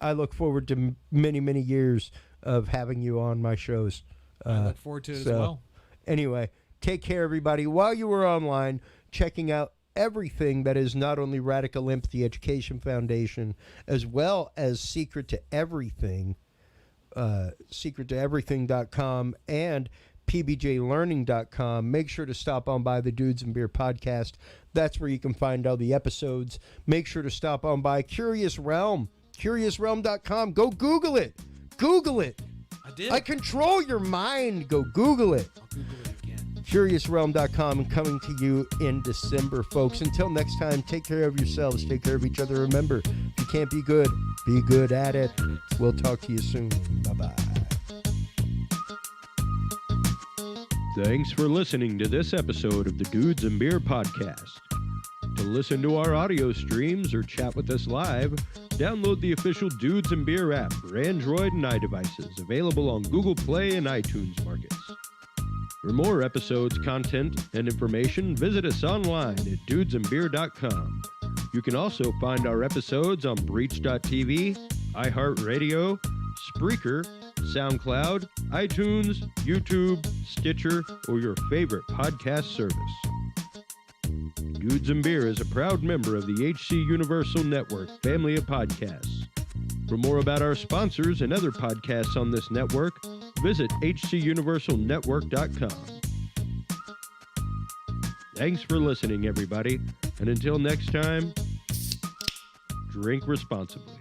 I look forward to many, many years of having you on my shows. I look forward to it as well. Anyway, take care, everybody. While you were online, checking out everything that is not only Radical Empathy Education Foundation, as well as Secret to Everything, secrettoeverything.com, and PBJLearning.com. Make sure to stop on by the Dudes and Beer podcast. That's where you can find all the episodes. Make sure to stop on by Curious Realm, CuriousRealm.com. Go Google it. Google it. I did. I control your mind. Go Google it. I'll Google it again. CuriousRealm.com, and coming to you in December, folks. Until next time, take care of yourselves. Take care of each other. Remember, if you can't be good at it. We'll talk to you soon. Bye-bye. Thanks for listening to this episode of the Dudes and Beer Podcast. To listen to our audio streams or chat with us live, download the official Dudes and Beer app for Android and iDevices, available on Google Play and iTunes markets. For more episodes, content, and information, visit us online at dudesandbeer.com. You can also find our episodes on Breach.tv, iHeartRadio, Spreaker, SoundCloud, iTunes, YouTube, Stitcher, or your favorite podcast service. Dudes and Beer is a proud member of the HC Universal Network family of podcasts. For more about our sponsors and other podcasts on this network, visit hcuniversalnetwork.com. Thanks for listening, everybody, and until next time, drink responsibly.